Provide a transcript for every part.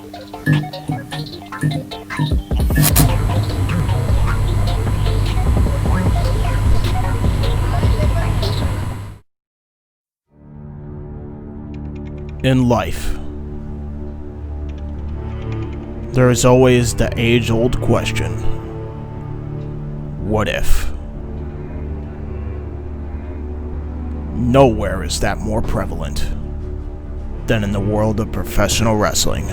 In life, there is always the age-old question, what if? Nowhere is that more prevalent than in the world of professional wrestling.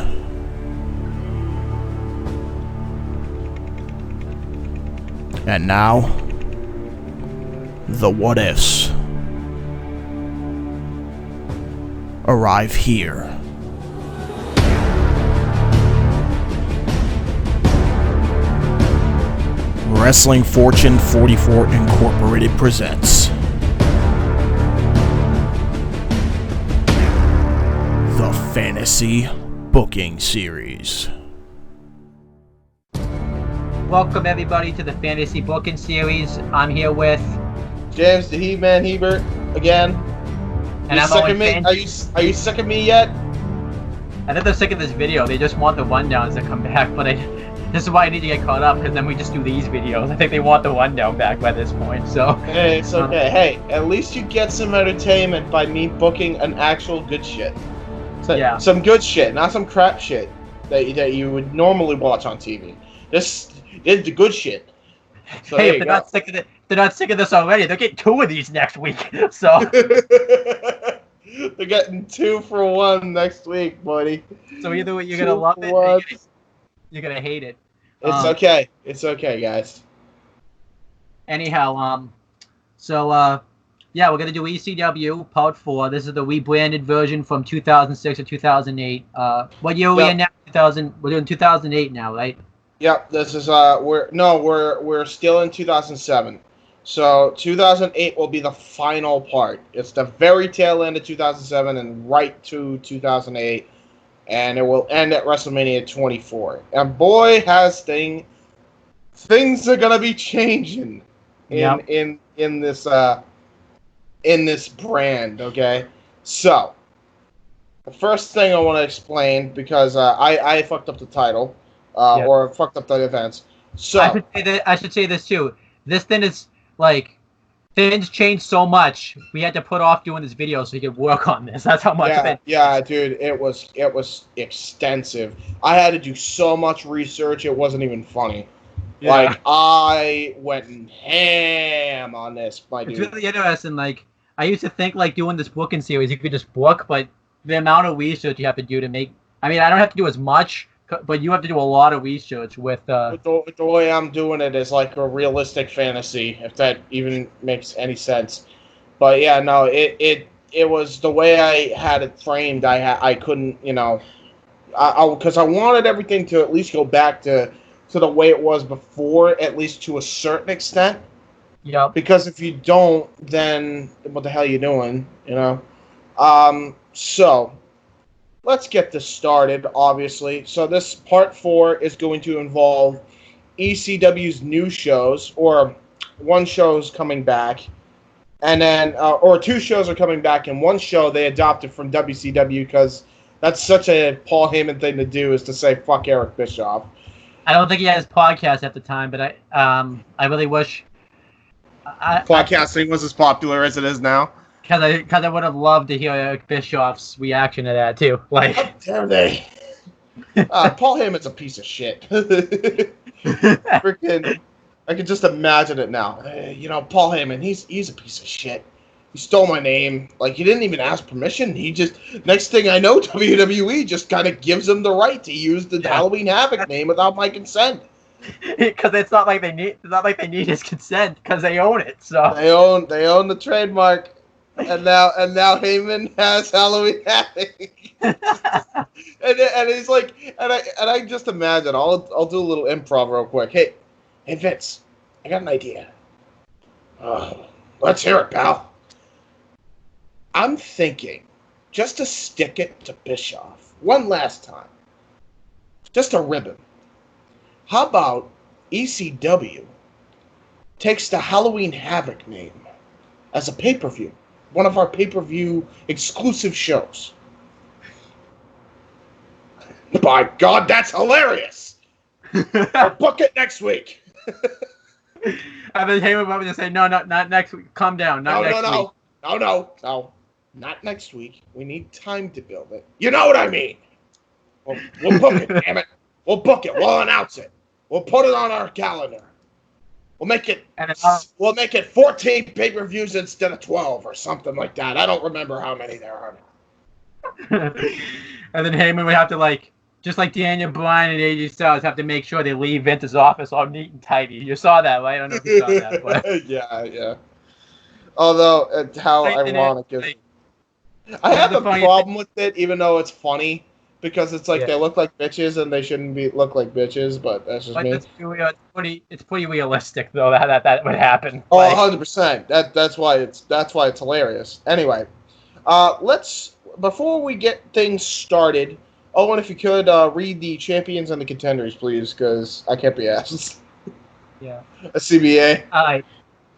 And now, the what ifs arrive here. Wrestling Fortune 44 Incorporated presents the Fantasy Booking Series. Welcome everybody to the Fantasy Booking Series. I'm here with James the He-Man Hebert again. And I'm sick of me? Are you sick of me yet? I think they're sick of this video. They just want the rundowns to come back, but this is why I need to get caught up, because then we just do these videos. I think they want the rundown back by this point, so... Hey, it's okay. Hey, at least you get some entertainment by me booking an actual good shit. Yeah. Some good shit, not some crap shit that you would normally watch on TV. This is the good shit. So hey, if they're not sick of this already, they're getting 2 of these next week, so... They're getting 2 for 1 next week, buddy. So either you're gonna love it, or you're gonna hate it. It's okay. It's okay, guys. Anyhow, yeah, we're gonna do ECW Part 4. This is the rebranded version from 2006 to 2008. What year are we in now? We're doing 2008 now, right? Yep. This is we're still in 2007. So 2008 will be the final part. It's the very tail end of 2007 and right to 2008, and it will end at WrestleMania 24. And boy, has things are gonna be changing in this brand. Okay, so the first thing I want to explain, because I fucked up the title or fucked up the events. So I should say this too. This thing is. Like, things changed so much, we had to put off doing this video so we could work on this. That's how much of it. Yeah, dude, it was extensive. I had to do so much research, it wasn't even funny. Yeah. Like, I went ham on this, my dude. It's really interesting. Like, I used to think, like, doing this booking series, you could just book, but the amount of research you have to do to make... I mean, I don't have to do as much, but you have to do a lot of research with the way I'm doing it is like a realistic fantasy, if that even makes any sense. But yeah, no, it was the way I had it framed. I couldn't, because I wanted everything to at least go back to the way it was before, at least to a certain extent. Yeah. Because if you don't, then what the hell are you doing? So. Let's get this started, obviously. So this Part 4 is going to involve ECW's new shows, or one show's coming back, and then, or 2 shows are coming back, and 1 show they adopted from WCW, because that's such a Paul Heyman thing to do, is to say, fuck Eric Bischoff. I don't think he had his podcast at the time, but I really wish... Podcasting was as popular as it is now. Because I would have loved to hear Eric Bischoff's reaction to that, too. Like, how dare they? Paul Heyman's a piece of shit. Freaking, I can just imagine it now. Paul Heyman, he's a piece of shit. He stole my name. Like, he didn't even ask permission. He just, next thing I know, WWE just kind of gives him the right to use the Halloween Havoc name without my consent. Because it's not like they need his consent, because they own it. So they own the trademark. And now Heyman has Halloween Havoc. and he's like, and I just imagine, I'll do a little improv real quick. Hey Vince, I got an idea. Let's hear it, pal. I'm thinking, just to stick it to Bischoff one last time, just to rib him. How about ECW takes the Halloween Havoc name as a pay-per-view? One of our pay-per-view exclusive shows. By God, that's hilarious. Or book it next week. And then Heyman went to say, no, not next week. Calm down. Not next week. No. Not next week. We need time to build it. You know what I mean? We'll book it, damn it. We'll book it. We'll announce it. We'll put it on our calendar. We'll make it 14 pay-per-views instead of 12 or something like that. I don't remember how many there are. And then Heyman would have to, just like Daniel Bryan and AJ Styles, have to make sure they leave Vince's office all neat and tidy. You saw that, right? I don't know if you saw that. But... yeah. Although, how ironic is it? I have a problem with it, even though it's funny, because it's like they look like bitches and they shouldn't look like bitches, but that's just me. It's pretty realistic, though, that would happen. Oh, 100%. That's why it's hilarious. Anyway, before we get things started, Owen, if you could read the champions and the contenders, please, because I can't be asked. Yeah. A CBA. All right.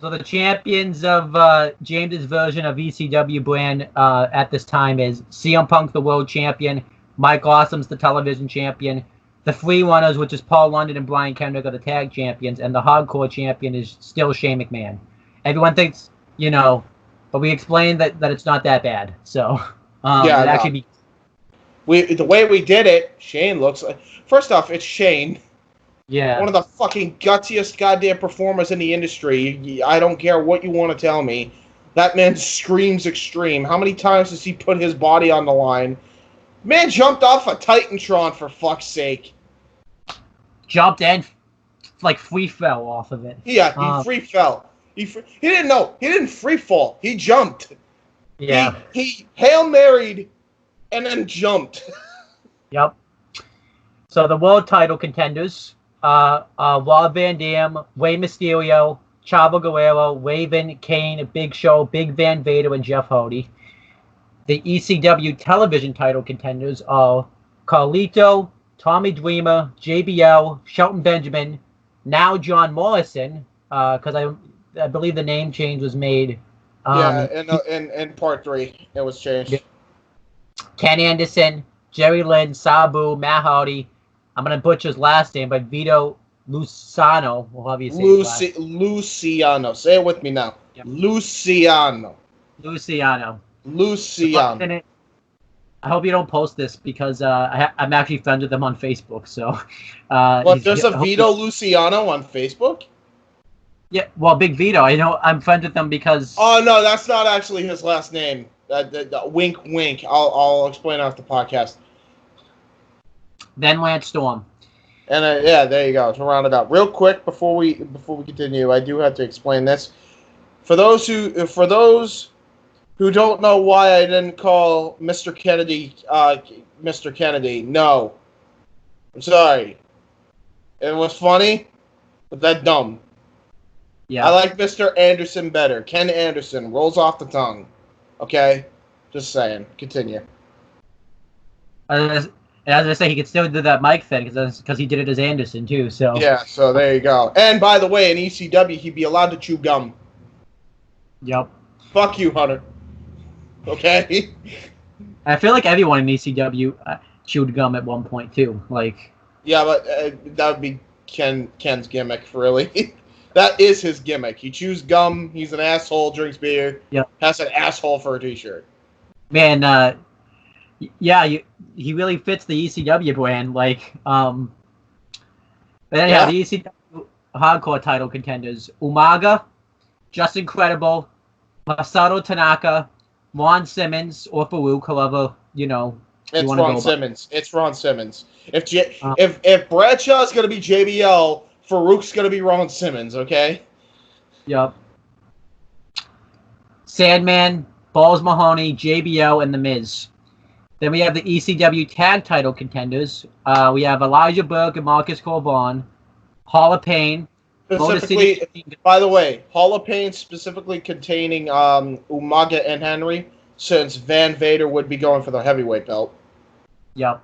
So the champions of James's version of ECW brand at this time is CM Punk, the world champion. Mike Awesome's the television champion. The Free Runners, which is Paul London and Brian Kendrick, are the tag champions. And the hardcore champion is still Shane McMahon. Everyone thinks, but we explained that it's not that bad. So, the way we did it, Shane looks like... First off, it's Shane. Yeah. One of the fucking gutsiest goddamn performers in the industry. I don't care what you want to tell me. That man screams extreme. How many times has he put his body on the line? Man jumped off a Titantron, for fuck's sake. Jumped and, free fell off of it. Yeah, he free fell. He didn't free fall. He jumped. Yeah. He Hail Married and then jumped. Yep. So the world title contenders... Rob Van Dam, Rey Mysterio, Chavo Guerrero, Raven, Kane, Big Show, Big Van Vader, and Jeff Hardy. The ECW television title contenders are Carlito, Tommy Dreamer, JBL, Shelton Benjamin, now John Morrison, because I believe the name change was made. In part 3, it was changed. Ken Anderson, Jerry Lynn, Sabu, Matt Hardy. I'm going to butcher his last name, but Vito Luciano will have you say Luciano. Say it with me now. Yep. Luciano. I hope you don't post this because I'm actually friends with them on Facebook. So, there's a Vito Luciano on Facebook? Yeah, well, Big Vito. I know I'm friends with them because... Oh, no, that's not actually his last name. Wink, wink. I'll explain off the podcast. Then Lance Storm. And there you go. To round it out, real quick before we continue, I do have to explain this. For those who don't know why I didn't call Mr. Kennedy Mr. Kennedy, no, I'm sorry. It was funny, but that's dumb. Yeah. I like Mr. Anderson better. Ken Anderson rolls off the tongue. Okay, just saying. Continue. As I say, he could still do that mic thing because he did it as Anderson too. So yeah, so there you go. And by the way, in ECW, he'd be allowed to chew gum. Yep. Fuck you, Hunter. Okay. I feel like everyone in ECW chewed gum at one point too. Yeah, but that would be Ken's gimmick, really. That is his gimmick. He chews gum. He's an asshole. Drinks beer. Yeah. Has an asshole for a t-shirt. Man. Yeah, he really fits the ECW brand. But anyhow, the ECW hardcore title contenders: Umaga, Just Incredible, Masato Tanaka, Ron Simmons, or Farouk, however It's Ron Simmons. It's Ron Simmons. If Bradshaw's gonna be JBL, Farouk's gonna be Ron Simmons. Okay. Yep. Sandman, Balls Mahoney, JBL, and The Miz. Then we have the ECW tag title contenders. We have Elijah Burke and Marcus Corbin, Hall of Pain. Specifically, by the way, Hall of Pain specifically containing Umaga and Henry, since Van Vader would be going for the heavyweight belt. Yep.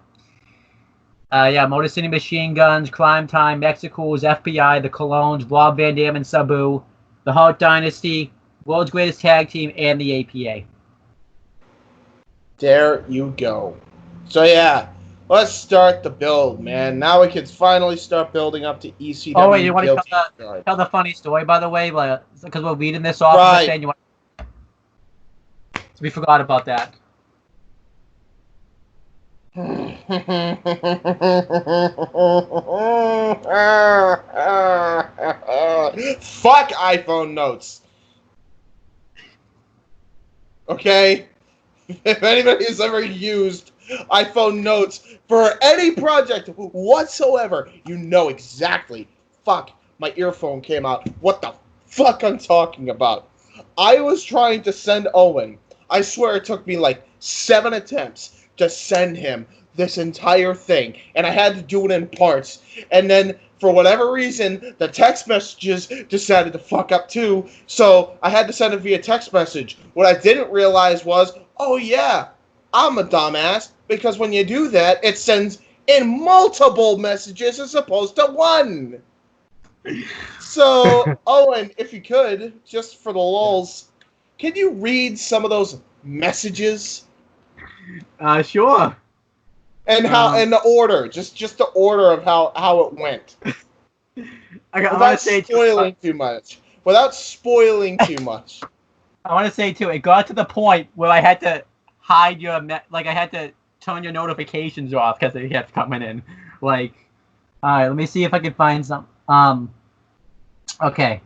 Motor City Machine Guns, Crime Time, Mexico's FBI, the Colognes, Rob Van Dam and Sabu, the Hart Dynasty, World's Greatest Tag Team, and the APA. There you go. So yeah, Let's start the build, man. Now we can finally start building up to ECW. Oh wait, you want to Guilty tell the funny story, by the way, because we're reading this off of the thing. So we forgot about that. Fuck iPhone notes. Okay? If anybody has ever used iPhone notes for any project whatsoever, you know exactly. Fuck, my earphone came out. What the fuck I'm talking about. I was trying to send Owen. I swear it took me like 7 attempts to send him this entire thing. And I had to do it in parts. And then, for whatever reason, the text messages decided to fuck up too. So I had to send it via text message. What I didn't realize was, oh yeah, I'm a dumbass. Because when you do that, it sends in multiple messages as opposed to one. So, Owen, if you could, just for the lulz, can you read some of those messages? Sure. And how, in the order, just the order of how it went. Without spoiling too much. Without spoiling too much. I want to say too, it got to the point where I had to hide your I had to turn your notifications off because they kept coming in. Like, all right, let me see if I can find some. Okay.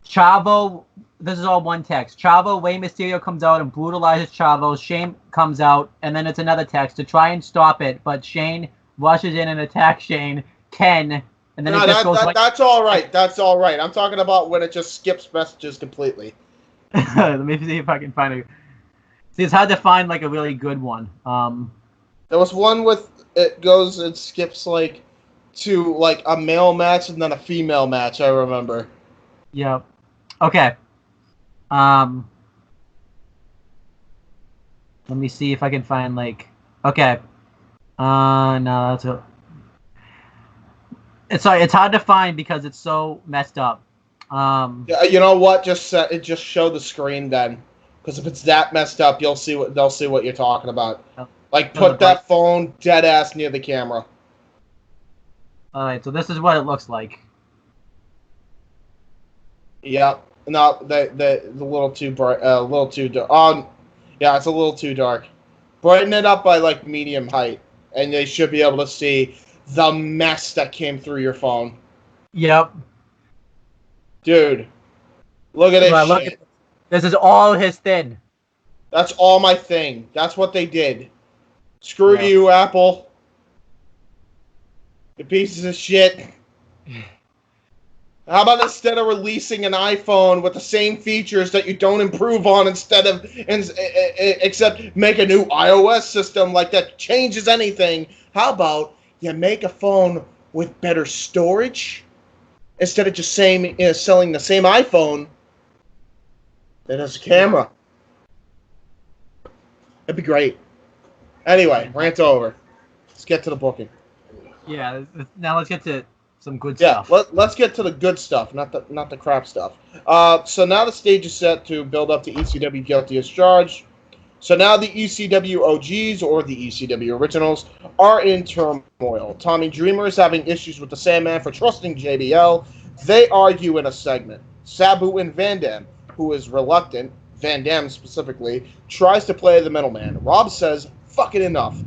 Chavo, this is all one text. Chavo, Rey Mysterio comes out and brutalizes Chavo. Shane comes out, and then it's another text to try and stop it, but Shane rushes in and attacks Shane. Ken, and then that's all right. That's all right. I'm talking about when it just skips messages completely. Let me see if I can find it. See, it's hard to find like a really good one. There was one with it goes and skips like to like a male match and then a female match. I remember. Yep. Okay. Let me see if I can find like. Okay. No, that's a. It's hard to find because it's so messed up. Yeah, you know what? Just show the screen then, because if it's that messed up, they'll see what you're talking about. Like put that phone dead ass near the camera. All right, so this is what it looks like. Yep. No, the little too bright, a little too dark. Yeah, it's a little too dark. Brighten it up by like medium height, and they should be able to see the mess that came through your phone. Yep. Dude, look at this shit. This is all his thing. That's all my thing. That's what they did. Screw you, Apple. You pieces of shit. How about instead of releasing an iPhone with the same features that you don't improve on except make a new iOS system like that changes anything, how about you make a phone with better storage instead of just selling the same iPhone that has a camera? That'd be great. Anyway, rant over. Let's get to the booking. Yeah, now let's get to some good stuff. Yeah, let's get to the good stuff, not the crap stuff. So now the stage is set to build up to ECW Guilty as Charged. So now the ECW OGs, or the ECW Originals, are in turmoil. Tommy Dreamer is having issues with the Sandman for trusting JBL. They argue in a segment. Sabu and Van Dam, who is reluctant, Van Dam specifically, tries to play the middleman. Rob says, fuck it, enough.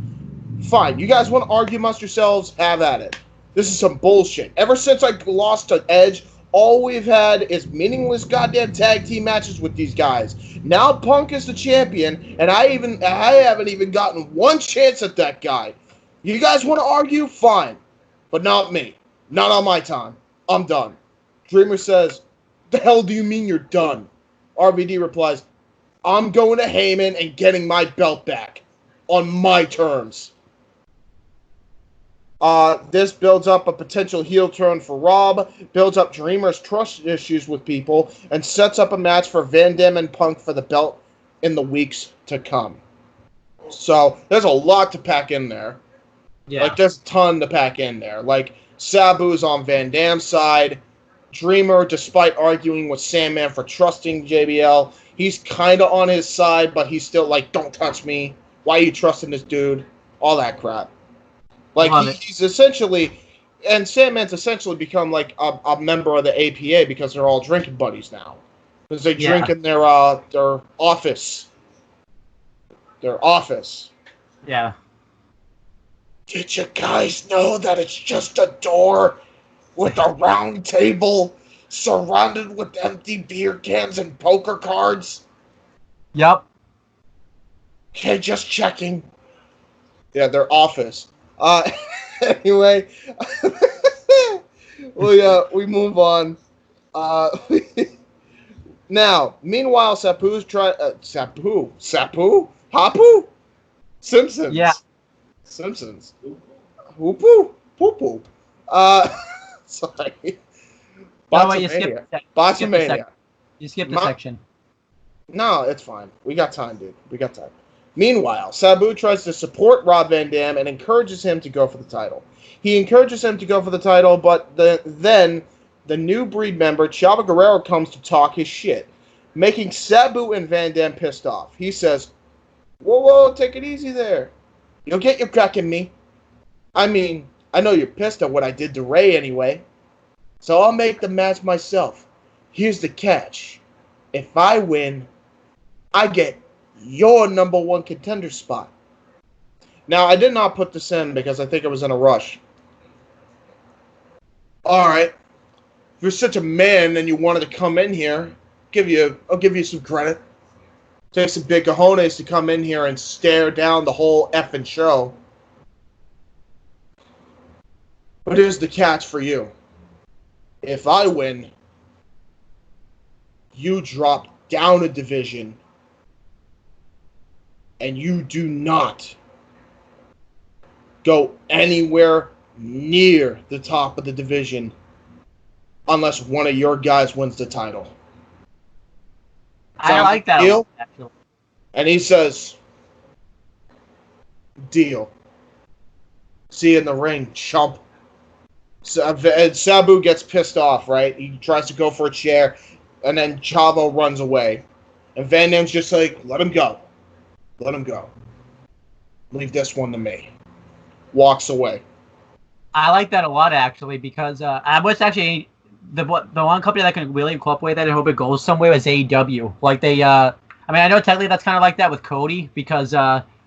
Fine, you guys want to argue amongst yourselves? Have at it. This is some bullshit. Ever since I lost to Edge, all we've had is meaningless goddamn tag team matches with these guys. Now Punk is the champion, and I haven't even gotten one chance at that guy. You guys want to argue? Fine. But not me. Not on my time. I'm done. Dreamer says, the hell do you mean you're done? RVD replies, I'm going to Heyman and getting my belt back. On my terms. This builds up a potential heel turn for Rob, builds up Dreamer's trust issues with people, and sets up a match for Van Dam and Punk for the belt in the weeks to come. So, there's a lot to pack in there. Yeah. Like, there's a ton to pack in there. Like, Sabu's on Van Dam's side. Dreamer, despite arguing with Sandman for trusting JBL, he's kind of on his side, but he's still like, don't touch me. Why are you trusting this dude? all that crap. Like, he's essentially, and Sandman's essentially become like a member of the APA because they're all drinking buddies now. Because they drink in their office. Their office. Yeah. Did you guys know that it's just a door with a round table surrounded with empty beer cans and poker cards? Yep. Okay, just checking. Yeah, their office. Anyway, we move on. Now, meanwhile, Hapu? Simpsons. Yeah. Simpsons. Hoopoo? Poo-poo. Sorry. No, wait, you skipped Bottomania. You skipped a section. No, it's fine. We got time, dude. We got time. Meanwhile, Sabu tries to support Rob Van Dam and encourages him to go for the title. He encourages him to go for the title, but then the new Breed member, Chavo Guerrero, comes to talk his shit, making Sabu and Van Dam pissed off. He says, whoa, take it easy there. You'll get your crack in me. I mean, I know you're pissed at what I did to Ray anyway, so I'll make the match myself. Here's the catch. If I win, I get your number one contender spot. Now, I did not put this in because I think I was in a rush. Alright. If you're such a man and you wanted to come in here, I'll give you some credit. Takes some big cojones to come in here and stare down the whole effing show. But here's the catch for you. If I win, you drop down a division and you do not go anywhere near the top of the division unless one of your guys wins the title. I like that. Deal? Actually. And he says, deal. See you in the ring, chump. And Sabu gets pissed off, right? He tries to go for a chair, and then Chavo runs away. And Van Dam's just like, let him go. Let him go. Leave this one to me. Walks away. I like that a lot, actually, because I was actually the one company that can really incorporate that and hope it goes somewhere is AEW. Like they, I mean, I know technically that's kind of like that with Cody because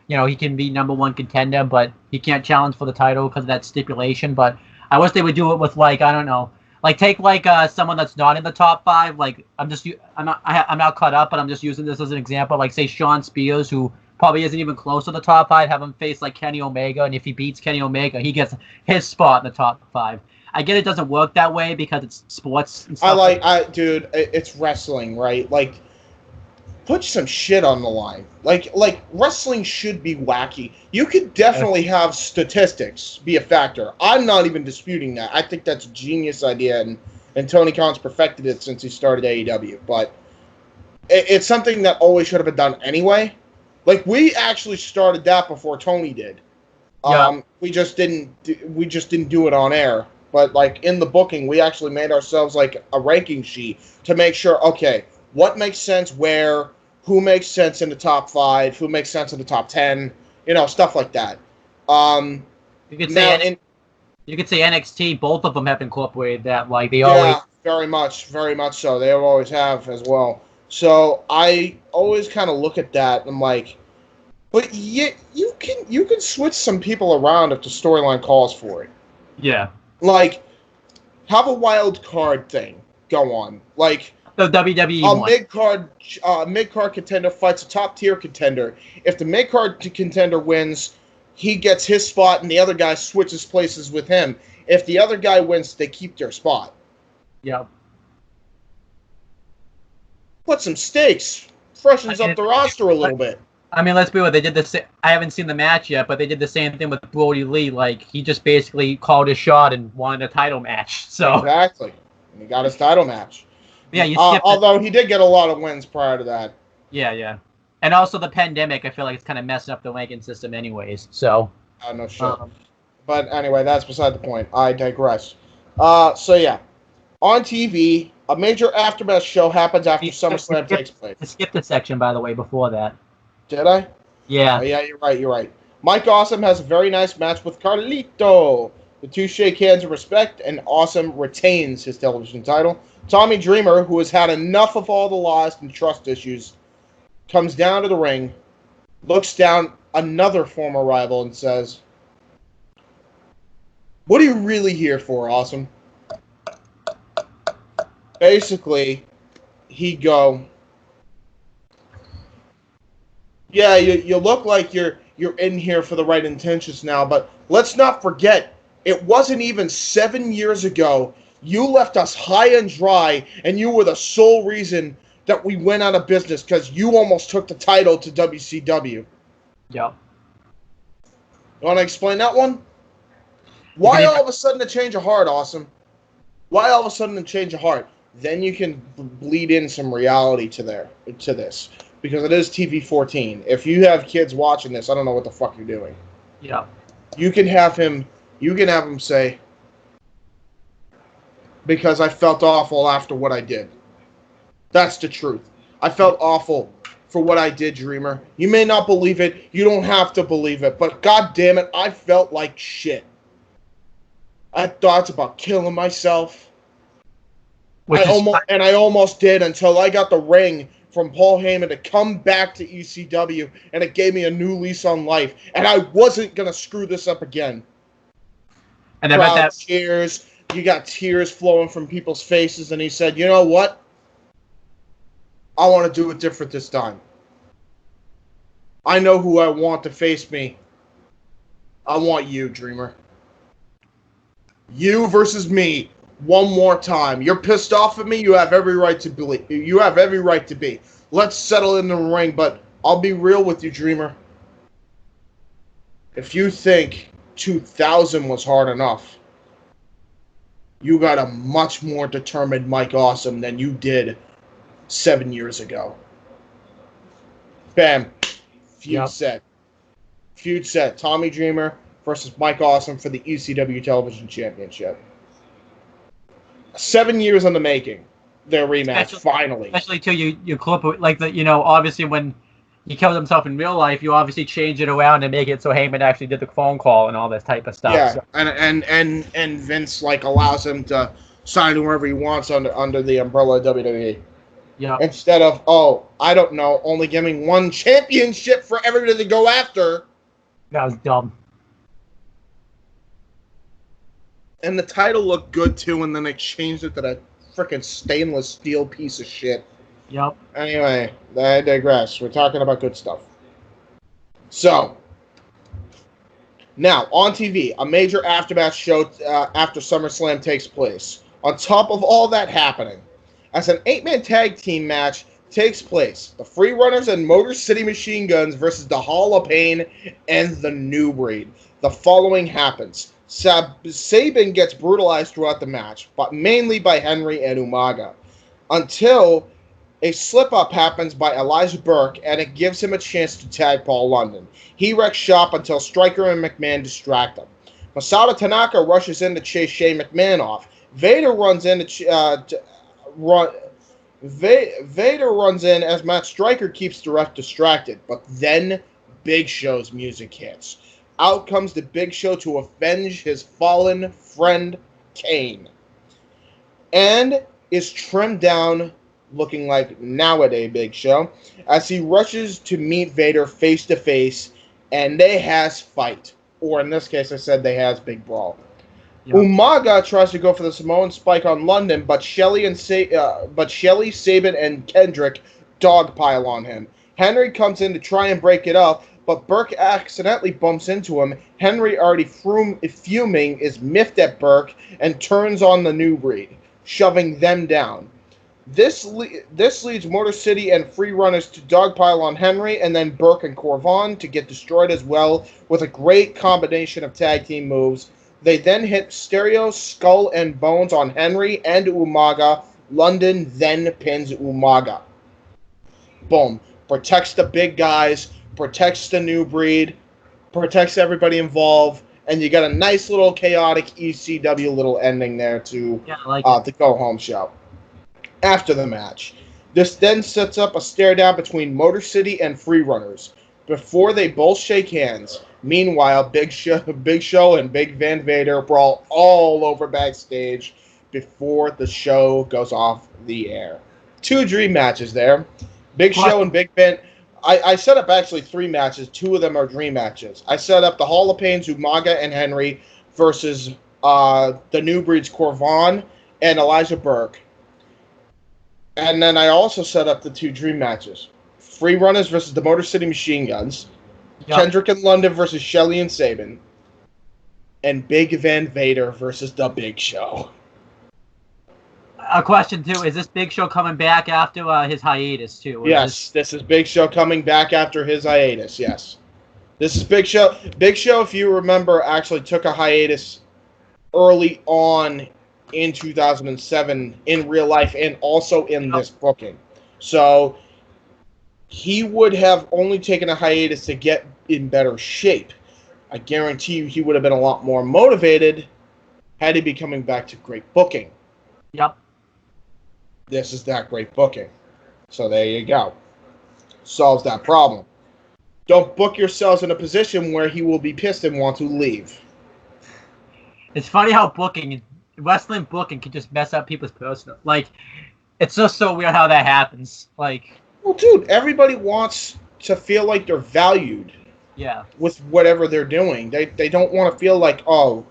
he can be number one contender, but he can't challenge for the title because of that stipulation. But I wish they would do it with like I don't know, like take like someone that's not in the top 5. Like I'm not caught up, but I'm just using this as an example. Like say Sean Spears, who probably isn't even close to the top 5, have him face like Kenny Omega, and if he beats Kenny Omega, he gets his spot in the top 5. I get it doesn't work that way because it's sports and stuff. Dude, it's wrestling, right? Like, put some shit on the line. Like wrestling should be wacky. You could definitely have statistics be a factor. I'm not even disputing that. I think that's a genius idea, and Tony Khan's perfected it since he started AEW. But it's something that always should have been done anyway. Like, we actually started that before Tony did. Yeah. We just didn't do it on air. But, like, in the booking, we actually made ourselves, like, a ranking sheet to make sure, okay, what makes sense where, who makes sense in the top 5, who makes sense in the top 10, stuff like that. You could say NXT, both of them have incorporated that. Like, they always... Yeah, very much so. They always have as well. So I always kind of look at that and I'm like, but you can switch some people around if the storyline calls for it. Yeah. Like, have a wild card thing go on. Like the WWE mid-card contender fights a top-tier contender. If the mid-card contender wins, he gets his spot and the other guy switches places with him. If the other guy wins, they keep their spot. Yep. Put some stakes. Freshens up the roster a little bit. I mean, let's be real. They did this. I haven't seen the match yet, but they did the same thing with Brody Lee. Like, he just basically called his shot and won a title match. So exactly. And he got his title match. Yeah, you skipped although he did get a lot of wins prior to that. Yeah. And also the pandemic, I feel like it's kind of messing up the ranking system anyways. So. No shit. But anyway, that's beside the point. I digress. So yeah. On TV, a major Aftermath show happens after SummerSlam takes place. I skipped a section, by the way, before that. Did I? Yeah. Oh, yeah, you're right. Mike Awesome has a very nice match with Carlito. The two shake hands in respect, and Awesome retains his television title. Tommy Dreamer, who has had enough of all the loss and trust issues, comes down to the ring, looks down another former rival, and says, "What are you really here for, Awesome?" Basically, he'd go, "Yeah, you look like you're in here for the right intentions now, but let's not forget, it wasn't even 7 years ago. You left us high and dry, and you were the sole reason that we went out of business because you almost took the title to WCW." Yeah. You want to explain that one? Why all of a sudden a change of heart, Awesome? Why all of a sudden a change of heart? Then you can bleed in some reality to this. Because it is TV-14. If you have kids watching this, I don't know what the fuck you're doing. Yeah. You can have him say, "Because I felt awful after what I did." That's the truth. I felt awful for what I did, Dreamer. You may not believe it. You don't have to believe it. But god damn it, I felt like shit. I had thoughts about killing myself. I almost did until I got the ring from Paul Heyman to come back to ECW, and it gave me a new lease on life. And I wasn't going to screw this up again. And then that cheers. You got tears flowing from people's faces, and he said, "You know what? I want to do it different this time. I know who I want to face me. I want you, Dreamer. You versus me. One more time. You're pissed off at me. You have every right to be. You have every right to be. Let's settle in the ring, but I'll be real with you, Dreamer. If you think 2000 was hard enough, you got a much more determined Mike Awesome than you did 7 years ago." Bam. Feud set. Feud set. Tommy Dreamer versus Mike Awesome for the ECW Television Championship. 7 years in the making. Their rematch, finally. Especially too, you clip it like the, obviously when he killed himself in real life, you obviously change it around and make it so Heyman actually did the phone call and all this type of stuff. Yeah, so. and Vince allows him to sign wherever he wants under the umbrella of WWE. Yeah. Instead of, only giving one championship for everybody to go after. That was dumb. And the title looked good too, and then they changed it to that freaking stainless steel piece of shit. Yep. Anyway, I digress. We're talking about good stuff. So, now, on TV, a major aftermath show after SummerSlam takes place. On top of all that happening, as an 8-man tag team match takes place, the Free Runners and Motor City Machine Guns versus the Hall of Pain and the New Breed. The following happens. Sabin gets brutalized throughout the match, but mainly by Henry and Umaga, until a slip-up happens by Elijah Burke, and it gives him a chance to tag Paul London. He wrecks shop until Stryker and McMahon distract him. Masato Tanaka rushes in to chase Shane McMahon off. Vader runs in Vader runs in as Matt Stryker keeps the ref distracted, but then Big Show's music hits. Out comes the Big Show to avenge his fallen friend Kane, and is trimmed down, looking like nowadays Big Show, as he rushes to meet Vader face to face, and they has fight, or in this case, I said they has big brawl. Yep. Umaga tries to go for the Samoan spike on London, but Shelley, Sabin, and Kendrick dogpile on him. Henry comes in to try and break it up, but Burke accidentally bumps into him. Henry, already fuming, is miffed at Burke and turns on the New Breed, shoving them down. This leads Motor City and Free Runners to dogpile on Henry, and then Burke and Corvon to get destroyed as well, with a great combination of tag team moves. They then hit Stereo, Skull, and Bones on Henry and Umaga. London then pins Umaga. Boom. Protects the big guys, protects the New Breed, protects everybody involved, and you got a nice little chaotic ECW little ending there to the go-home show. After the match, this then sets up a stare down between Motor City and Free Runners. Before they both shake hands, Meanwhile, Big Show and Big Van Vader brawl all over backstage before the show goes off the air. 2 dream matches there. Big Show and Big Van. I set up actually 3 matches. 2 of them are dream matches. I set up the Hall of Pains, Umaga and Henry versus the New Breeds, Corvan and Elijah Burke. And then I also set up the 2 dream matches. Free Runners versus the Motor City Machine Guns. Yep. Kendrick and London versus Shelley and Sabin. And Big Van Vader versus the Big Show. A question, too. Is this Big Show coming back after his hiatus, too? Yes, this is Big Show coming back after his hiatus, yes. This is Big Show. Big Show, if you remember, actually took a hiatus early on in 2007 in real life and also in this booking. So he would have only taken a hiatus to get in better shape. I guarantee you he would have been a lot more motivated had he been coming back to great booking. Yep. This is that great booking. So there you go. Solves that problem. Don't book yourselves in a position where he will be pissed and want to leave. It's funny how wrestling booking can just mess up people's personal. Like, it's just so weird how that happens. Like, well, dude, everybody wants to feel like they're valued. Yeah. With whatever they're doing. They don't want to feel like, oh,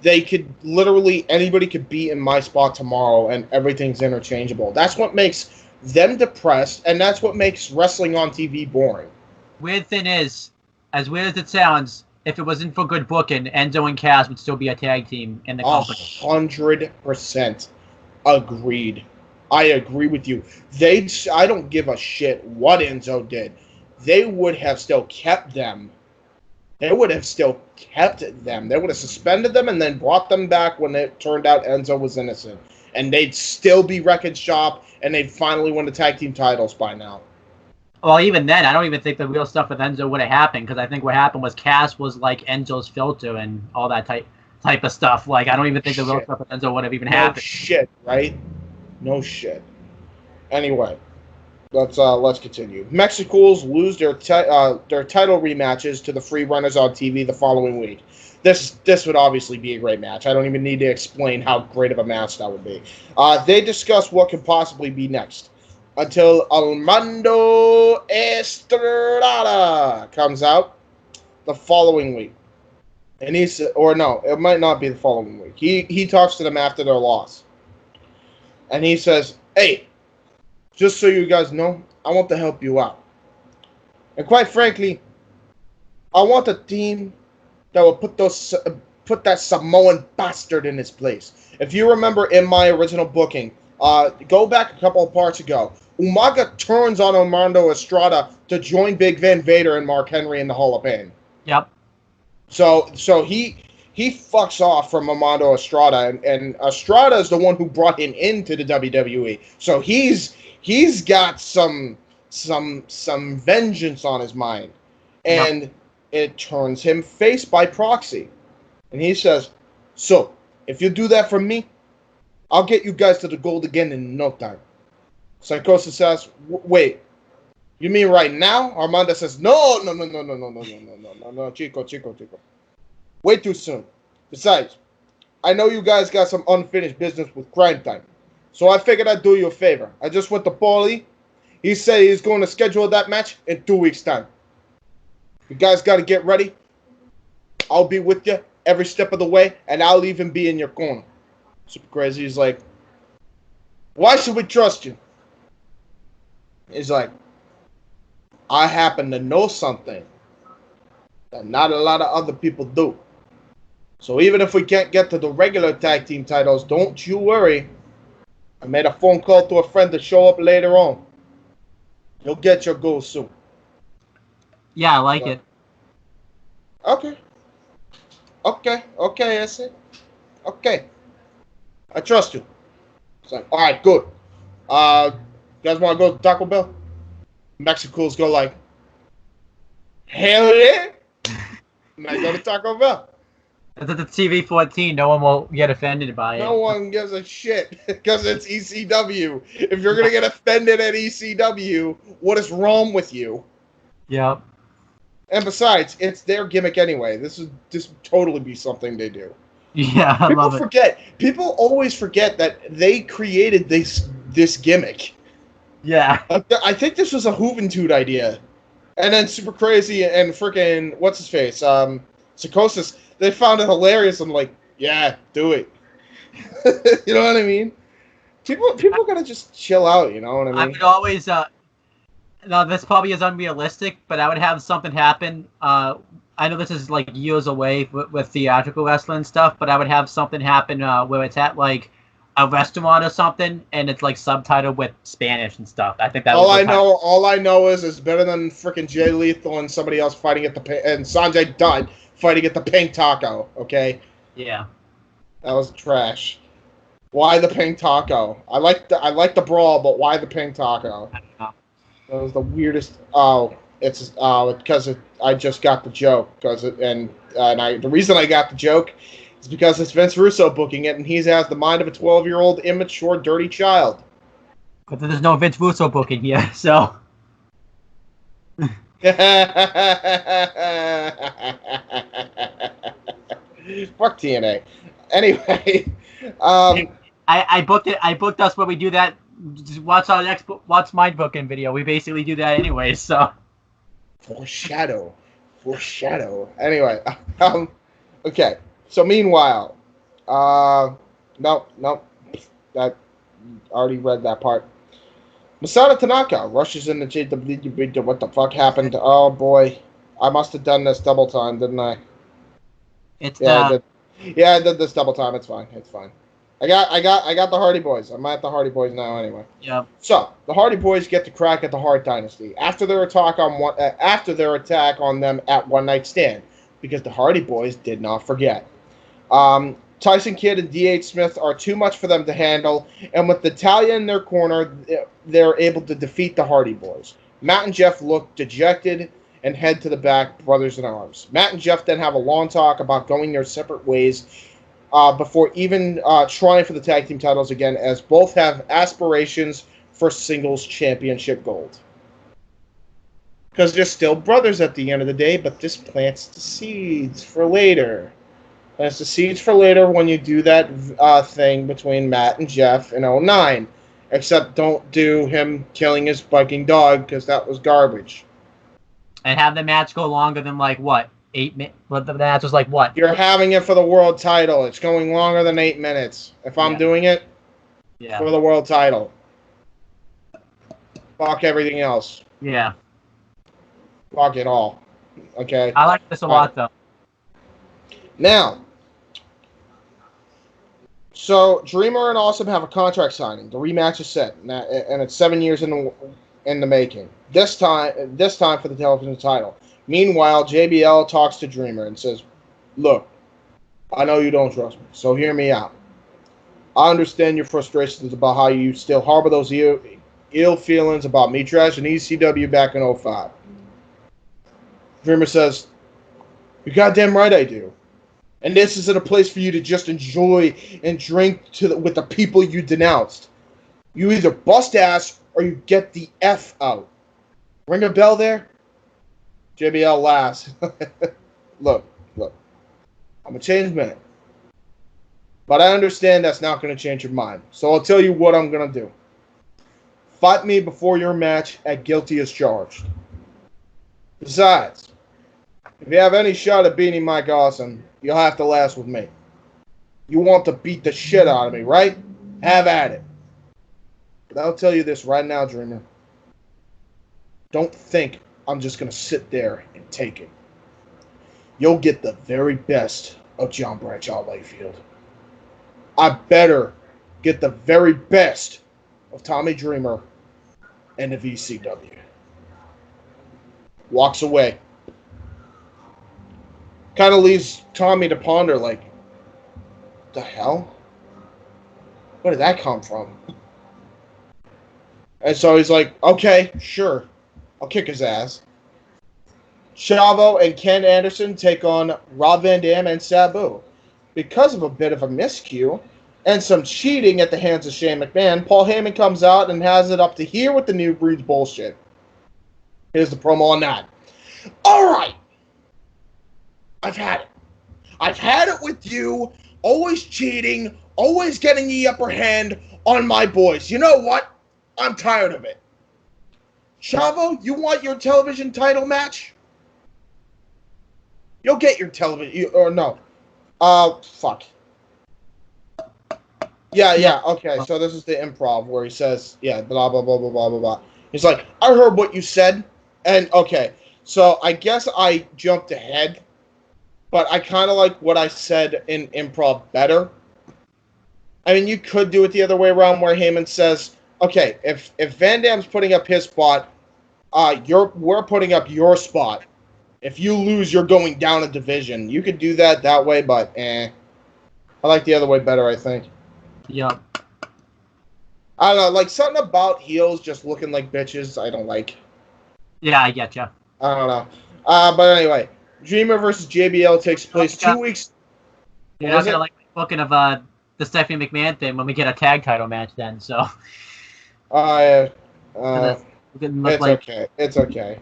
they could literally, anybody could be in my spot tomorrow and everything's interchangeable. That's what makes them depressed, and that's what makes wrestling on TV boring. Weird thing is, as weird as it sounds, if it wasn't for good booking, Enzo and Cass would still be a tag team in the company. 100% agreed. I agree with you. I don't give a shit what Enzo did. They would have still kept them. They would have suspended them and then brought them back when it turned out Enzo was innocent. And they'd still be wrecking shop, and they'd finally win the tag team titles by now. Well, even then, I don't even think the real stuff with Enzo would have happened, because I think what happened was Cass was like Enzo's filter and all that type of stuff. Like, I don't even think the real stuff with Enzo would have even happened. No shit, right? No shit. Anyway, let's continue. Mexicools lose their title rematches to the Free Runners on TV the following week. This would obviously be a great match. I don't even need to explain how great of a match that would be. They discuss what could possibly be next until Armando Estrada comes out the following week. And he said, or no, it might not be the following week. He talks to them after their loss. And he says, hey, just so you guys know, I want to help you out. And quite frankly, I want a team that will put that Samoan bastard in his place. If you remember in my original booking, go back a couple of parts ago, Umaga turns on Armando Estrada to join Big Van Vader and Mark Henry in the Hall of Fame. Yep. So he fucks off from Armando Estrada, and Estrada is the one who brought him into the WWE. So he's got some vengeance on his mind, and it turns him face by proxy. And he says, so if you do that for me, I'll get you guys to the gold again in no time. Psychosis says, wait, you mean right now? Armando says, no, Chico. Way too soon. Besides, I know you guys got some unfinished business with Crime Time. So I figured I'd do you a favor. I just went to Paulie. He said he's going to schedule that match in 2 weeks' time. You guys got to get ready. I'll be with you every step of the way, and I'll even be in your corner. Super Crazy. He's like, why should we trust you? He's like, I happen to know something that not a lot of other people do. So even if we can't get to the regular tag team titles, don't you worry. I made a phone call to a friend to show up later on. You'll get your goal soon. Yeah, I like it. Okay, that's it. Okay. I trust you. It's like, all right, good. You guys want to go to Taco Bell? Mexicools go like, hell yeah. Might go to Taco Bell. It's at the TV 14. No one will get offended by it. No one gives a shit because it's ECW. If you're going to get offended at ECW, what is wrong with you? Yep. And besides, it's their gimmick anyway. This totally be something they do. Yeah, I love it. People always forget that they created this gimmick. Yeah. I think this was a Juventud idea. And then Super Crazy and freaking, what's his face? Psychosis, they found it hilarious. I'm like, yeah, do it. You know what I mean? People gotta just chill out, you know what I mean? I would always, no, this probably is unrealistic, but I would have something happen. I know this is like years away with theatrical wrestling stuff, but I would have something happen where it's at like a restaurant or something, and it's like subtitled with Spanish and stuff. I think that. All I know is it's better than freaking Jay Lethal and somebody else fighting at and Sanjay Dutt fighting at the Pink Taco. Okay. Yeah. That was trash. Why the Pink Taco? I like the brawl, but why the Pink Taco? I don't know. That was the weirdest. Oh, it's because I just got the joke the reason I got the joke. It's because it's Vince Russo booking it, and he has the mind of a 12-year-old, immature, dirty child. But there's no Vince Russo booking here, so. Fuck TNA. Anyway, I booked it. I booked us when we do that. Just watch my booking video. We basically do that anyway. So. Foreshadow. Anyway, okay. So meanwhile, nope, that already read that part. Masato Tanaka rushes into JWB. What the fuck happened? Oh boy, I must have done this double time, didn't I? I did this double time. It's fine. I got the Hardy Boys. I'm at the Hardy Boys now anyway. Yeah. So the Hardy Boys get to crack at the Hart Dynasty after their attack on them at One Night Stand, because the Hardy Boys did not forget. Tyson Kidd and D.H. Smith are too much for them to handle, and with Natalya in their corner, they're able to defeat the Hardy Boys. Matt and Jeff look dejected and head to the back, brothers in arms. Matt and Jeff then have a long talk about going their separate ways before even trying for the tag team titles again, as both have aspirations for singles championship gold. Because they're still brothers at the end of the day, but this plants the seeds for later. Plants the seeds for later when you do that thing between Matt and Jeff in 2009. Except don't do him killing his fucking dog, because that was garbage. And have the match go longer than, like, what? 8 minutes? But the match was like, what? You're having it for the world title. It's going longer than 8 minutes. If I'm doing it, for the world title. Fuck everything else. Yeah. Fuck it all. Okay? I like this a lot, though. Now, so Dreamer and Awesome have a contract signing. The rematch is set, and it's 7 years in the making. This time for the television title. Meanwhile, JBL talks to Dreamer and says, "Look, I know you don't trust me, so hear me out. I understand your frustrations about how you still harbor those ill feelings about me trashing ECW back in 2005. Dreamer says, "You're goddamn right I do. And this isn't a place for you to just enjoy and drink with the people you denounced. You either bust ass or you get the F out. Ring a bell there?" JBL laughs. Look. I'm a changed man. But I understand that's not going to change your mind. So I'll tell you what I'm going to do. Fight me before your match at Guilty as Charged. Besides, if you have any shot at beating Mike Awesome, you'll have to last with me. You want to beat the shit out of me, right? Have at it. But I'll tell you this right now, Dreamer. Don't think I'm just going to sit there and take it. You'll get the very best of John Bradshaw Layfield. I better get the very best of Tommy Dreamer and the ECW. Walks away. Kind of leaves Tommy to ponder, like, the hell? Where did that come from? And so he's like, okay, sure. I'll kick his ass. Chavo and Ken Anderson take on Rob Van Dam and Sabu. Because of a bit of a miscue and some cheating at the hands of Shane McMahon, Paul Heyman comes out and has it up to here with the New Breed's bullshit. Here's the promo on that. All right, I've had it. I've had it with you, always cheating, always getting the upper hand on my boys. You know what? I'm tired of it. Chavo, you want your television title match? You'll get your television, or no. Fuck. Yeah, okay, so this is the improv where he says, yeah, blah, blah, blah, blah, blah, blah, blah. He's like, I heard what you said, and okay, so I guess I jumped ahead, but I kind of like what I said in improv better. I mean, you could do it the other way around where Heyman says, okay, if Van Dam's putting up his spot, we're putting up your spot. If you lose, you're going down a division. You could do that way, but I like the other way better, I think. Yep. I don't know, like something about heels just looking like bitches I don't like. Yeah, I get you. I don't know. But anyway, Dreamer versus JBL takes place 2 weeks. You're not gonna like the booking of the Stephanie McMahon thing when we get a tag title match then, so. It's okay. It's okay.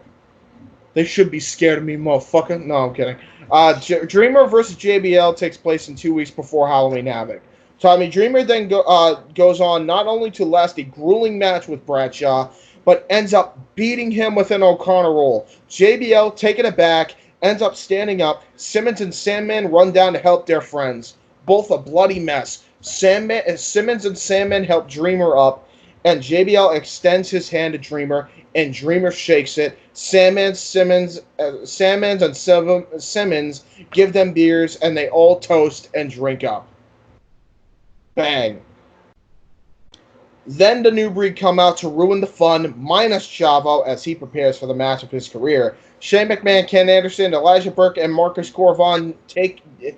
They should be scared of me, motherfucker. No, I'm kidding. Dreamer versus JBL takes place in 2 weeks before Halloween Havoc. Tommy Dreamer then goes on not only to last a grueling match with Bradshaw, but ends up beating him with an O'Connor roll. JBL, taking it back, ends up standing up. Simmons and Sandman run down to help their friends. Both a bloody mess. Simmons and Sandman help Dreamer up, and JBL extends his hand to Dreamer, and Dreamer shakes it. Simmons and Simmons give them beers, and they all toast and drink up. Bang. Then the New Breed come out to ruin the fun, minus Chavo as he prepares for the match of his career. Shane McMahon, Ken Anderson, Elijah Burke, and Marcus Corvon take down.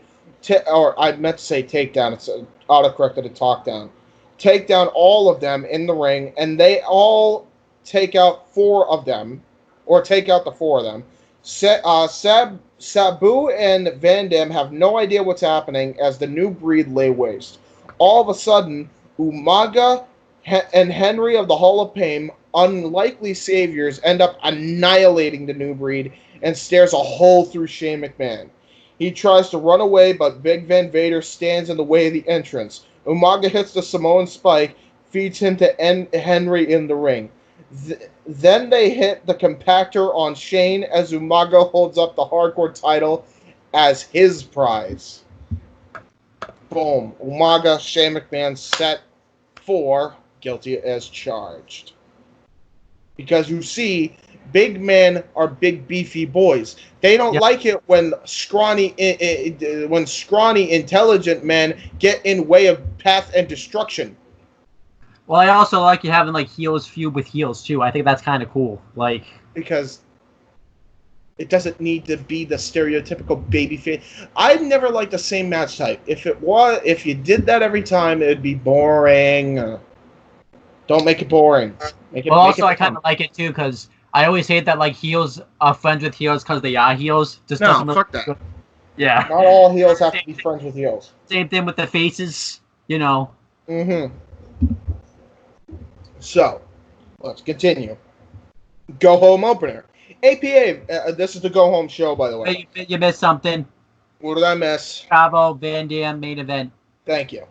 It's autocorrected to talk down. Take down all of them in the ring, and they all take out four of them, or take out the four of them. Sabu and Van Dam have no idea what's happening as the New Breed lay waste. All of a sudden, Umaga and Henry of the Hall of Fame, unlikely saviors, end up annihilating the New Breed and stares a hole through Shane McMahon. He tries to run away, but Big Van Vader stands in the way of the entrance. Umaga hits the Samoan spike, feeds him to Henry in the ring. Then they hit the compactor on Shane as Umaga holds up the hardcore title as his prize. Boom. Umaga, Shane McMahon set for guilty as charged. Because you see, big men are big beefy boys. They don't like it when scrawny, intelligent men get in way of path and destruction. Well, I also like you having like heels feud with heels too. I think that's kind of cool. Like because it doesn't need to be the stereotypical baby face. I've never liked the same match type. If you did that every time, it'd be boring. Don't make it boring. I kind of like it too because I always hate that like heels are friends with heels because they are heels. Fuck that. Good. Yeah. Not all heels have to be friends with heels. Same thing with the faces, you know. Mm-hmm. So, let's continue. Go home opener. APA, this is the go home show, by the way. You missed something. What did I miss? Chavo, Van Dam, main event. Thank you.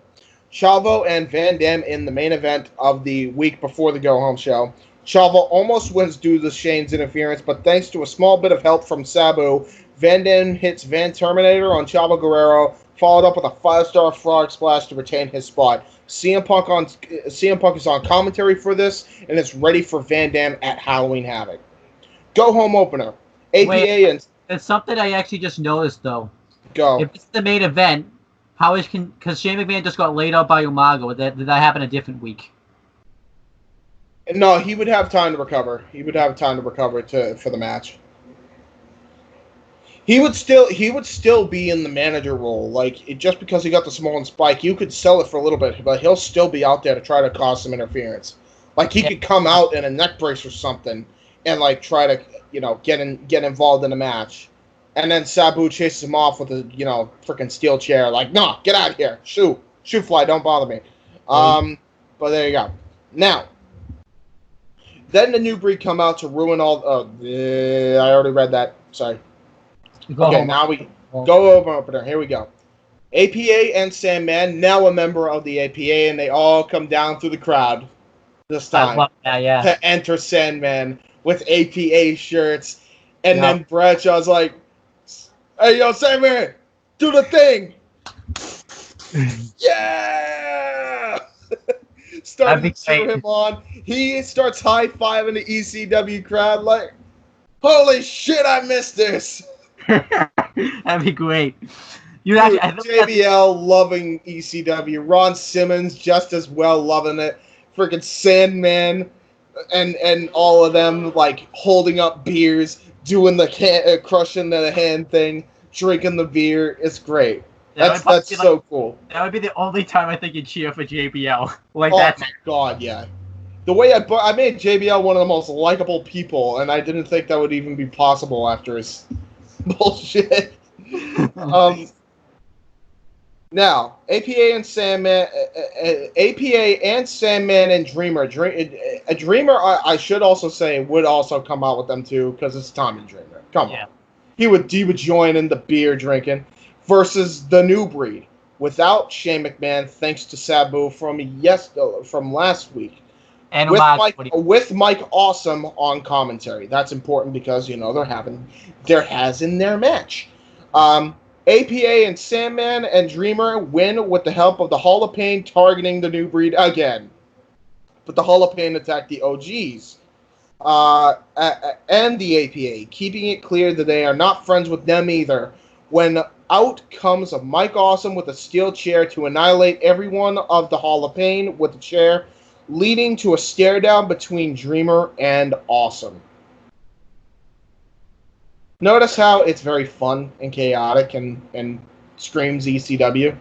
Chavo and Van Dam in the main event of the week before the go home show. Chavo almost wins due to Shane's interference, but thanks to a small bit of help from Sabu, Van Dam hits Van Terminator on Chavo Guerrero, followed up with a 5-star frog splash to retain his spot. CM Punk is on commentary for this, and it's ready for Van Dam at Halloween Havoc. Go home opener. APA and... It's something I actually just noticed, though. Go. If it's the main event, how is... Because Shane McMahon just got laid out by Umaga. Did that happen a different week? No, he would have time to recover. He would have time to recover for the match. He would still be in the manager role. Like, just because he got the Samoan spike, you could sell it for a little bit, but he'll still be out there to try to cause some interference. Like, he could come out in a neck brace or something and, like, try to, get involved in the match. And then Sabu chases him off with a, freaking steel chair. Like, no, get out of here. Shoot, fly, don't bother me. But there you go. Now, then the New Breed come out to ruin all... I already read that. Sorry. Okay, now we Go over opener. Here we go. APA and Sandman, now a member of the APA, and they all come down through the crowd this time. I love that, yeah. To enter Sandman with APA shirts. And then Bradshaw's like, hey, yo, Sandman, do the thing. Yeah! Starting to cheer him on. He starts high-fiving the ECW crowd like, holy shit, I missed this. That'd be great. JBL loving ECW. Ron Simmons just as well loving it. Freaking Sandman and all of them like holding up beers, doing the crushing the hand thing, drinking the beer. It's great. That's so cool. That would be the only time I think you'd cheer for JBL. Like that. Oh my god, yeah. The way I made JBL one of the most likable people, and I didn't think that would even be possible after his bullshit. Now, APA and Sandman and Dreamer. Dreamer, I should also say, would also come out with them too, because it's Tommy Dreamer. Come on. He would join in the beer drinking. Versus the New Breed, without Shane McMahon, thanks to Sabu from last week. And with Mike Awesome on commentary. That's important because, they're having their match. APA and Sandman and Dreamer win with the help of the Hall of Pain targeting the New Breed again. But the Hall of Pain attacked the OGs and the APA, keeping it clear that they are not friends with them either. When out comes a Mike Awesome with a steel chair to annihilate everyone of the Hall of Pain with the chair, leading to a stare down between Dreamer and Awesome. Notice how it's very fun and chaotic and screams ECW.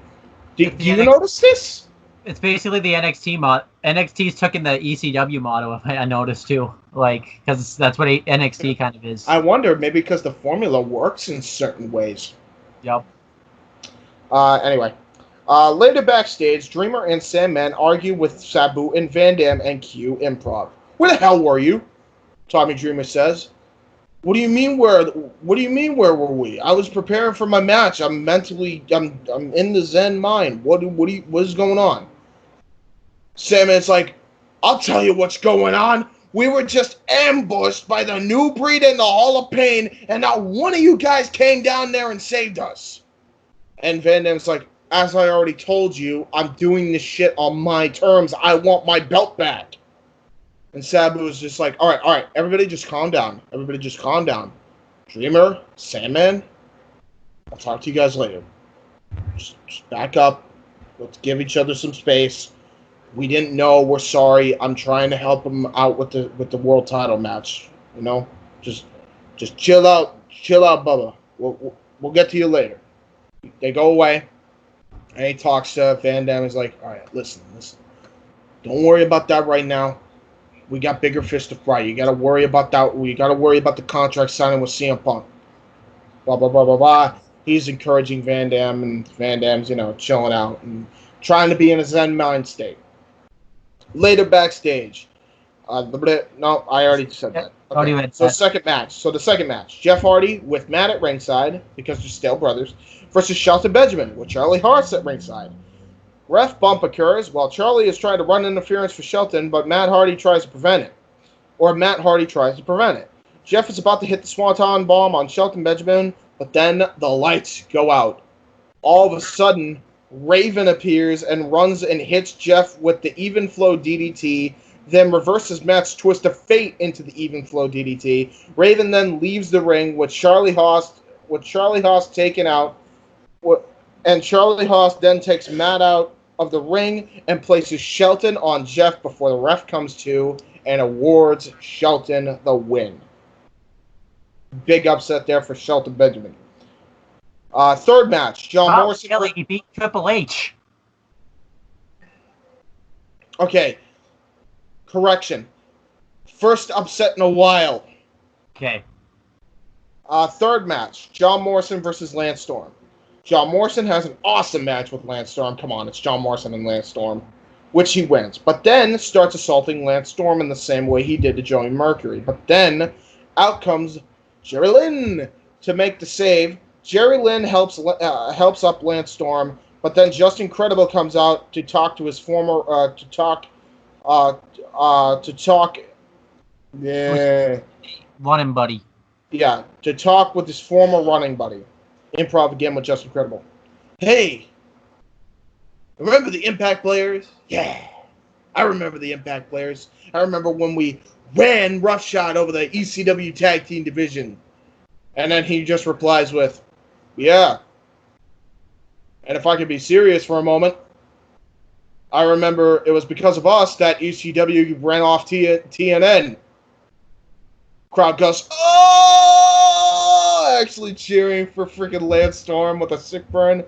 Do you notice this? It's basically the NXT mod. NXT's took in the ECW model, I noticed too. Like, because that's what NXT kind of is. I wonder, maybe because the formula works in certain ways. Yep. Anyway. Later backstage, Dreamer and Sandman argue with Sabu and Van Dam and Q Improv. Where the hell were you? Tommy Dreamer says. What do you mean where were we? I was preparing for my match. I'm in the Zen mind. What is going on? Sandman's like, I'll tell you what's going on. We were just ambushed by the New Breed and the Hall of Pain, and not one of you guys came down there and saved us. And Van Dam's like, as I already told you, I'm doing this shit on my terms. I want my belt back. And Sabu is just like, all right, everybody just calm down. Dreamer, Sandman, I'll talk to you guys later. Just back up. Let's give each other some space. We didn't know. We're sorry. I'm trying to help him out with the world title match. Just chill out, Bubba. We'll get to you later. They go away, and he talks to Van Dam. He's like, all right, listen. Don't worry about that right now. We got bigger fish to fry. You got to worry about that. We got to worry about the contract signing with CM Punk. Blah, blah, blah, blah, blah. He's encouraging Van Dam, and Van Dam's, chilling out and trying to be in a Zen mind state. Later backstage. No, I already said that. Okay. So second match. So the second match. Jeff Hardy with Matt at ringside, because they're still brothers, versus Shelton Benjamin with Charlie Haas at ringside. Ref bump occurs while Charlie is trying to run interference for Shelton, but Matt Hardy tries to prevent it. Jeff is about to hit the Swanton bomb on Shelton Benjamin, but then the lights go out. All of a sudden, Raven appears and runs and hits Jeff with the even flow DDT, then reverses Matt's twist of fate into the even flow DDT. Raven then leaves the ring with Charlie Haas taken out, and Charlie Haas then takes Matt out of the ring and places Shelton on Jeff before the ref comes to and awards Shelton the win. Big upset there for Shelton Benjamin. Third match, John Morrison. He beat Triple H. Okay. Correction. First upset in a while. Okay. Third match, John Morrison versus Lance Storm. John Morrison has an awesome match with Lance Storm. Come on, it's John Morrison and Lance Storm, which he wins. But then starts assaulting Lance Storm in the same way he did to Joey Mercury. But then out comes Jerry Lynn to make the save, Jerry Lynn helps up Lance Storm, but then Justin Credible comes out to talk to his former yeah, Running buddy. yeah, to talk with his former running buddy. Improv again with Justin Credible. Hey, remember the Impact players? Yeah, I remember the Impact players. I remember when we ran roughshod over the ECW Tag Team division. And then he just replies with, yeah. And if I could be serious for a moment, I remember it was because of us that ECW ran off TNN. Crowd goes, oh! Actually cheering for freaking Lance Storm with a sick burn.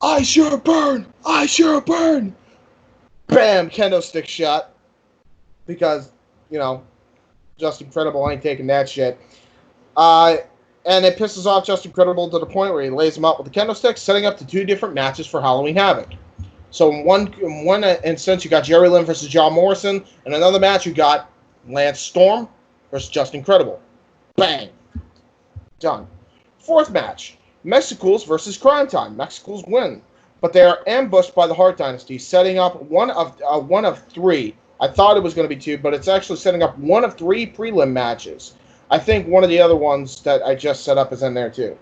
I sure burn! I sure burn! Bam! Kendo stick shot. Because, Justin Credible ain't taking that shit. And it pisses off Justin Credible to the point where he lays him out with the kendo stick, setting up the 2 different matches for Halloween Havoc. So in one instance, you got Jerry Lynn versus John Morrison. In another match, you got Lance Storm versus Justin Credible. Bang. Done. 4th match, Mexicools versus Crime Time. Mexicools win, but they are ambushed by the Hart Dynasty, setting up one of 3. I thought it was going to be 2, but it's actually setting up one of 3 prelim matches. I think one of the other ones that I just set up is in there too.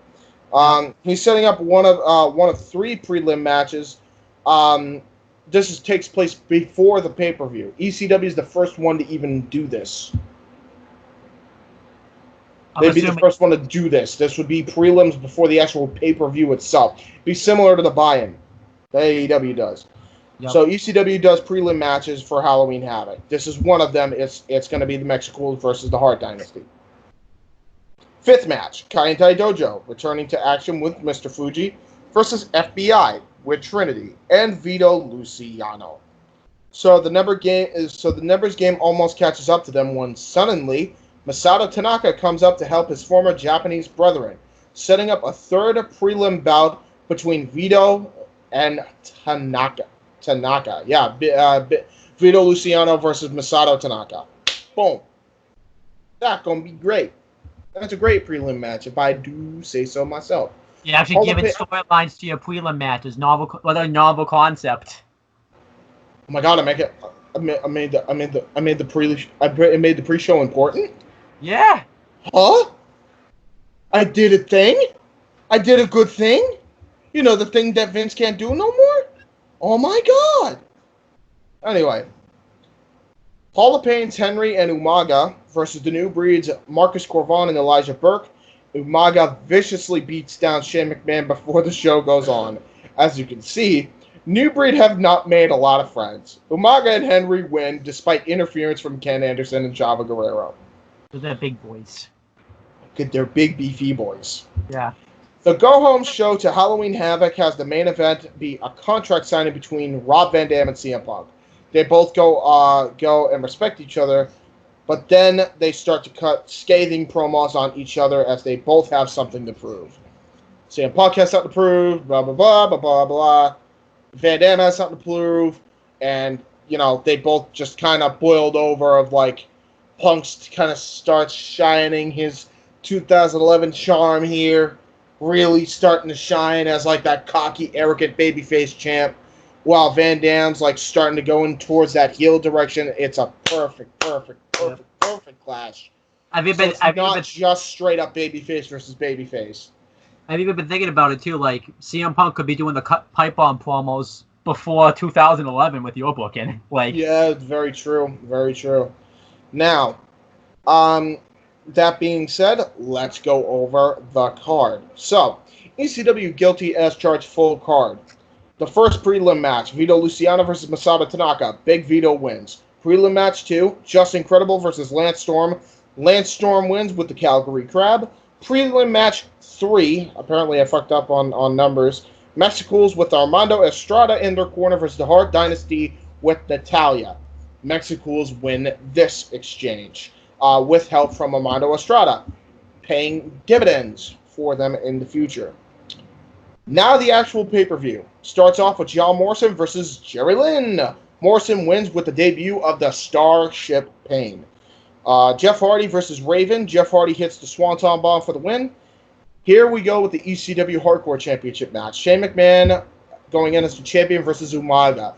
He's setting up one of 3 prelim matches. This takes place before the pay-per-view. ECW is the first one to even do this. They'd be the first one to do this. This would be prelims before the actual pay-per-view itself. Be similar to the buy-in that AEW does. Yep. So ECW does prelim matches for Halloween Havoc. This is one of them. It's going to be the Mexicools versus the Hart Dynasty. 5th match, Kaientai Dojo returning to action with Mr. Fuji versus FBI with Trinity and Vito Luciano. So the numbers game almost catches up to them when suddenly Masato Tanaka comes up to help his former Japanese brethren, setting up a 3rd prelim bout between Vito and Tanaka. Vito Luciano versus Masato Tanaka. Boom. That's gonna be great. That's a great prelim match, if I do say so myself. You actually giving storylines to your prelim matches, novel concept. Oh my god! I made the pre-show important. Yeah. Huh? I did a thing. I did a good thing. The thing that Vince can't do no more. Oh my god. Anyway. Hall of Pain's Henry and Umaga versus the New Breeds Marcus Corvan and Elijah Burke. Umaga viciously beats down Shane McMahon before the show goes on. As you can see, New Breed have not made a lot of friends. Umaga and Henry win despite interference from Ken Anderson and Chavo Guerrero. They're big boys. They're big beefy boys. Yeah. The go-home show to Halloween Havoc has the main event be a contract signing between Rob Van Dam and CM Punk. They both go and respect each other, but then they start to cut scathing promos on each other as they both have something to prove. CM Punk has something to prove, blah, blah, blah, blah, blah, blah. Van Dam has something to prove, and, they both just kind of boiled over of, Punk's kind of starts shining his 2011 charm here, really starting to shine as, that cocky, arrogant babyface champ. While Van Dam's starting to go in towards that heel direction, it's a perfect clash. It's not just straight up babyface versus babyface. I've even been thinking about it too. CM Punk could be doing the pipe bomb promos before 2011 with your booking. Yeah, very true, very true. Now, that being said, let's go over the card. So, ECW Guilty as Charged full card. The first prelim match, Vito Luciano versus Masato Tanaka. Big Vito wins. Prelim match 2, Justin Credible versus Lance Storm. Lance Storm wins with the Calgary Crab. Prelim match 3, apparently I fucked up on numbers. Mexicools with Armando Estrada in their corner versus the Hart Dynasty with Natalia. Mexicools win this exchange with help from Armando Estrada, paying dividends for them in the future. Now the actual pay-per-view starts off with John Morrison versus Jerry Lynn. Morrison wins with the debut of the Starship Pain. Jeff Hardy versus Raven. Jeff Hardy hits the Swanton Bomb for the win. Here we go with the ECW Hardcore Championship match. Shane McMahon going in as the champion versus Umaga.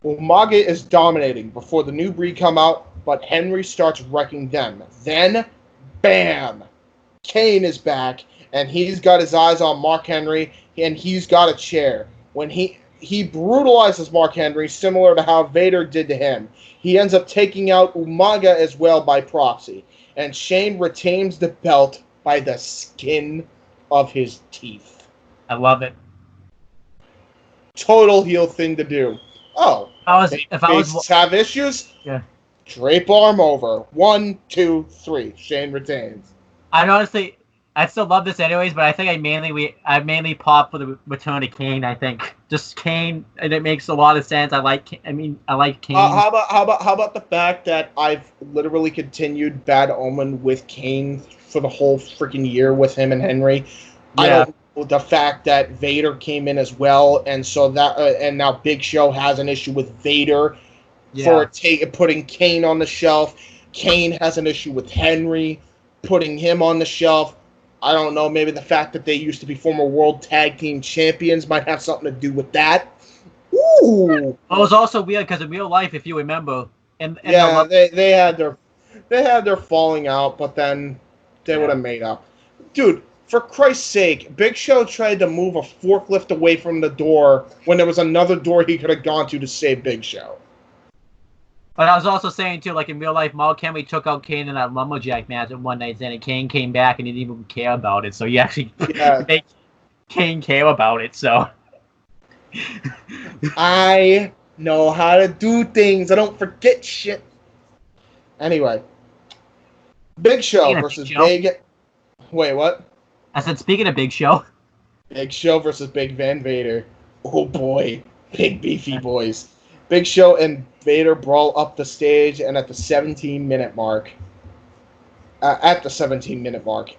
Umaga is dominating before the New Breed come out, but Henry starts wrecking them. Then, bam! Kane is back, and he's got his eyes on Mark Henry, and he's got a chair. When he brutalizes Mark Henry, similar to how Vader did to him. He ends up taking out Umaga as well by proxy, and Shane retains the belt by the skin of his teeth. I love it. Total heel thing to do. Oh, if I was have issues? Yeah. Drape arm over. 1, 2, 3. Shane retains. I still love this anyways, but I think I mainly pop for the return of Kane. I think just Kane, and it makes a lot of sense. I like Kane. How about the fact that I've literally continued Bad Omen with Kane for the whole freaking year with him and Henry? Yeah. I don't know the fact that Vader came in as well, and so that and now Big Show has an issue with Vader for putting Kane on the shelf. Kane has an issue with Henry putting him on the shelf. I don't know, maybe the fact that they used to be former World Tag Team Champions might have something to do with that. Ooh. It was also weird because in real life, if you remember, they had their falling out, but then they would have made up. Dude, for Christ's sake, Big Show tried to move a forklift away from the door when there was another door he could have gone to save Big Show. But I was also saying, too, like in real life, Mark Henry took out Kane in that lumberjack match at one night, and Kane came back and he didn't even care about it. So you actually make Kane care about it, so. I know how to do things. I don't forget shit. Anyway. Big Show versus Big... Wait, what? I said, speaking of Big Show. Big Show versus Big Van Vader. Oh, boy. Big beefy boys. Big Show and Vader brawl up the stage, and at the 17-minute mark,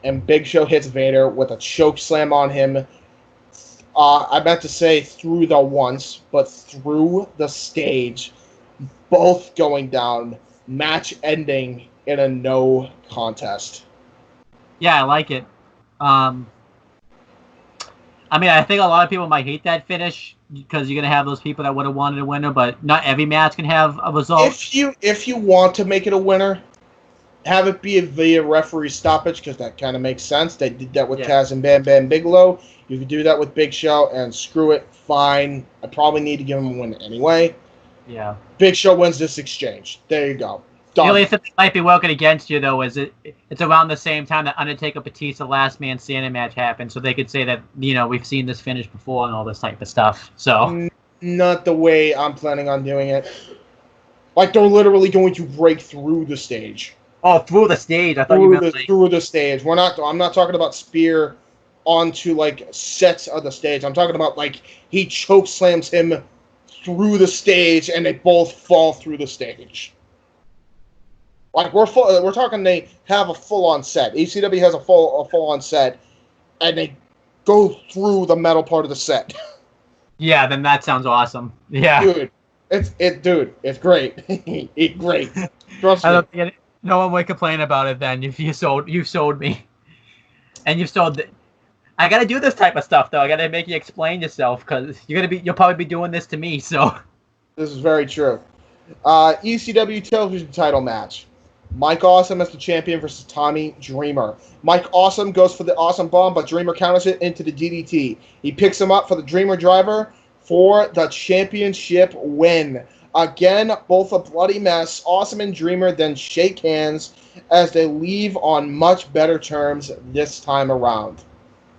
and Big Show hits Vader with a choke slam on him. I meant to say through the once, but through the stage, both going down, match ending in a no contest. Yeah, I like it. I think a lot of people might hate that finish because you're gonna have those people that would have wanted a winner, but not every match can have a result. If you want to make it a winner, have it be via referee stoppage because that kind of makes sense. They did that with Taz and Bam Bam Bigelow. You could do that with Big Show, and screw it, fine. I probably need to give him a win anyway. Yeah. Big Show wins this exchange. There you go. Done. The only thing that might be working against you, though, is it's around the same time that Undertaker Batista Last Man Standing match happened, so they could say that, we've seen this finish before and all this type of stuff. So not the way I'm planning on doing it. Like, they're literally going to break through the stage. Oh, through the stage. I thought you meant through the stage. I'm not talking about spear onto, like, sets of the stage. I'm talking about, like, he choke slams him through the stage, and they both fall through the stage. Like, we're talking they have a full-on set. ECW has a full-on set, and they go through the metal part of the set. Yeah, then that sounds awesome. Yeah. Dude, it's great. It's great. Trust me. No one would complain about it then if you sold me. And you've sold I gotta do this type of stuff though. I gotta make you explain yourself because you'll probably be doing this to me, so. This is very true. ECW television title match. Mike Awesome as the champion versus Tommy Dreamer. Mike Awesome goes for the Awesome Bomb, but Dreamer counters it into the DDT. He picks him up for the Dreamer Driver for the championship win. Again, both a bloody mess. Awesome and Dreamer then shake hands as they leave on much better terms this time around.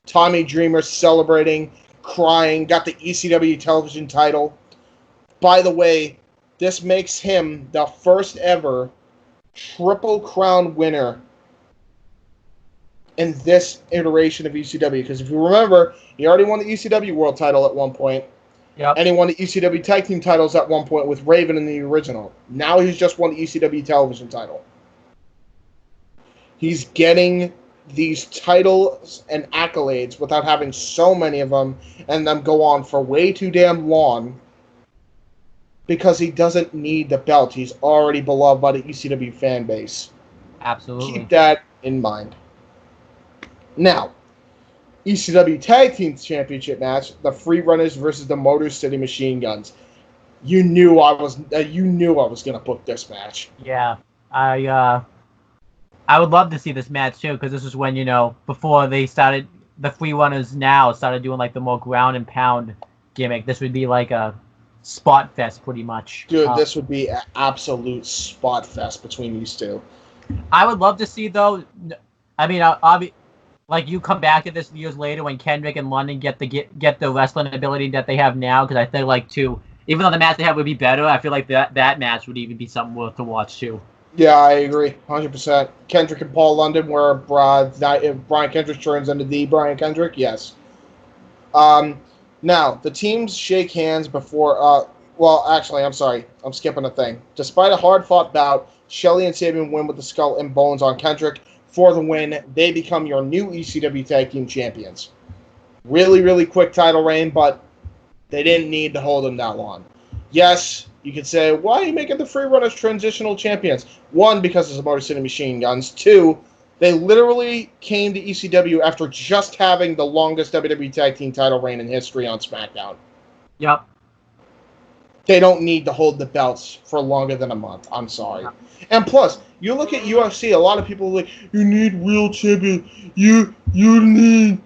Tommy Dreamer celebrating, crying, got the ECW television title. By the way, this makes him the first ever Triple Crown winner in this iteration of ECW. Because if you remember, he already won the ECW World title at one point. Yep. And he won the ECW Tag Team titles at one point with Raven in the original. Now he's just won the ECW television title. He's getting these titles and accolades without having so many of them and them go on for way too damn long. Because he doesn't need the belt. He's already beloved by the ECW fan base. Absolutely. Keep that in mind. Now, ECW Tag Team Championship match, the Free Runners versus the Motor City Machine Guns. You knew I was gonna book this match. Yeah, I would love to see this match too, because this is when, before they started, the Free Runners now started doing like the more ground and pound gimmick. This would be like a spot fest, pretty much. Dude, this would be an absolute spot fest between these two. I would love to see, though. I mean, I'll be like, you come back to this years later when Kendrick and London get the wrestling ability that they have now, because I feel like too, even though the match they have would be better, I feel like that match would even be something worth to watch too. Yeah, I agree, 100%. Kendrick and Paul London, where if Brian Kendrick turns into the Brian Kendrick, yes. Now, the teams shake hands before... well, actually, I'm sorry. I'm skipping a thing. Despite a hard-fought bout, Shelley and Sabian win with the skull and bones on Kendrick. For the win, they become your new ECW Tag Team Champions. Really, really quick title reign, but they didn't need to hold them that long. Yes, you could say, why are you making the Free Runners transitional champions? One, because it's the Motor City Machine Guns. Two, they literally came to ECW after just having the longest WWE Tag Team title reign in history on SmackDown. Yep. They don't need to hold the belts for longer than a month. I'm sorry. And plus, you look at UFC, a lot of people are like, you need real champions. You need,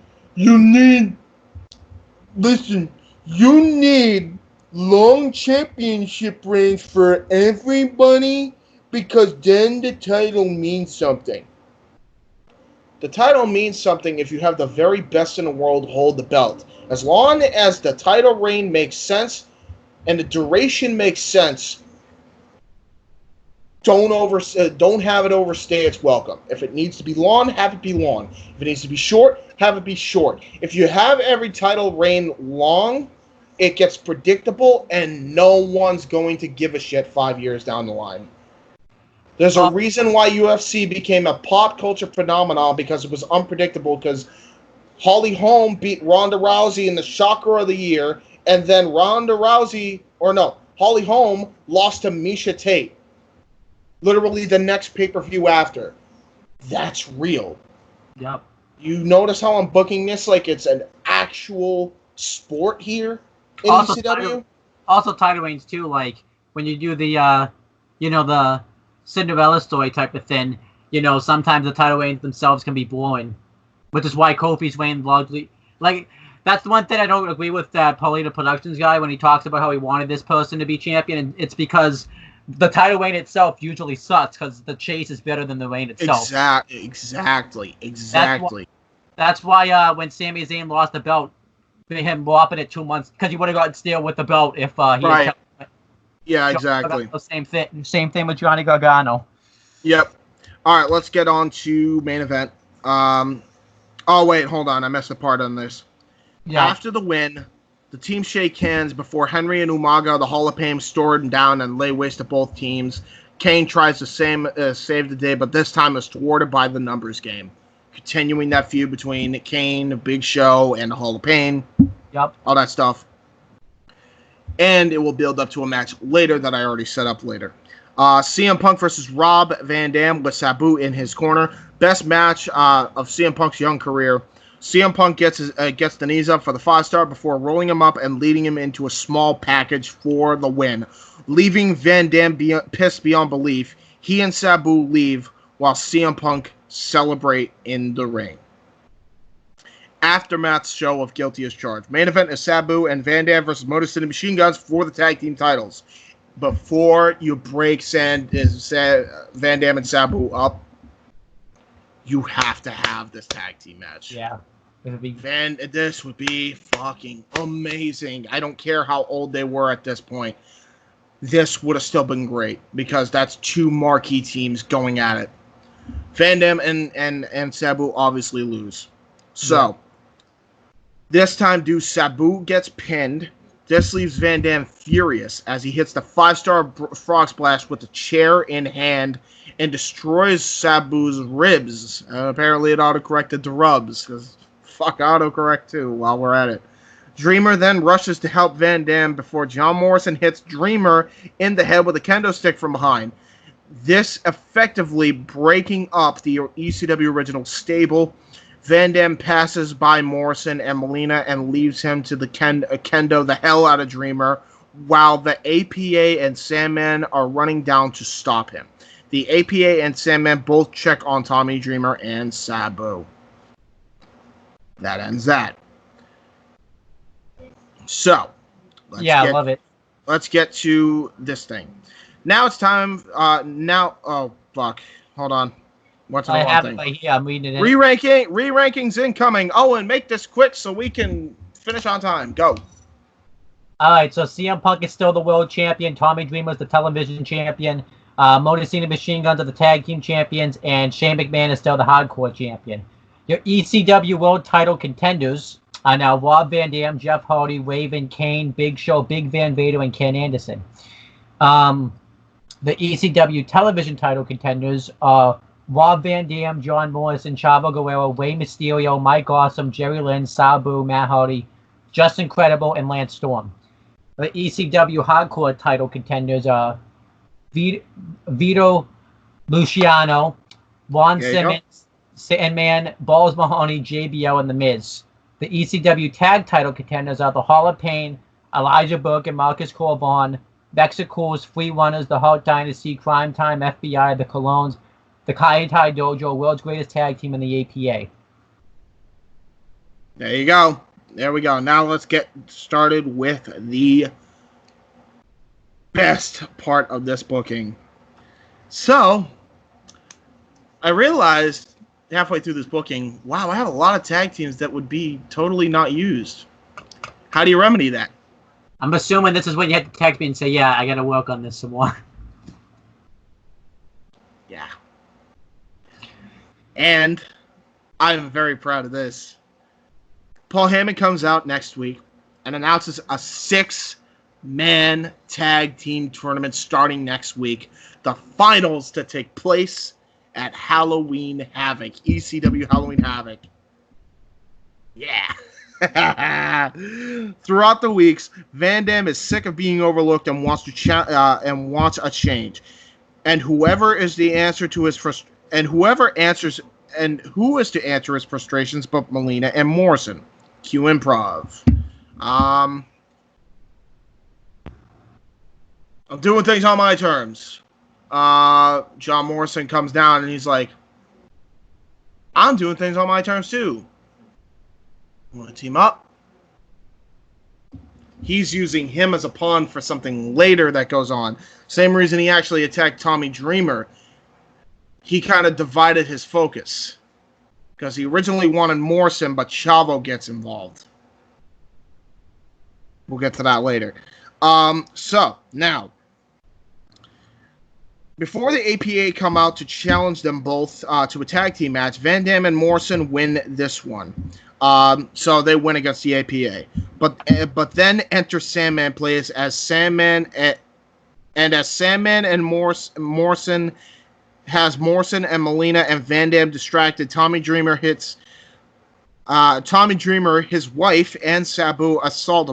listen, you need long championship reigns for everybody, because then the title means something. The title means something if you have the very best in the world hold the belt. As long as the title reign makes sense and the duration makes sense, don't have it overstay its welcome. If it needs to be long, have it be long. If it needs to be short, have it be short. If you have every title reign long, it gets predictable, and no one's going to give a shit 5 years down the line. There's a reason why UFC became a pop culture phenomenon, because it was unpredictable, because Holly Holm beat Ronda Rousey in the Shocker of the Year, and then Holly Holm lost to Misha Tate. Literally the next pay-per-view after. That's real. Yep. You notice how I'm booking this like it's an actual sport here in ECW? Also title reigns too, like when you do the the Cinderella story type of thing, sometimes the title reigns themselves can be boring. Which is why Kofi's reign largely, like, that's the one thing I don't agree with that Paulina Productions guy when he talks about how he wanted this person to be champion, and it's because the title reign itself usually sucks because the chase is better than the reign itself. Exactly. That's why when Sami Zayn lost the belt, they had him whopping it 2 months, because he would have gotten still with the belt if he had kept it. Yeah, exactly. Same thing with Johnny Gargano. Yep. All right, let's get on to main event. Oh, wait, hold on. I missed a part on this. Yeah. After the win, the team shake hands before Henry and Umaga, the Hall of Fame, stored down and lay waste to both teams. Kane tries to save the day, but this time is thwarted by the numbers game. Continuing that feud between Kane, Big Show, and the Hall of Fame. Yep. All that stuff. And it will build up to a match later that I already set up later. CM Punk versus Rob Van Dam with Sabu in his corner. Best match of CM Punk's young career. CM Punk gets the knees up for the 5-star before rolling him up and leading him into a small package for the win, leaving Van Dam pissed beyond belief. He and Sabu leave while CM Punk celebrate in the ring. Aftermath show of Guilty as Charged. Main event is Sabu and Van Dam versus Motor City Machine Guns for the tag team titles. Before you break Van Dam and Sabu up, you have to have this tag team match. Yeah. This would be fucking amazing. I don't care how old they were at this point. This would have still been great, because that's two marquee teams going at it. Van Dam and Sabu obviously lose. So, This time, Sabu gets pinned. This leaves Van Dam furious as he hits the 5-star frog splash with the chair in hand and destroys Sabu's ribs. Apparently it autocorrected to rubs, because fuck autocorrect too while we're at it. Dreamer then rushes to help Van Dam before John Morrison hits Dreamer in the head with a kendo stick from behind. This effectively breaking up the ECW original stable. Van Dam passes by Morrison and Molina and leaves him to the kendo the hell out of Dreamer, while the APA and Sandman are running down to stop him. The APA and Sandman both check on Tommy Dreamer and Sabu. That ends that. So, I love it. Let's get to this thing. Now it's time. Oh fuck! Hold on. What's the wrong thing? Right here. I'm reading it. Re-rankings incoming. Owen, make this quick so we can finish on time. Go. All right, so CM Punk is still the world champion. Tommy Dreamer is the television champion. Motor City Machine Guns are the tag team champions, and Shane McMahon is still the hardcore champion. Your ECW world title contenders are now Rob Van Dam, Jeff Hardy, Raven, Kane, Big Show, Big Van Vader, and Ken Anderson. The ECW television title contenders are Rob Van Dam, John Morrison, Chavo Guerrero, Rey Mysterio, Mike Awesome, Jerry Lynn, Sabu, Matt Hardy, Justin Credible, and Lance Storm. The ECW hardcore title contenders are Vito Luciano, Ron Simmons, Sandman, Balls Mahoney, JBL, and The Miz. The ECW tag title contenders are the Hall of Pain, Elijah Burke and Marcus Corbin, Mexicools, Free Runners, the Hart Dynasty, Crime Time, FBI, the Colognes, the Kaientai Dojo, World's Greatest Tag Team, and the APA. There you go. There we go. Now let's get started with the best part of this booking. So, I realized halfway through this booking, wow, I have a lot of tag teams that would be totally not used. How do you remedy that? I'm assuming this is when you have to text me and say, yeah, I got to work on this some more. Yeah. And I'm very proud of this. Paul Heyman comes out next week and announces a 6-man tag team tournament starting next week. The finals to take place at Halloween Havoc. ECW Halloween Havoc. Yeah. Throughout the weeks, Van Dam is sick of being overlooked and wants a change. And whoever is to answer his frustrations but Molina and Morrison. Cue improv. I'm doing things on my terms. John Morrison comes down and he's like, I'm doing things on my terms too. Want to team up? He's using him as a pawn for something later that goes on. Same reason he actually attacked Tommy Dreamer. He kind of divided his focus. Because he originally wanted Morrison, but Chavo gets involved. We'll get to that later. So, now, before the APA come out to challenge them both to a tag team match, Van Dam and Morrison win this one. So they win against the APA. But then enter Sandman plays as Sandman, and as Sandman and Morrison has Morrison and Molina and Van Dam distracted, Tommy Dreamer, his wife, and Sabu assault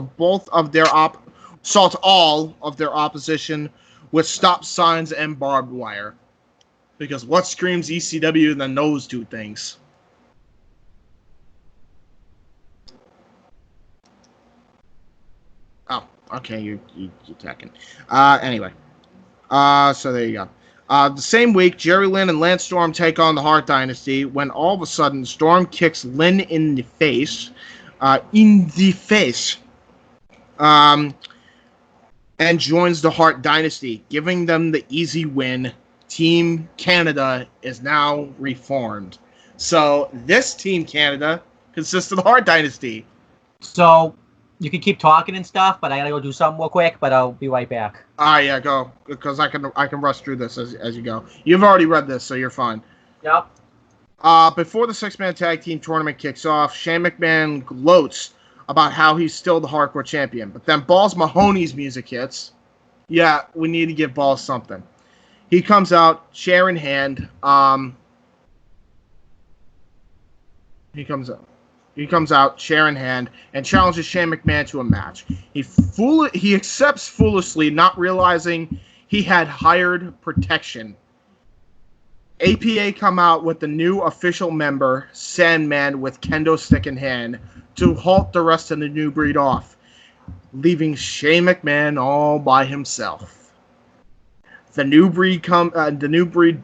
all of their opposition with stop signs and barbed wire. Because what screams ECW than those two things? Oh, okay, you're attacking. Anyway. So there you go. The same week, Jerry Lynn and Lance Storm take on the Hart Dynasty when all of a sudden Storm kicks Lynn in the face. And joins the Hart Dynasty, giving them the easy win. Team Canada is now reformed. So this Team Canada consists of the Hart Dynasty. So you can keep talking and stuff, but I gotta go do something real quick, but I'll be right back. Yeah, go. Because I can rush through this as you go. You've already read this, so you're fine. Yep. Before the 6-man tag team tournament kicks off, Shane McMahon gloats about how he's still the hardcore champion. But then Balls Mahoney's music hits. Yeah, we need to give Balls something. He comes out, chair in hand. He comes out, chair in hand, and challenges Shane McMahon to a match. He accepts foolishly, not realizing he had hired protection. APA come out with the new official member, Sandman, with kendo stick in hand to halt the rest of the New Breed off, leaving Shane McMahon all by himself. The New Breed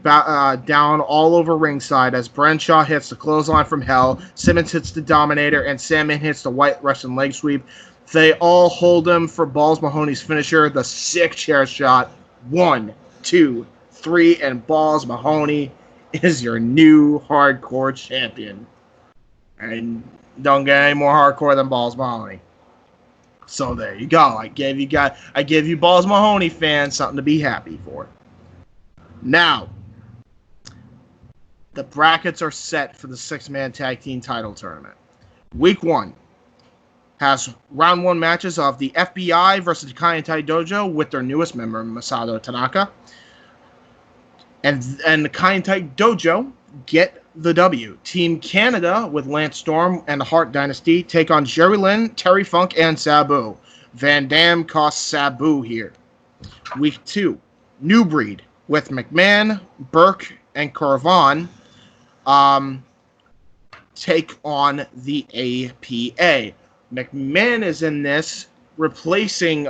down all over ringside as Bradshaw hits the clothesline from hell, Simmons hits the Dominator, and Sandman hits the White Russian leg sweep. They all hold him for Balls Mahoney's finisher, the sick chair shot. 1, 2, 3, and Balls Mahoney is your new hardcore champion. And don't get any more hardcore than Balls Mahoney. So there you go. I gave you Balls Mahoney fans something to be happy for. Now, the brackets are set for the 6-man tag team title tournament. Week 1 has round 1 matches of the FBI versus the Kaientai Dojo with their newest member, Masato Tanaka. And the Kaientai Dojo get the W. Team Canada with Lance Storm and the Hart Dynasty take on Jerry Lynn, Terry Funk, and Sabu. Van Dam costs Sabu here. Week 2, New Breed with McMahon, Burke, and Corvan take on the APA. McMahon is in this, replacing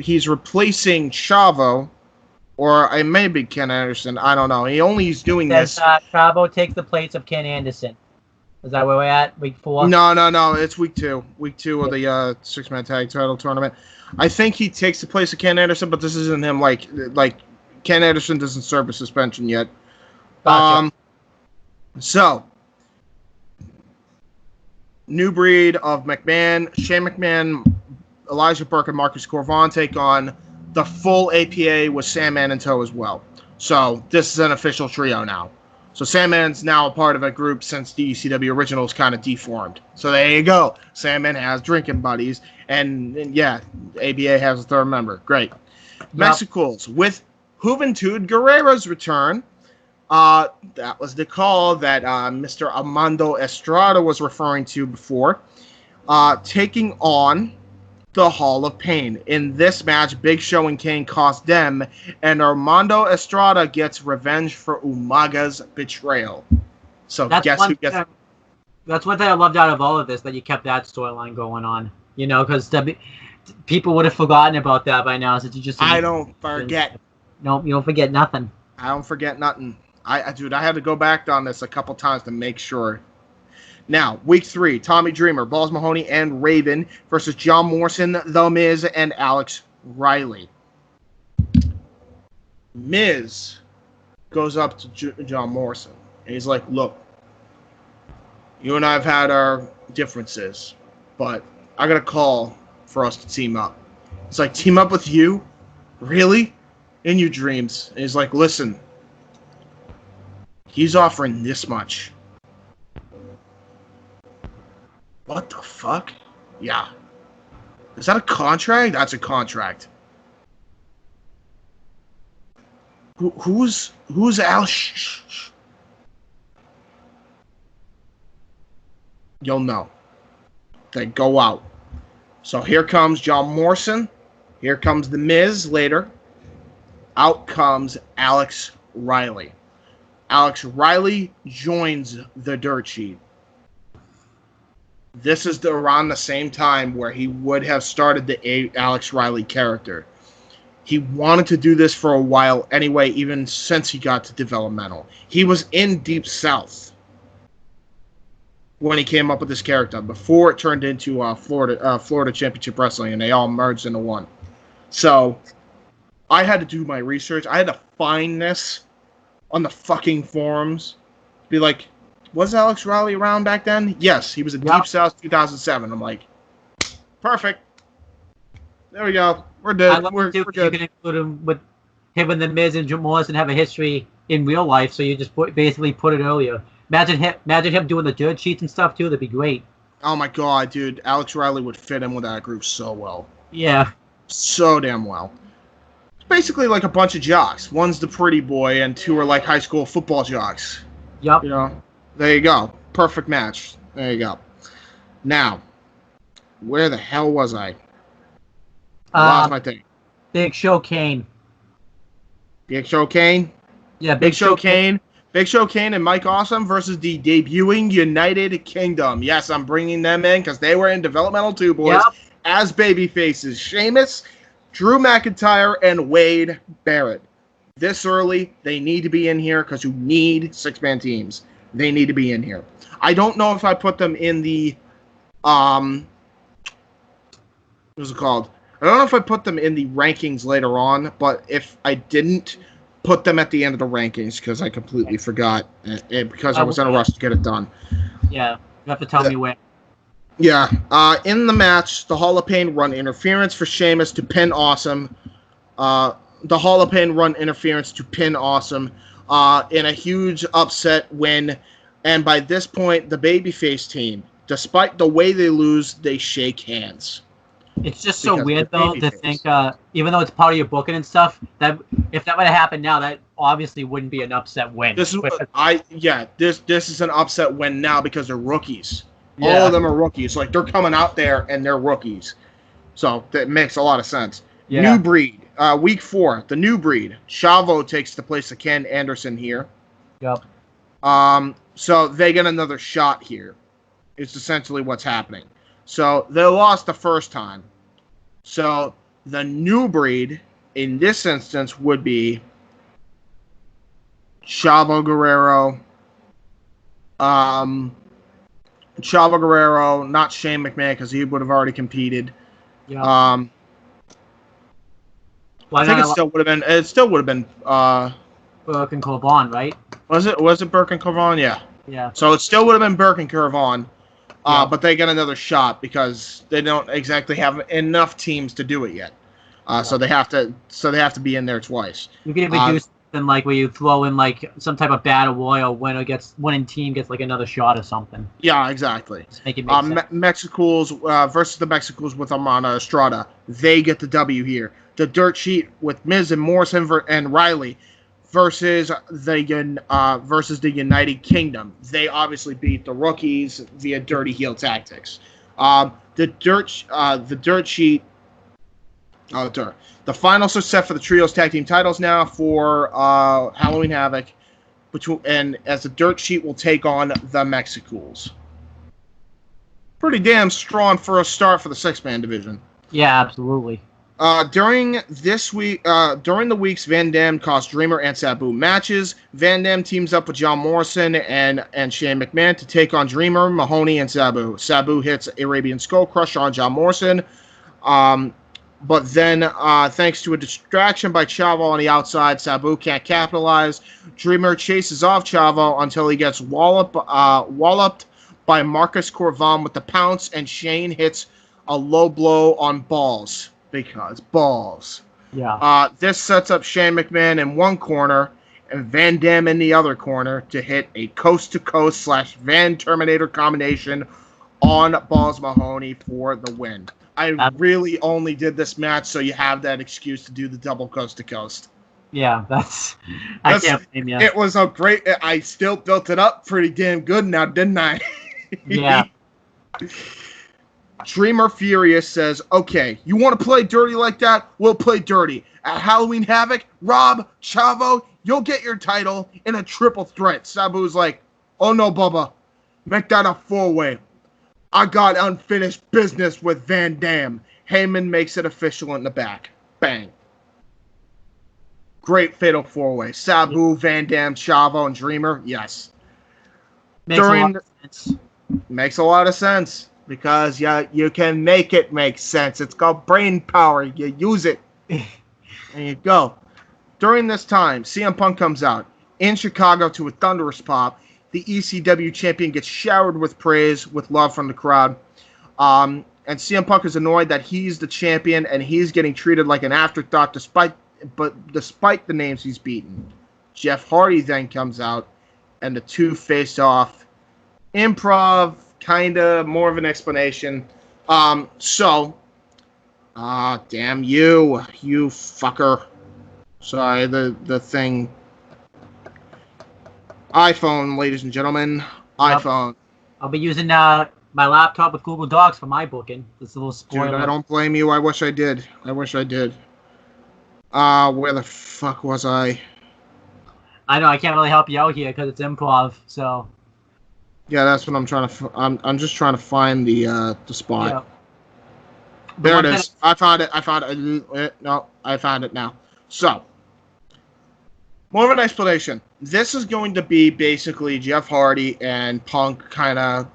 he's replacing Chavo, or it may be Ken Anderson. I don't know. He's doing this. Chavo takes the place of Ken Anderson. Is that where we're at? Week 4? No. It's week 2. Week 2 of the 6-man tag title tournament. I think he takes the place of Ken Anderson, but this isn't him. Like Ken Anderson doesn't serve a suspension yet. Gotcha. So, New Breed of McMahon, Shane McMahon, Elijah Burke, and Marcus Corvan take on the full APA with Sandman in tow as well. So this is an official trio now. So Sandman's now a part of a group since the ECW originals kind of deformed. So there you go. Sandman has drinking buddies. And yeah, APA has a third member. Great. Yep. Mexicals with Juventud Guerrero's return. That was the call that Mr. Armando Estrada was referring to before. Taking on the Hall of Pain. In this match, Big Show and Kane cost them, and Armando Estrada gets revenge for Umaga's betrayal. So guess who gets... That's one thing I loved out of all of this, that you kept that storyline going on. You know, because people would have forgotten about that by now. Since you just... I don't forget. No, you don't forget nothing. I don't forget nothing. Dude, I had to go back on this a couple times to make sure. Now, week 3, Tommy Dreamer, Balls Mahoney, and Raven versus John Morrison, The Miz, and Alex Riley. Miz goes up to John Morrison, and he's like, look, you and I have had our differences, but I got a call for us to team up. It's like, team up with you? Really? In your dreams. And he's like, listen, he's offering this much. What the fuck? Yeah. Is that a contract? That's a contract. Who's Al? Shh. You'll know. They go out. So here comes John Morrison. Here comes The Miz later. Out comes Alex Riley. Alex Riley joins the Dirt Sheet. This is around the same time where he would have started the Alex Riley character. He wanted to do this for a while anyway, even since he got to developmental. He was in Deep South when he came up with this character, before it turned into Florida Championship Wrestling, and they all merged into one. So I had to do my research. I had to find this on the fucking forums. Be like, was Alex Riley around back then? Yes, he was in Deep South 2007. I'm like, perfect. There we go. We're dead. We're good. You can include him with him and The Miz and Jim Morrison have a history in real life, so you just basically put it earlier. Imagine him doing the dirt sheets and stuff too. That'd be great. Oh my god, dude! Alex Riley would fit in with that group so well. Yeah. So damn well. It's basically like a bunch of jocks. One's the pretty boy, and 2 are like high school football jocks. Yep. You know. There you go. Perfect match. There you go. Now, where the hell was I? I lost my thing. Big Show Kane. Big Show Kane? Yeah, Big Show Kane and Mike Awesome versus the debuting United Kingdom. Yes, I'm bringing them in because they were in developmental too, boys, as baby faces. Sheamus, Drew McIntyre, and Wade Barrett. This early, they need to be in here because you need six-man teams. They need to be in here. I don't know if I put them in the what's it called? I don't know if I put them in the rankings later on, but if I didn't put them at the end of the rankings because I completely forgot because I was in a rush to get it done. Yeah, you have to tell me where. Yeah, in the match, the Hall of Pain run interference for Sheamus to pin Awesome. The Hall of Pain run interference to pin Awesome in a huge upset win. And by this point, the babyface team, despite the way they lose, they shake hands. It's just so weird, though, to think, even though it's part of your booking and stuff, that if that would have happened now, that obviously wouldn't be an upset win. This is an upset win now because they're rookies. Yeah. All of them are rookies. Like, they're coming out there and they're rookies. So that makes a lot of sense. Yeah. New breed. Week 4, the new breed. Chavo takes the place of Ken Anderson here. Yep. So they get another shot here. It's essentially what's happening. So they lost the first time. So the new breed in this instance would be Chavo Guerrero. Chavo Guerrero, not Shane McMahon because he would have already competed. Yeah. I think it still would have been. It still would have been. Burke and Corvon, right? Was it Burke and Corvon? Yeah. Yeah. So it still would have been Burke and Corvon. But they get another shot because they don't exactly have enough teams to do it yet. So they have to be in there twice. You can even do something like where you throw in like some type of battle royal winning team gets like another shot or something. Yeah, exactly. Just make it make sense. Mexicools versus the Mexicools with Amana Estrada. They get the W here. The dirt sheet with Miz and Morrison and Riley versus the United Kingdom. They obviously beat the rookies via dirty heel tactics. The dirt sheet. The finals are set for the trios tag team titles now for Halloween Havoc, and as the dirt sheet will take on the Mexicools. Pretty damn strong for a start for the six-man division. Yeah, absolutely. During the weeks, Van Dam cost Dreamer and Sabu matches. Van Dam teams up with John Morrison and Shane McMahon to take on Dreamer, Mahoney, and Sabu. Sabu hits Arabian Skull Crusher on John Morrison. But then, thanks to a distraction by Chavo on the outside, Sabu can't capitalize. Dreamer chases off Chavo until he gets walloped by Marcus Corvon with the pounce, and Shane hits a low blow on Balls. Because balls. Yeah. This sets up Shane McMahon in one corner and Van Dam in the other corner to hit a coast-to-coast / Van Terminator combination on Balls Mahoney for the win. I really only did this match so you have that excuse to do the double coast-to-coast. Yeah, I can't blame you. It was a great... I still built it up pretty damn good now, didn't I? Yeah. Dreamer Furious says, okay, you want to play dirty like that? We'll play dirty. At Halloween Havoc, Rob, Chavo, you'll get your title in a triple threat. Sabu's like, oh no, Bubba. Make that a four-way. I got unfinished business with Van Dam. Heyman makes it official in the back. Bang. Great fatal four-way. Sabu, Van Dam, Chavo, and Dreamer. Yes. Makes a lot of sense. Makes a lot of sense. Because you can make it make sense. It's called brain power. You use it. There you go. During this time, CM Punk comes out in Chicago to a thunderous pop. The ECW champion gets showered with praise, with love from the crowd. And CM Punk is annoyed that he's the champion and he's getting treated like an afterthought despite the names he's beaten. Jeff Hardy then comes out and the two face off. Improv. Kind of more of an explanation. Damn you fucker. Sorry, the thing. iPhone, ladies and gentlemen. iPhone. I'll be using my laptop with Google Docs for my booking. It's a little spoiler. Dude, I don't blame you. I wish I did. Where the fuck was I? I know I can't really help you out here because it's improv. So Yeah, that's what I'm trying to. I'm just trying to find the spot. yeah. There it is. I found it. No, I found it now. So, more of an explanation. This is going to be basically Jeff Hardy and Punk kind of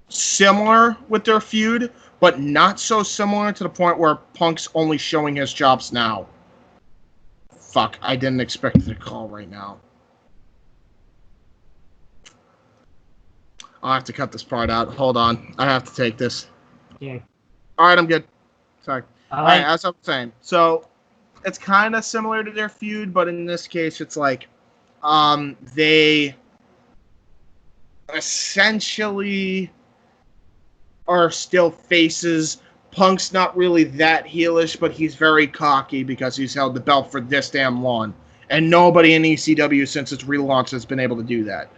similar with their feud, but not so similar to the point where Punk's only showing his chops now. Fuck, I didn't expect the call right now. I'll have to cut this part out. Hold on. I have to take this. Okay. All right, I'm good. Sorry. All All right, as I'm saying. So, it's kind of similar to their feud, but in this case, it's like they essentially are still faces. Punk's not really that heelish, but he's very cocky because he's held the belt for this damn long. And nobody in ECW since its relaunch has been able to do that.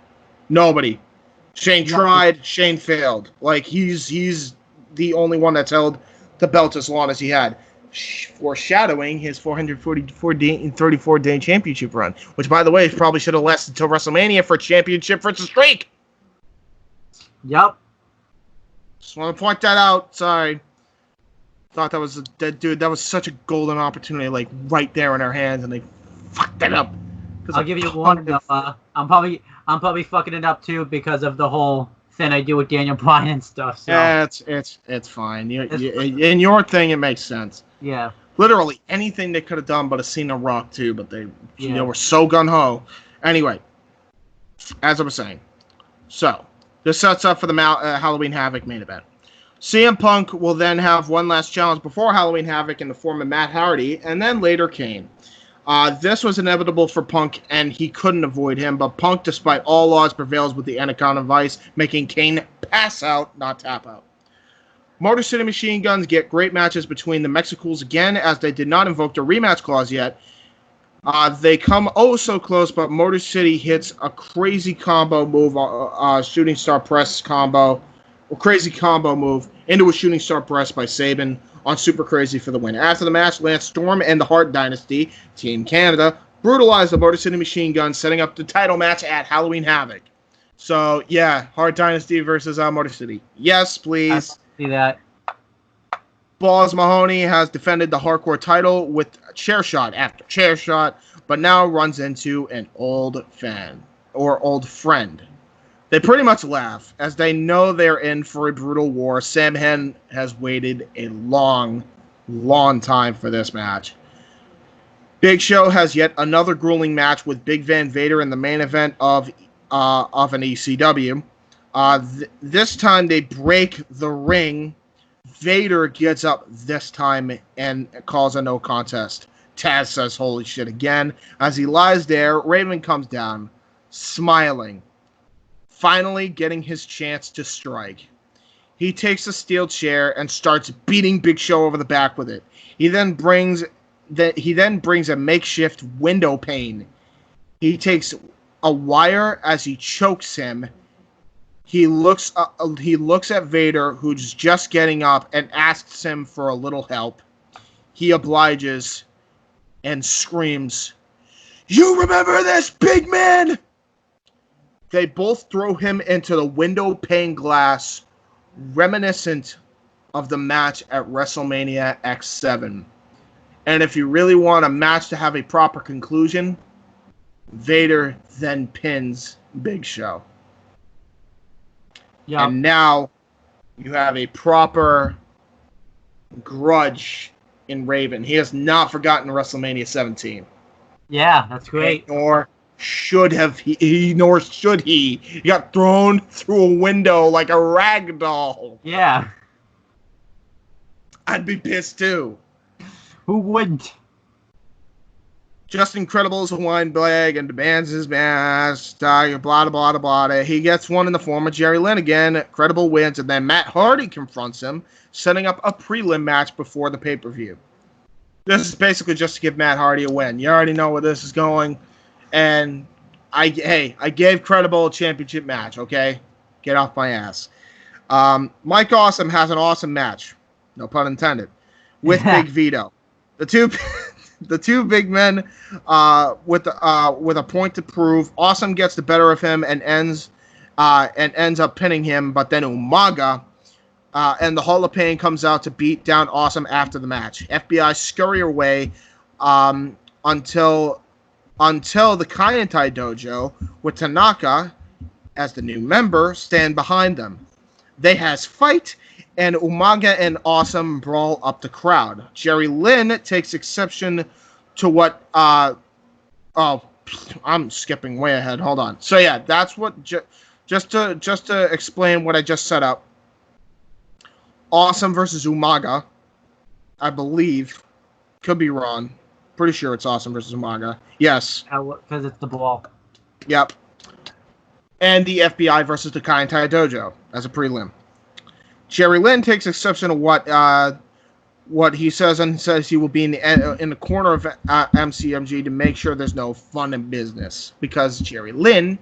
Nobody. Shane tried, Shane failed. Like, he's the only one that's held the belt as long as he had. Foreshadowing his 434-day championship run, which, by the way, probably should have lasted until WrestleMania for a championship versus streak. Yep. Just want to point that out. Sorry. Thought that was a dead dude. That was such a golden opportunity, like right there in our hands, and they fucked it up. I'll give you one. I'm probably fucking it up too because of the whole thing I do with Daniel Bryan and stuff. So. Yeah, it's fine. In your thing, it makes sense. Yeah. Literally anything they could have done, but a Cena Rock too. But they were so gun ho. Anyway, as I was saying, so this sets up for the Halloween Havoc main event. CM Punk will then have one last challenge before Halloween Havoc in the form of Matt Hardy, and then later Kane. This was inevitable for Punk, and he couldn't avoid him, but Punk, despite all odds, prevails with the Anaconda Vice, making Kane pass out, not tap out. Motor City Machine Guns get great matches between the Mexicools again, as they did not invoke the rematch clause yet. They come so close, but Motor City hits a crazy combo move, Shooting Star Press combo, or crazy combo move, into a Shooting Star Press by Sabin on Super Crazy for the win. After the match, Lance Storm and the Hart Dynasty, Team Canada, brutalized the Motor City Machine Guns, setting up the title match at Halloween Havoc. So, yeah, Hart Dynasty versus Motor City. Yes, please. I see that. Balls Mahoney has defended the hardcore title with chair shot after chair shot, but now runs into an old fan, or old friend. They pretty much laugh, as they know they're in for a brutal war. Sam Henn has waited a long, long time for this match. Big Show has yet another grueling match with Big Van Vader in the main event of an ECW. This time they break the ring. Vader gets up this time and calls a no contest. Taz says holy shit again. As he lies there, Raven comes down, smiling, finally getting his chance to strike. He takes a steel chair and starts beating Big Show over the back with it. He then brings a makeshift window pane. He takes a wire as he chokes him. He looks at Vader, who's just getting up, and asks him for a little help. He obliges and screams, "You remember this, big man?" They both throw him into the window pane glass, reminiscent of the match at WrestleMania X7. And if you really want a match to have a proper conclusion, Vader then pins Big Show. Yeah. And now you have a proper grudge in Raven. He has not forgotten WrestleMania 17. Yeah, that's great. Nor should he. He got thrown through a window like a rag doll. Yeah. I'd be pissed too. Who wouldn't? Just Incredible as a wine bag and demands his match. Blah, blah, blah, blah. He gets one in the form of Jerry Lynn again. Incredible wins, and then Matt Hardy confronts him, setting up a prelim match before the pay-per-view. This is basically just to give Matt Hardy a win. You already know where this is going. And I gave Credible a championship match, okay? Get off my ass. Mike Awesome has an awesome match, no pun intended, with Big Vito. The the two big men with a point to prove. Awesome gets the better of him and ends up pinning him. But then Umaga and the Hall of Pain comes out to beat down Awesome after the match. FBI scurry away until the Kaientai Dojo with Tanaka as the new member stand behind them. They has fight, and Umaga and Awesome brawl up the crowd. Jerry Lynn takes exception to what... I'm skipping way ahead. Hold on. So yeah, that's what... Just to explain what I just set up. Awesome versus Umaga, I believe. Could be wrong. Pretty sure it's Awesome versus Umaga. Yes. Because it's the ball. Yep. And the FBI versus the Kaientai Dojo as a prelim. Jerry Lynn takes exception to what he says, and says he will be in the corner of MCMG to make sure there's no fun and business, because Jerry Lynn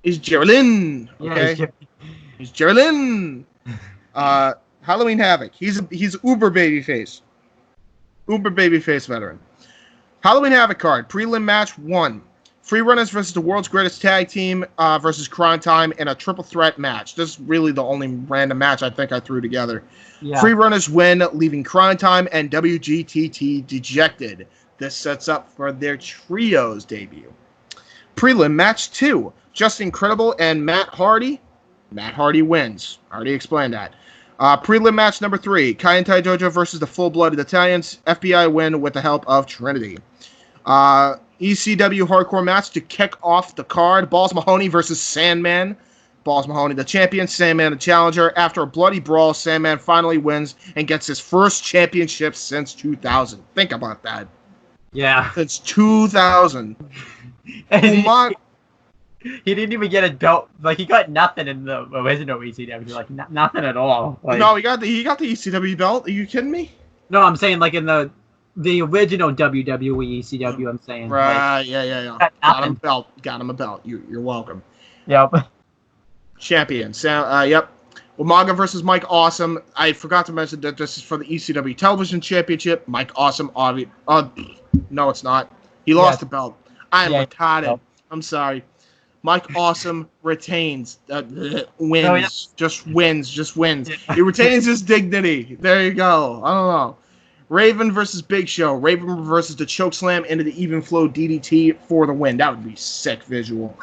is Jerry Lynn. Okay, yeah, he's Jerry Lynn. Halloween Havoc. He's uber babyface veteran. Halloween Havoc card prelim match 1. Free Runners versus the world's greatest tag team versus Crime Time in a triple threat match. This is really the only random match I think I threw together. Yeah. Free Runners win, leaving Crime Time and WGTT dejected. This sets up for their trios debut. Prelim match 2. Just Incredible and Matt Hardy. Matt Hardy wins. Already explained that. Prelim match number 3. Kaientai Dojo versus the Full-Blooded Italians. FBI win with the help of Trinity. ECW hardcore match to kick off the card. Balls Mahoney versus Sandman. Balls Mahoney the champion, Sandman the challenger. After a bloody brawl, Sandman finally wins and gets his first championship since 2000. Think about that. Yeah. Since 2000. He didn't even get a belt. Like, he got nothing in the original ECW. Like, nothing at all. Like, no, he got the ECW belt. Are you kidding me? No, I'm saying, like, in the original WWE ECW, I'm saying. Right, like, yeah. Got him a belt. You're welcome. Yep. Champion. Yep. Umaga versus Mike Awesome. I forgot to mention that this is for the ECW Television Championship. Mike Awesome, no, it's not. He lost the belt. I am retarded. No. I'm sorry. Mike Awesome retains. Wins. Oh, yeah. Just wins. He retains his dignity. There you go. I don't know. Raven versus Big Show. Raven versus the chokeslam into the even flow DDT for the win. That would be sick visual.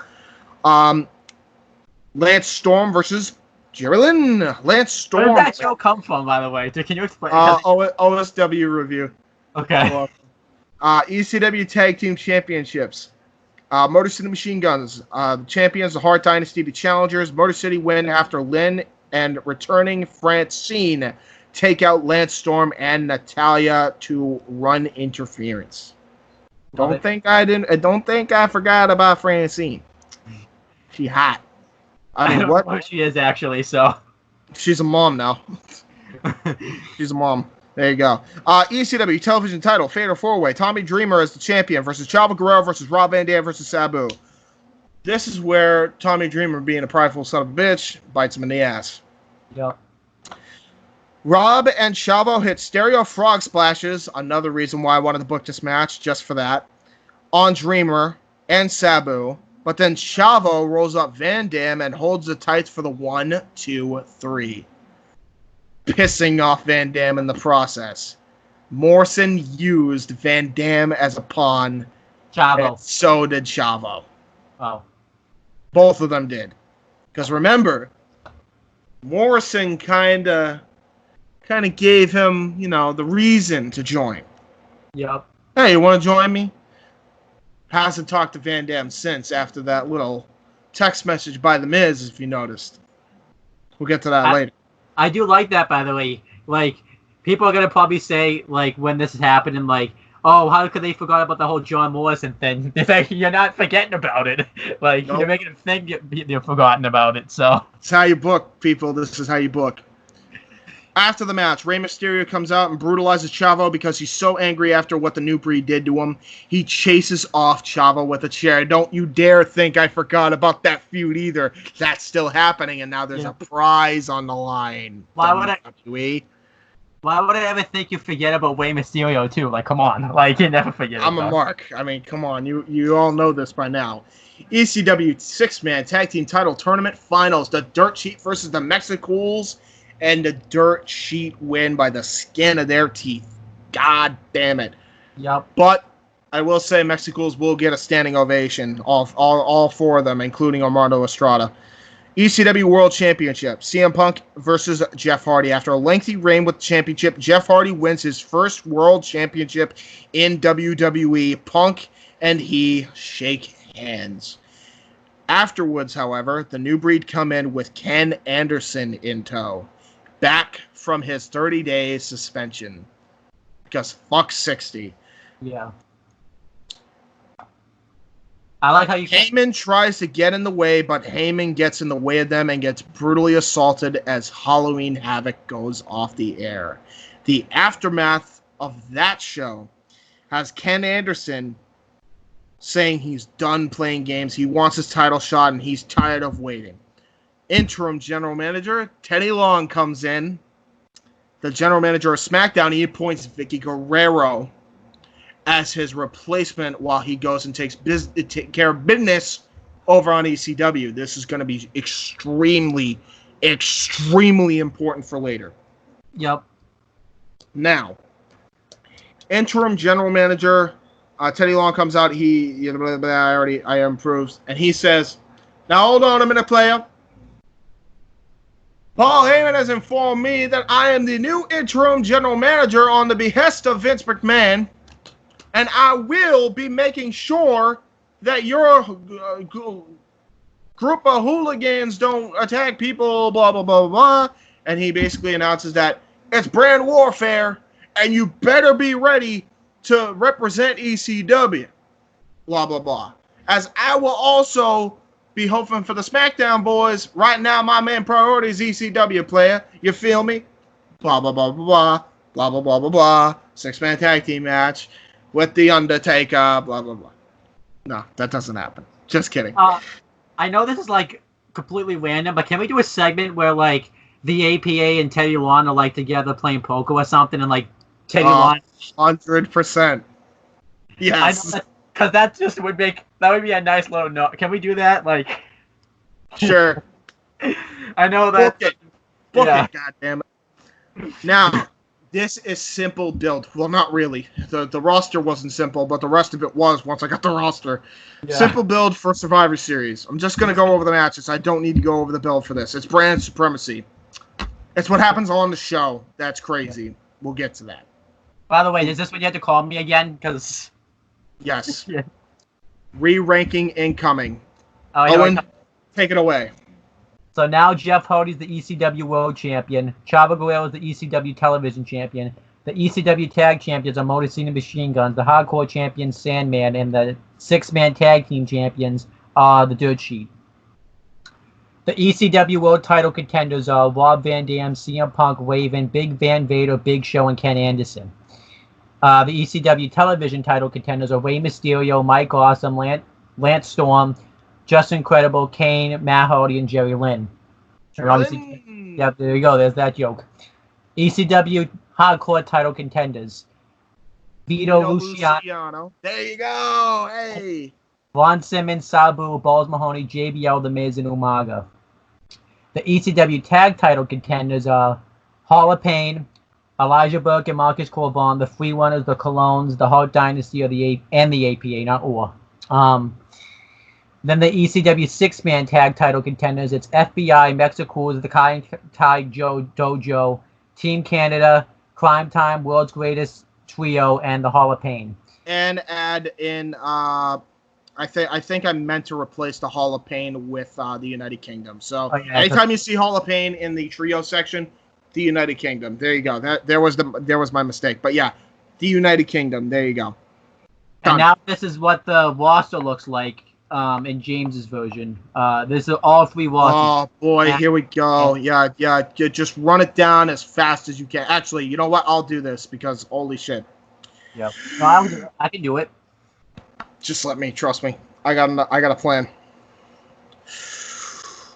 Lance Storm versus Jerry Lynn. Lance Storm. Where did that show come from, by the way? Can you explain? OSW review. Okay. ECW Tag Team Championships. Motor City Machine Guns. The champions, the Hart Dynasty, the challengers. Motor City win after Lynn and returning Francine take out Lance Storm and Natalia to run interference. Don't think I forgot about Francine. She hot. I mean, what? Know she is actually. So she's a mom now. She's a mom. There you go. ECW television title, Fatal 4-Way. Tommy Dreamer as the champion versus Chavo Guerrero versus Rob Van Dam versus Sabu. This is where Tommy Dreamer, being a prideful son of a bitch, bites him in the ass. Yep. Rob and Chavo hit stereo frog splashes, another reason why I wanted to book this match, just for that, on Dreamer and Sabu. But then Chavo rolls up Van Dam and holds the tights for the 1, 2, 3. Pissing off Van Dam in the process. Morrison used Van Dam as a pawn. Chavo. So did Chavo. Oh. Both of them did. Because remember, Morrison kind of gave him, the reason to join. Yep. Hey, you want to join me? Hasn't talked to Van Dam since after that little text message by The Miz, if you noticed. We'll get to that later. I do like that, by the way. Like, people are going to probably say, like, when this is happening, like, oh, how could they forget about the whole John Morrison thing? It's like, you're not forgetting about it. Like, nope. You're making them think you're forgotten about it, so. It's how you book, people. This is how you book. After the match, Rey Mysterio comes out and brutalizes Chavo because he's so angry after what the New Breed did to him. He chases off Chavo with a chair. Don't you dare think I forgot about that feud either. That's still happening, and now there's a prize on the line. Why would Why would I ever think you forget about Rey Mysterio too? Like, come on, like you never forget. I'm a mark. I mean, come on, you all know this by now. ECW six-man tag team title tournament finals: the Dirt Sheet versus the Mexicools, and the Dirt Sheet win by the skin of their teeth. God damn it! Yep. But I will say Mexicools will get a standing ovation. All four of them, including Armando Estrada. ECW World Championship. CM Punk versus Jeff Hardy. After a lengthy reign with the championship, Jeff Hardy wins his first World Championship in WWE. Punk and he shake hands. Afterwards, however, the New Breed come in with Ken Anderson in tow. Back from his 30-day suspension. Because fuck 60. Yeah. I like how you. Heyman tries to get in the way, but Heyman gets in the way of them and gets brutally assaulted as Halloween Havoc goes off the air. The aftermath of that show has Ken Anderson saying he's done playing games, he wants his title shot, and he's tired of waiting. Interim general manager Teddy Long comes in. The general manager of SmackDown, he appoints Vicky Guerrero as his replacement while he goes and takes care of business over on ECW. This is going to be extremely, extremely important for later. Yep. Now, interim general manager Teddy Long comes out. I improved, and he says, "Now hold on a minute, player. Paul Heyman has informed me that I am the new interim general manager on the behest of Vince McMahon. And I will be making sure that your group of hooligans don't attack people, blah, blah, blah, blah." And he basically announces that it's brand warfare, and you better be ready to represent ECW, blah, blah, blah. As I will also be hoping for the SmackDown boys. Right now, my main priority is ECW, player. You feel me? Blah, blah, blah, blah, blah, blah, blah, blah, blah, blah. Six-man tag team match with The Undertaker, blah, blah, blah. No, that doesn't happen. Just kidding. I know this is, like, completely random, but can we do a segment where, like, the APA and Teddy Long are, like, together playing poker or something, and, like, Teddy Long... 100%. Yes. Because that just would make... That would be a nice little note. Can we do that? Like... Sure. I know that... Book it, goddammit. Now... This is simple build. Well, not really. The roster wasn't simple, but the rest of it was once I got the roster. Yeah. Simple build for Survivor Series. I'm just going to go over the matches. I don't need to go over the build for this. It's brand supremacy. It's what happens on the show. That's crazy. Yeah. We'll get to that. By the way, is this when you have to call me again? Because... Yes. Yeah. Re-ranking incoming. Oh, Owen, take it away. So now Jeff Hardy's the ECW World Champion. Chavo Guerrero is the ECW Television Champion. The ECW Tag Champions are Motor City Machine Guns. The Hardcore Champions, Sandman. And the six-man Tag Team Champions are the Dirt Sheet. The ECW World Title contenders are Rob Van Dam, CM Punk, Raven, Big Van Vader, Big Show, and Ken Anderson. The ECW Television Title contenders are Rey Mysterio, Mike Awesome, Lance Storm, Just Incredible, Kane, Matt Hardy, and Jerry Lynn. Yep, there you go. There's that joke. ECW Hardcore Title contenders. Vito Luciano. There you go. Hey. Ron Simmons, Sabu, Balls Mahoney, JBL, The Miz, and Umaga. The ECW Tag Title contenders are Hall of Pain, Elijah Burke and Marcus Corvon, the Free Runners, the Colognes, the Hart Dynasty, and the APA, not OR. Then the ECW six-man tag title contenders, it's FBI, Mexicools, the Kai Tai Dojo, Team Canada, Crime Time, World's Greatest Trio, and the Hall of Pain. And add in, I think I meant to replace the Hall of Pain with the United Kingdom. So anytime you see Hall of Pain in the trio section, the United Kingdom. There you go. There was my mistake. But yeah, the United Kingdom. There you go. Done. And now this is what the roster looks like in James's version. This is all three rosters. Oh boy, here we go. Yeah. Just run it down as fast as you can. Actually, you know what? I'll do this because holy shit. Yep. No, I can do it. Just let me. Trust me. I got a plan.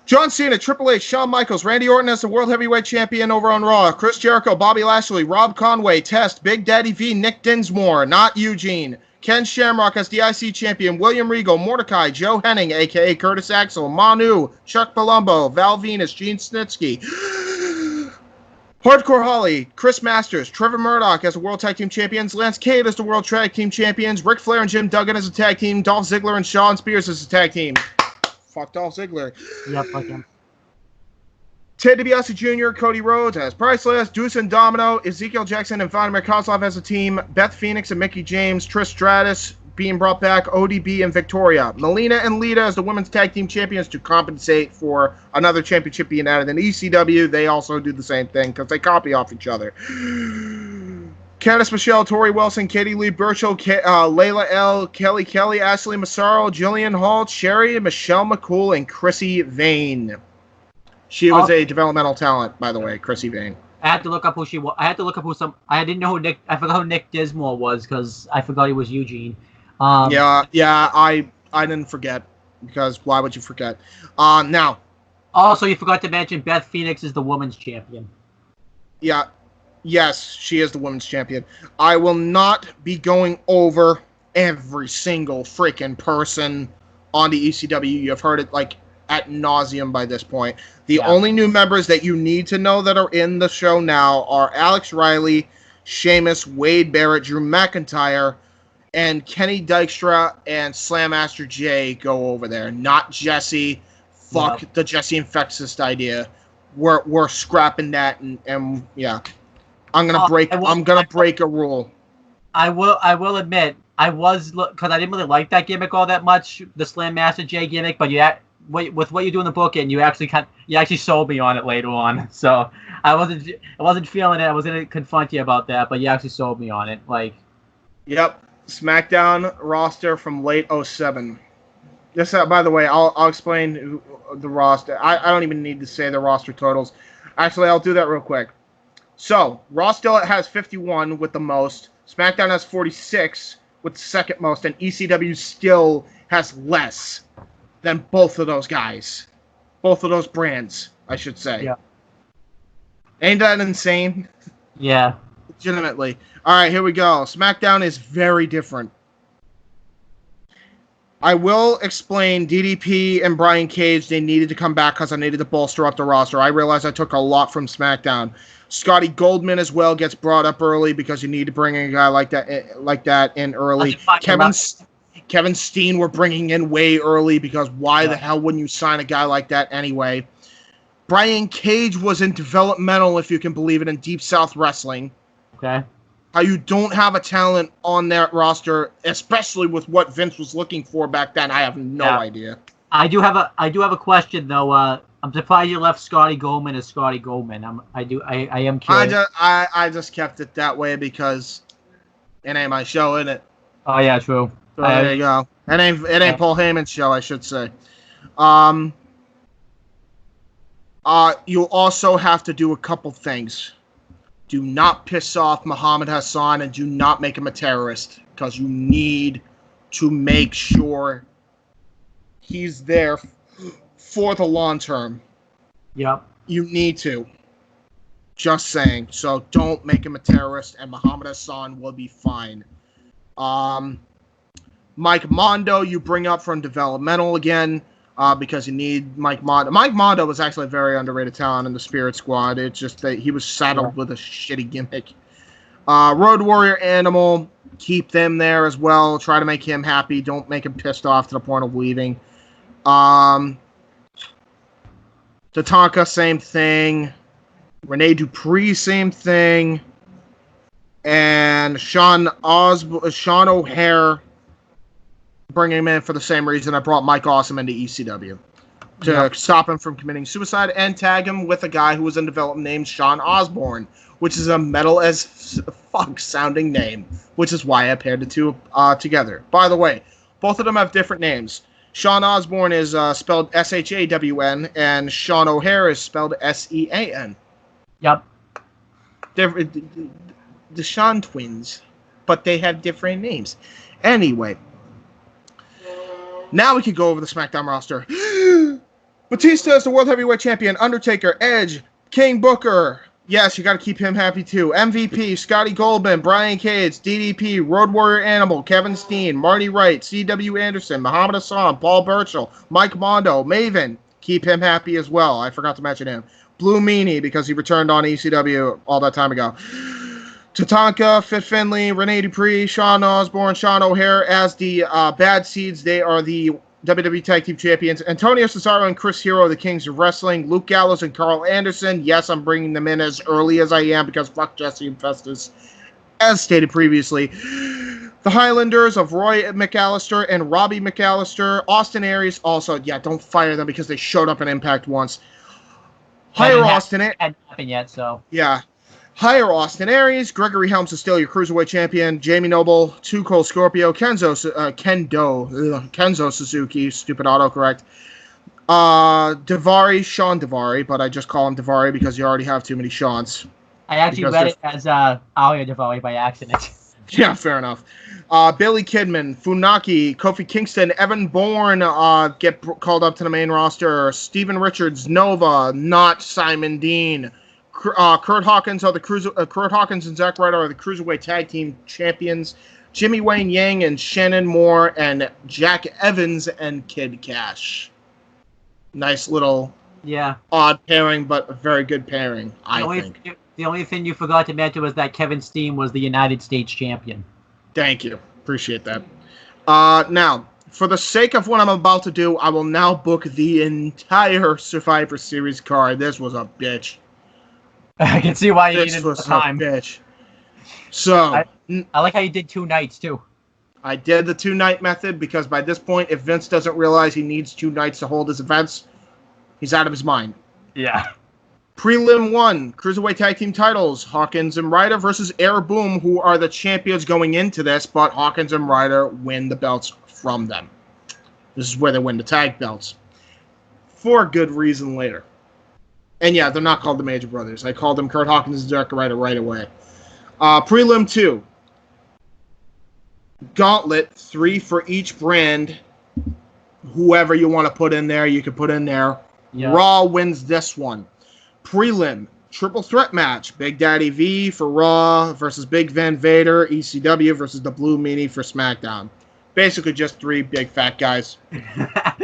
John Cena, Triple H, Shawn Michaels, Randy Orton as the World Heavyweight Champion over on Raw. Chris Jericho, Bobby Lashley, Rob Conway, Test, Big Daddy V, Nick Dinsmore, not Eugene. Ken Shamrock as the IC Champion. William Regal, Mordecai, Joe Henning, a.k.a. Curtis Axel, Manu, Chuck Palumbo, Val Venus, Gene Snitsky. Hardcore Holly, Chris Masters, Trevor Murdoch as the World Tag Team Champions, Lance Cade as the World Tag Team Champions, Ric Flair and Jim Duggan as a tag team, Dolph Ziggler and Shawn Spears as a tag team. Fuck Dolph Ziggler. Yep, like him. Ted DiBiase Jr., Cody Rhodes as Priceless, Deuce and Domino, Ezekiel Jackson and Vladimir Kozlov as a team, Beth Phoenix and Mickie James, Trish Stratus being brought back, ODB and Victoria. Melina and Lita as the Women's Tag Team Champions to compensate for another championship being added in ECW. They also do the same thing because they copy off each other. Candice Michelle, Tori Wilson, Katie Lee Burchill, Layla L, Kelly Kelly, Ashley Massaro, Jillian Hall, Sherry, Michelle McCool, and Chrissy Vane. She was a developmental talent, by the way, Chrissy Vane. I had to look up who she was. I had to look up who I didn't know who Nick. I forgot who Nick Dinsmore was because I forgot he was Eugene. I didn't forget because why would you forget? Now. Also, you forgot to mention Beth Phoenix is the women's champion. Yeah. Yes, she is the women's champion. I will not be going over every single freaking person on the ECW. You've heard it like ad nauseum by this point. The only new members that you need to know that are in the show now are Alex Riley, Sheamus, Wade Barrett, Drew McIntyre, and Kenny Dykstra and Slam Master Jay go over there. Not Jesse. Fuck the Jesse Infectist idea. We're scrapping that and yeah. I'm gonna break a rule. I will admit I was because I didn't really like that gimmick all that much, the Slam Master Jay gimmick. But with what you do in the book, and you actually sold me on it later on. So I wasn't feeling it. I was gonna confront you about that, but you actually sold me on it. Like, yep, SmackDown roster from late 07. This, by the way, I'll explain the roster. I don't even need to say the roster totals. Actually, I'll do that real quick. So, Raw still has 51 with the most. SmackDown has 46 with the second most. And ECW still has less than both of those guys. Both of those brands, I should say. Yeah. Ain't that insane? Yeah. Legitimately. All right, here we go. SmackDown is very different. I will explain DDP and Brian Cage. They needed to come back because I needed to bolster up the roster. I realized I took a lot from SmackDown. Scotty Goldman as well gets brought up early because you need to bring in a guy like that in early. Kevin Steen we're bringing in way early because why the hell wouldn't you sign a guy like that anyway? Brian Cage was in developmental, if you can believe it, in Deep South Wrestling. Okay. How you don't have a talent on that roster, especially with what Vince was looking for back then, I have no idea. I do have a question though. I'm surprised you left Scotty Goldman as Scotty Goldman. I am curious. I just kept it that way because it ain't my show, isn't it? Oh yeah, true. So there you go. It ain't Paul Heyman's show, I should say. You'll also have to do a couple things. Do not piss off Muhammad Hassan and do not make him a terrorist because you need to make sure he's there for the long term. Yep. You need to. Just saying. So don't make him a terrorist and Muhammad Hassan will be fine. Mike Mondo you bring up from developmental again. Because you need Mike Mondo. Mike Mondo was actually a very underrated talent in the Spirit Squad. It's just that he was saddled with a shitty gimmick. Road Warrior Animal, keep them there as well. Try to make him happy. Don't make him pissed off to the point of leaving. Tatanka, same thing. Rene Dupree, same thing. And Sean O'Hare, bringing him in for the same reason I brought Mike Awesome into ECW. To stop him from committing suicide and tag him with a guy who was in development named Sean Osborne, which is a metal as fuck sounding name, which is why I paired the two together. By the way, both of them have different names. Sean Osborne is spelled S-H-A-W-N, and Sean O'Hare is spelled S-E-A-N. Yep. They're the Sean twins, but they have different names. Anyway. Now we can go over the SmackDown roster. Batista is the World Heavyweight Champion. Undertaker, Edge, King Booker. Yes, you got to keep him happy too. MVP, Scotty Goldman, Brian Cage, DDP, Road Warrior Animal, Kevin Steen, Marty Wright, C.W. Anderson, Muhammad Hassan, Paul Burchill, Mike Mondo, Maven. Keep him happy as well. I forgot to mention him. Blue Meanie, because he returned on ECW all that time ago. Tatanka, Fit Finley, Rene Dupree, Sean Osborne, Sean O'Hare as the Bad Seeds. They are the WWE Tag Team Champions. Antonio Cesaro and Chris Hero, the Kings of Wrestling. Luke Gallows and Carl Anderson. Yes, I'm bringing them in as early as I am because fuck Jesse and Festus. As stated previously. The Highlanders of Roy McAllister and Robbie McAllister. Austin Aries also. Yeah, don't fire them because they showed up in Impact once. Hire Austin Aries. Hadn't happened yet, so. Yeah. Hire Austin Aries. Gregory Helms is still your Cruiserweight Champion. Jamie Noble, Too Cold Scorpio, Kenzo Suzuki, stupid autocorrect. Sean Daivari, but I just call him Daivari because you already have too many Seans. I actually read it as Alia Daivari by accident. Yeah, fair enough. Billy Kidman, Funaki, Kofi Kingston, Evan Bourne get called up to the main roster. Steven Richards, Nova, not Simon Dean. Kurt Hawkins Kurt Hawkins and Zack Ryder are the Cruiserweight Tag Team Champions. Jimmy Wayne Yang and Shannon Moore and Jack Evans and Kid Cash. Nice little odd pairing, but a very good pairing, I think. The only thing you forgot to mention was that Kevin Steen was the United States champion. Thank you. Appreciate that. Now, for the sake of what I'm about to do, I will now book the entire Survivor Series card. This was a bitch. I can see why you needed the time. Bitch. So I like how you did 2 nights too. I did the 2-night method because by this point, if Vince doesn't realize he needs 2 nights to hold his events, he's out of his mind. Yeah. Prelim 1, Cruiserweight Tag Team titles, Hawkins and Ryder versus Air Boom, who are the champions going into this, but Hawkins and Ryder win the belts from them. This is where they win the tag belts. For a good reason later. And yeah, they're not called the Major Brothers. I called them Kurt Hawkins and Zack Ryder right away. Prelim 2. Gauntlet, 3 for each brand. Whoever you want to put in there, you can put in there. Yeah. Raw wins this one. Prelim, triple threat match. Big Daddy V for Raw versus Big Van Vader. ECW versus the Blue Meanie for SmackDown. Basically just 3 big fat guys.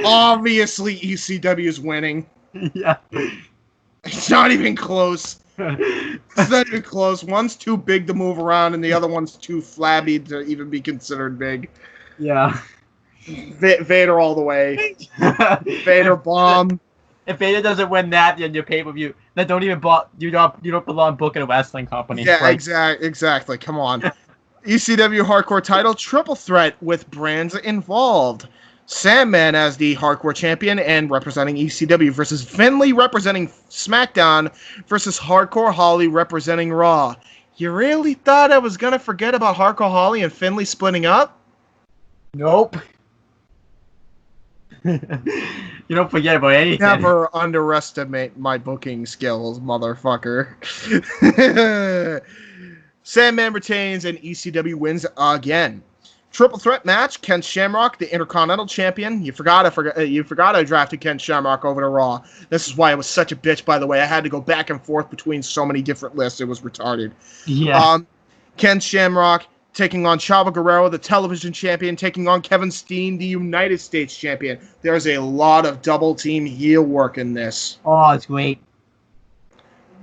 Obviously, ECW is winning. Yeah. It's not even close. It's not even close. One's too big to move around, and the other one's too flabby to even be considered big. Yeah. Vader all the way. Vader bomb. If Vader doesn't win that in your pay-per-view, then you don't belong booking a wrestling company. Yeah, right? Exactly. Come on. ECW Hardcore title, triple threat with brands involved. Sandman as the Hardcore Champion and representing ECW versus Finlay representing SmackDown versus Hardcore Holly representing Raw. You really thought I was going to forget about Hardcore Holly and Finlay splitting up? Nope. You don't forget about anything. Never underestimate my booking skills, motherfucker. Sandman retains and ECW wins again. Triple threat match, Ken Shamrock, the Intercontinental Champion. You forgot I drafted Ken Shamrock over to Raw. This is why it was such a bitch, by the way. I had to go back and forth between so many different lists. It was retarded. Yeah. Ken Shamrock taking on Chavo Guerrero, the television champion, taking on Kevin Steen, the United States champion. There's a lot of double team heel work in this. Oh, it's great.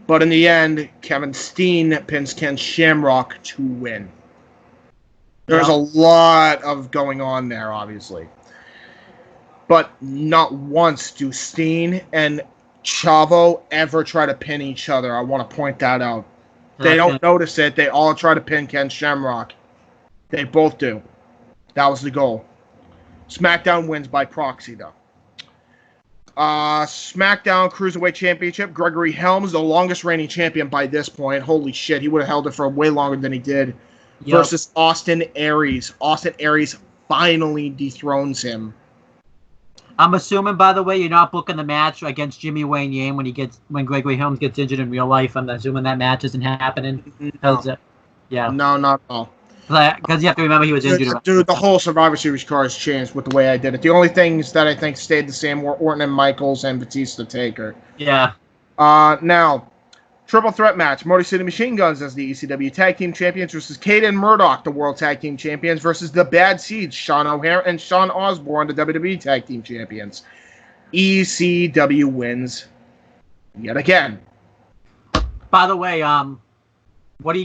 But in the end, Kevin Steen pins Ken Shamrock to win. There's a lot of going on there, obviously. But not once do Steen and Chavo ever try to pin each other. I want to point that out. They don't notice it. They all try to pin Ken Shamrock. They both do. That was the goal. SmackDown wins by proxy, though. SmackDown Cruiserweight Championship. Gregory Helms, the longest reigning champion by this point. Holy shit, he would have held it for way longer than he did. Yep. Versus Austin Aries. Austin Aries finally dethrones him. I'm assuming, by the way, you're not booking the match against Jimmy Wayne Yang when Gregory Helms gets injured in real life. I'm assuming that match isn't happening. No. Yeah. No, not at all. Because you have to remember he was injured. Dude, the whole Survivor Series card has changed with the way I did it. The only things that I think stayed the same were Orton and Michaels and Batista Taker. Yeah. Now, triple threat match. Motor City Machine Guns as the ECW Tag Team Champions versus Kate and Murdoch, the World Tag Team Champions, versus the Bad Seeds, Sean O'Hare and Sean Osborne, the WWE Tag Team Champions. ECW wins yet again. By the way, what do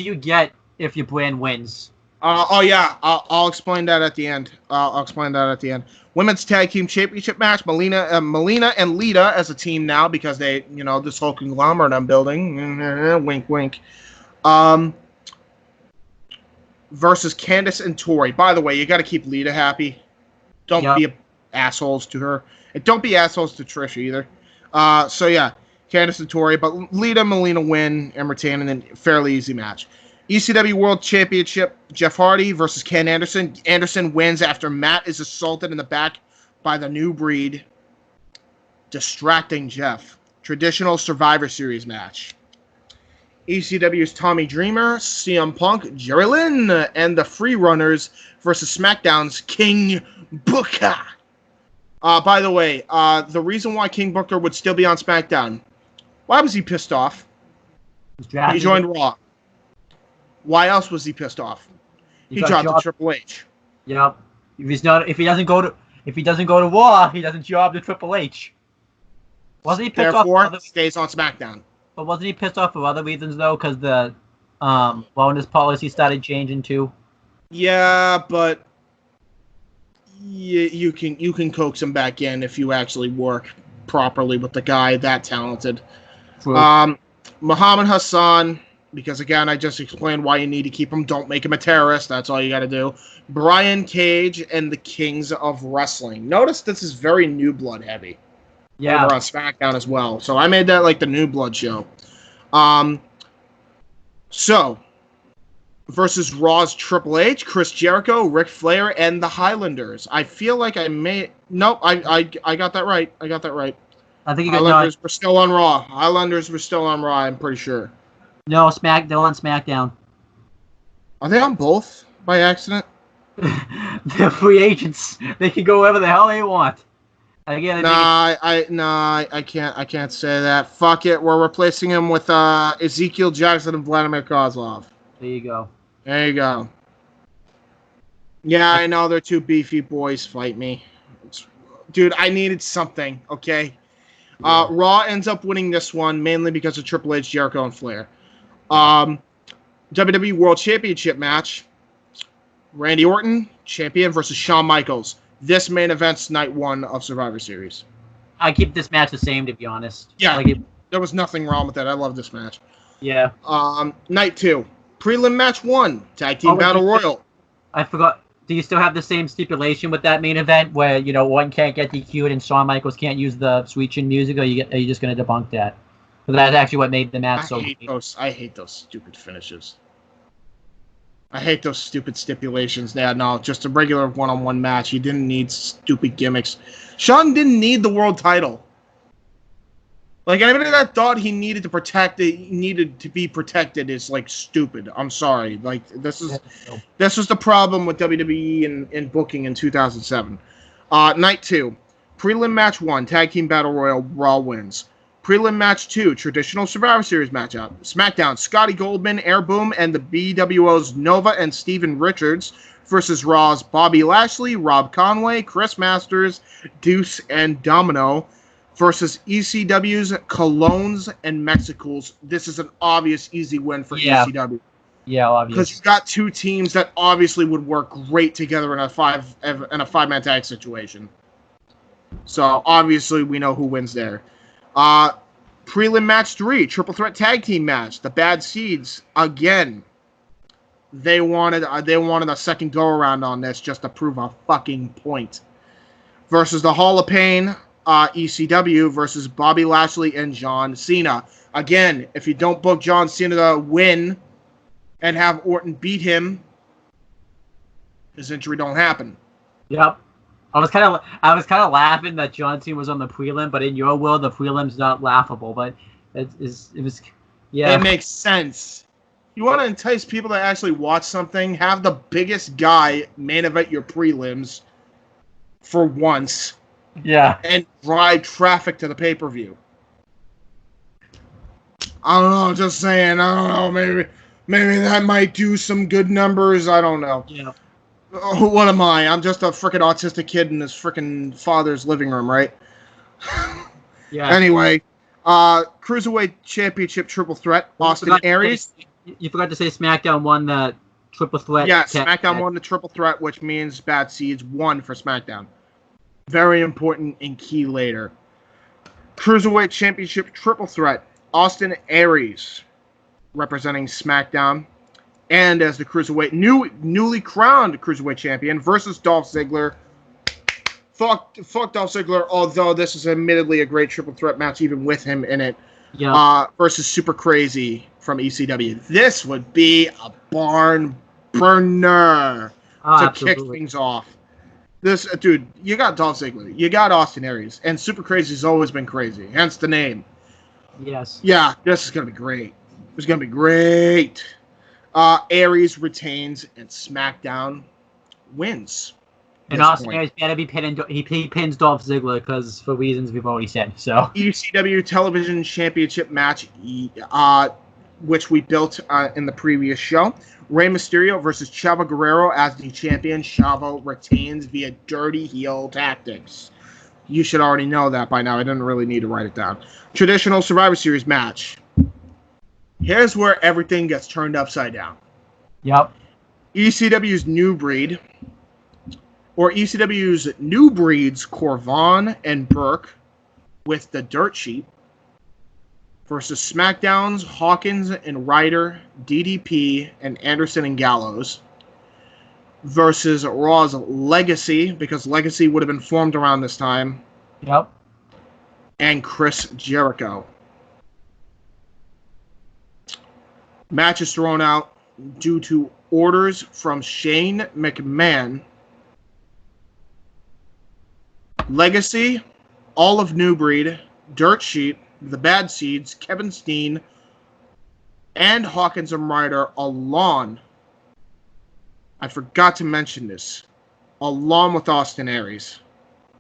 you get if your brand wins? I'll explain that at the end. Women's Tag Team Championship match. Melina and Lita as a team now because they, this whole conglomerate I'm building. Wink, wink. Versus Candice and Tori. By the way, you got to keep Lita happy. Don't be assholes to her. And don't be assholes to Trish either. Candice and Tori. But Lita and Melina win and retain in a fairly easy match. ECW World Championship, Jeff Hardy versus Ken Anderson. Anderson wins after Matt is assaulted in the back by the New Breed, distracting Jeff. Traditional Survivor Series match. ECW's Tommy Dreamer, CM Punk, Jerry Lynn, and the Free Runners versus SmackDown's King Booker. By the way, the reason why King Booker would still be on SmackDown, why was he pissed off? He joined Raw. Why else was he pissed off? He dropped to Triple H. Yep. If he doesn't go to Raw, he doesn't job to Triple H. Wasn't he pissed off? Therefore, stays on SmackDown. But wasn't he pissed off for other reasons though? Because the wellness policy started changing too. Yeah, but you can coax him back in if you actually work properly with the guy that talented. True. Muhammad Hassan. Because, again, I just explained why you need to keep him. Don't make him a terrorist. That's all you got to do. Brian Cage and the Kings of Wrestling. Notice this is very New Blood heavy. Yeah. Over on SmackDown as well. So I made that like the New Blood show. Versus Raw's Triple H, Chris Jericho, Ric Flair, and the Highlanders. I feel like I may... Nope, I got that right. I think Highlanders were still on Raw. I'm pretty sure. No, they're on SmackDown. Are they on both by accident? They're free agents. They can go wherever the hell they want. Again, I can't say that. Fuck it. We're replacing him with Ezekiel Jackson and Vladimir Kozlov. There you go. Yeah, I know they're two beefy boys. Fight me. Dude, I needed something, okay? Yeah. Raw ends up winning this one mainly because of Triple H, Jericho, and Flair. WWE World Championship match. Randy Orton, champion, versus Shawn Michaels. This main event's night one of Survivor Series. I keep this match the same, to be honest. Yeah, there was nothing wrong with that. I love this match. Yeah. Night two. Prelim match one. Tag Team Battle Royal. I forgot. Do you still have the same stipulation with that main event where, one can't get DQ'd and Shawn Michaels can't use the Sweet Chin music, or are you just going to debunk that? But that's actually what made the match I hate those stupid finishes. I hate those stupid stipulations. No, just a regular one-on-one match. You didn't need stupid gimmicks. Shawn didn't need the world title. Like, anybody that thought he needed to be protected is, like, stupid. I'm sorry. Like, this was the problem with WWE in booking in 2007. Night two. Prelim match one. Tag Team Battle Royal. Raw wins. Prelim match two. Traditional Survivor Series matchup. SmackDown. Scotty Goldman, Air Boom, and the BWO's Nova and Steven Richards versus Raw's Bobby Lashley, Rob Conway, Chris Masters, Deuce, and Domino versus ECW's Colognes and Mexicals. This is an obvious, easy win for ECW. Yeah, obviously. Because you've got two teams that obviously would work great together in a five-man tag situation. So, obviously, we know who wins there. Prelim match 3, triple threat tag team match. The Bad Seeds, again, they wanted a second go-around on this just to prove a fucking point. Versus the Hall of Pain, ECW versus Bobby Lashley and John Cena. Again, if you don't book John Cena to win and have Orton beat him, his injury don't happen. Yep. I was kind of laughing that John Cena was on the prelim, but in your world, the prelim's not laughable. But it was, yeah. It makes sense. You want to entice people to actually watch something? Have the biggest guy main event your prelims for once. Yeah. And drive traffic to the pay-per-view. I don't know, just saying. I don't know. Maybe that might do some good numbers. I don't know. Yeah. What am I? I'm just a freaking autistic kid in his freaking father's living room, right? Yeah. Anyway, Cruiserweight Championship Triple Threat, Austin Aries. You forgot to say SmackDown won the Triple Threat. Yeah, SmackDown won the Triple Threat, which means Bad Seeds won for SmackDown. Very important and key later. Cruiserweight Championship Triple Threat, Austin Aries, representing SmackDown, and as the Cruiserweight, newly crowned Cruiserweight Champion versus Dolph Ziggler. Fuck Dolph Ziggler, although this is admittedly a great Triple Threat match, even with him in it. Yeah. Versus Super Crazy from ECW. This would be a barn burner to kick things off. This dude, you got Dolph Ziggler, you got Austin Aries, and Super Crazy's always been crazy, hence the name. Yes. Yeah, this is gonna be great. It's gonna be great. Aries retains and SmackDown wins. And Austin Aries better be pinning. He pins Dolph Ziggler because for reasons we've already said. So ECW Television Championship match, which we built in the previous show. Rey Mysterio versus Chavo Guerrero as the champion. Chavo retains via dirty heel tactics. You should already know that by now. I didn't really need to write it down. Traditional Survivor Series match. Here's where everything gets turned upside down. Yep. ECW's New Breed, or ECW's New Breeds, Corvan and Burke with the Dirt Sheet, versus SmackDown's Hawkins and Ryder, DDP, and Anderson and Gallows, versus Raw's Legacy, because Legacy would have been formed around this time. Yep. And Chris Jericho. Match is thrown out due to orders from Shane McMahon. Legacy, all of New Breed, Dirt Sheet, the Bad Seeds, Kevin Steen, and Hawkins and Ryder along. I forgot to mention this. Along with Austin Aries.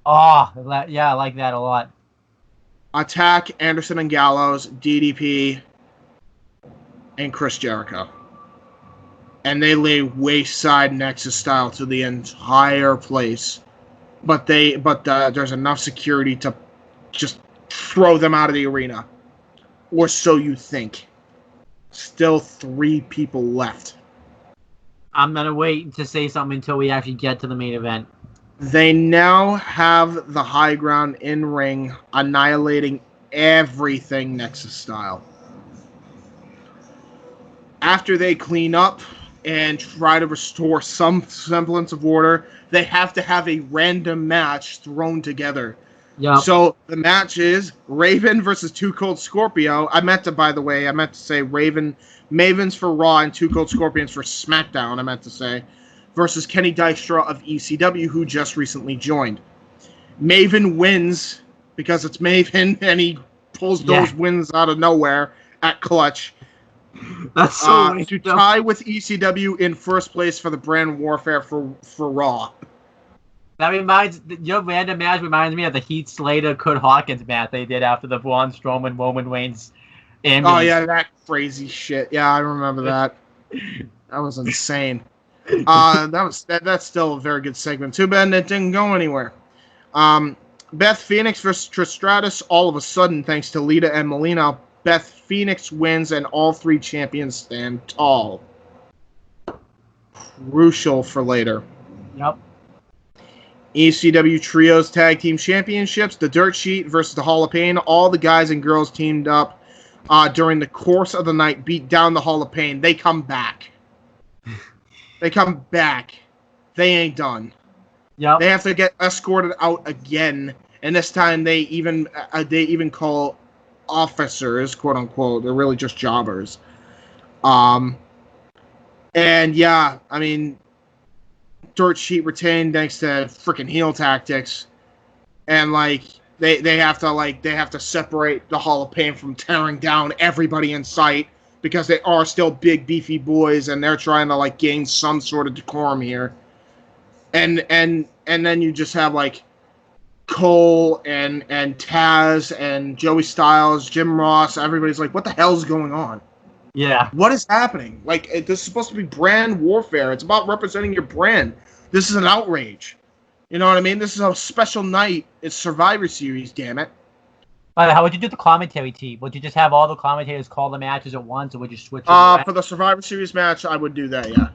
Oh, yeah, I like that a lot. Attack Anderson and Gallows, DDP, and Chris Jericho. And they lay wayside Nexus style to the entire place. But there's enough security to just throw them out of the arena. Or so you think. Still 3 people left. I'm going to wait to say something until we actually get to the main event. They now have the high ground in ring, annihilating everything Nexus style. After they clean up and try to restore some semblance of order, they have to have a random match thrown together. Yeah. So the match is Raven versus Too Cold Scorpio. I meant to say Mavens for Raw and Too Cold Scorpions for SmackDown, I meant to say, versus Kenny Dykstra of ECW, who just recently joined. Maven wins because it's Maven, and he pulls those wins out of nowhere at Clutch. That's so to tie with ECW in first place for the brand warfare for Raw. Your random match reminds me of the Heath Slater Kurt Hawkins match they did after the Braun Strowman Roman Reigns ambulance. Oh yeah, that crazy shit. Yeah, I remember that. That was insane. That's still a very good segment. Too bad it didn't go anywhere. Beth Phoenix versus Trish Stratus. All of a sudden, thanks to Lita and Melina, Beth Phoenix wins, and all 3 champions stand tall. Crucial for later. Yep. ECW Trios Tag Team Championships. The Dirt Sheet versus the Hall of Pain. All the guys and girls teamed up during the course of the night, beat down the Hall of Pain. They come back. They come back. They ain't done. Yep. They have to get escorted out again, and this time they even call officers, quote unquote. They're really just jobbers. And yeah, I mean, Dirt Sheet retained thanks to freaking heel tactics, and like they have to separate the Hall of Pain from tearing down everybody in sight. because they are still big, beefy boys, and they're trying to like gain some sort of decorum here. And then you just have like Cole and Taz and Joey Styles, Jim Ross. Everybody's like, what the hell's going on? Yeah. What is happening? Like, this is supposed to be brand warfare. It's about representing your brand. This is an outrage. You know what I mean? This is a special night. It's Survivor Series, damn it. How would you do the commentary team? Would you just have all the commentators call the matches at once, or would you switch? For the Survivor Series match, I would do that, yeah.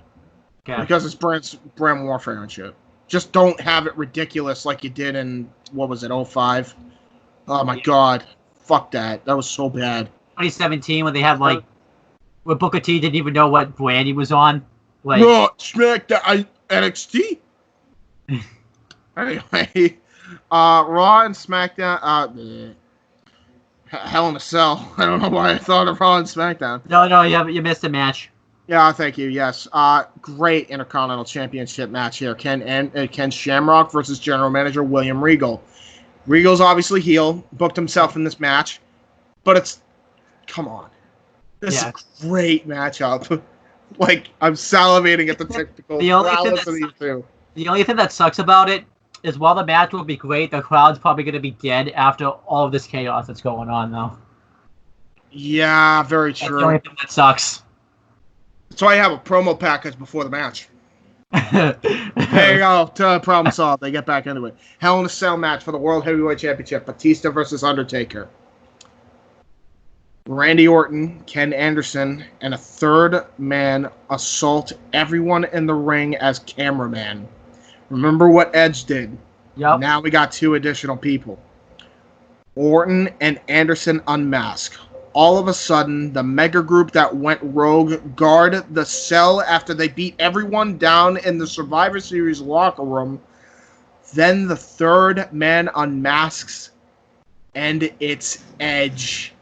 Okay. Because it's brand warfare and shit. Just don't have it ridiculous like you did in, what was it, 05? Oh my god. Fuck that. That was so bad. 2017, when they had like, where Booker T didn't even know what brand he was on. Like, no, SmackDown, NXT. Anyway, Raw and SmackDown. Hell in a Cell. I don't know why I thought of Raw and SmackDown. No, you missed a match. Yeah, thank you. Yes, great Intercontinental Championship match here. Ken Shamrock versus General Manager William Regal. Regal's obviously heel, booked himself in this match, but come on, this is a great matchup. Like, I'm salivating at the technical prowess of these two. The only thing that sucks about it is while the match will be great, the crowd's probably going to be dead after all of this chaos that's going on, though. Yeah, very true. That's the only thing that sucks. So I have a promo package before the match. There you go. Problem solved. They get back into it. Hell in a Cell match for the World Heavyweight Championship. Batista versus Undertaker. Randy Orton, Ken Anderson, and a third man assault everyone in the ring as cameraman. Remember what Edge did. Yep. Now we got 2 additional people. Orton and Anderson unmask. All of a sudden, the mega group that went rogue guard the cell after they beat everyone down in the Survivor Series locker room. Then the third man unmasks, and it's Edge,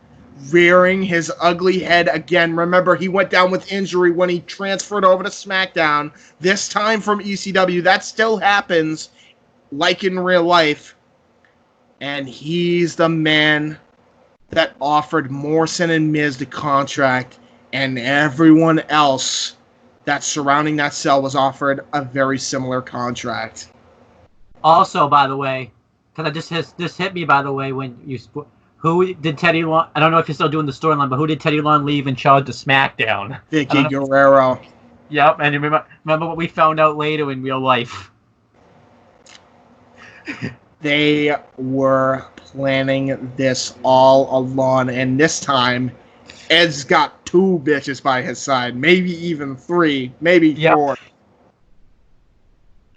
rearing his ugly head again. Remember, he went down with injury when he transferred over to SmackDown, this time from ECW. That still happens, like in real life. And he's the man that offered Morrison and Miz the contract, and everyone else that's surrounding that cell was offered a very similar contract. Also, by the way, because this hit me, by the way, when you... Who did Teddy Long... I don't know if you're still doing the storyline, but who did Teddy Long leave in charge of SmackDown? Vicky Guerrero. Yep, and remember what we found out later in real life. They were planning this all along, and this time, Ed's got 2 bitches by his side, maybe even 3, maybe 4.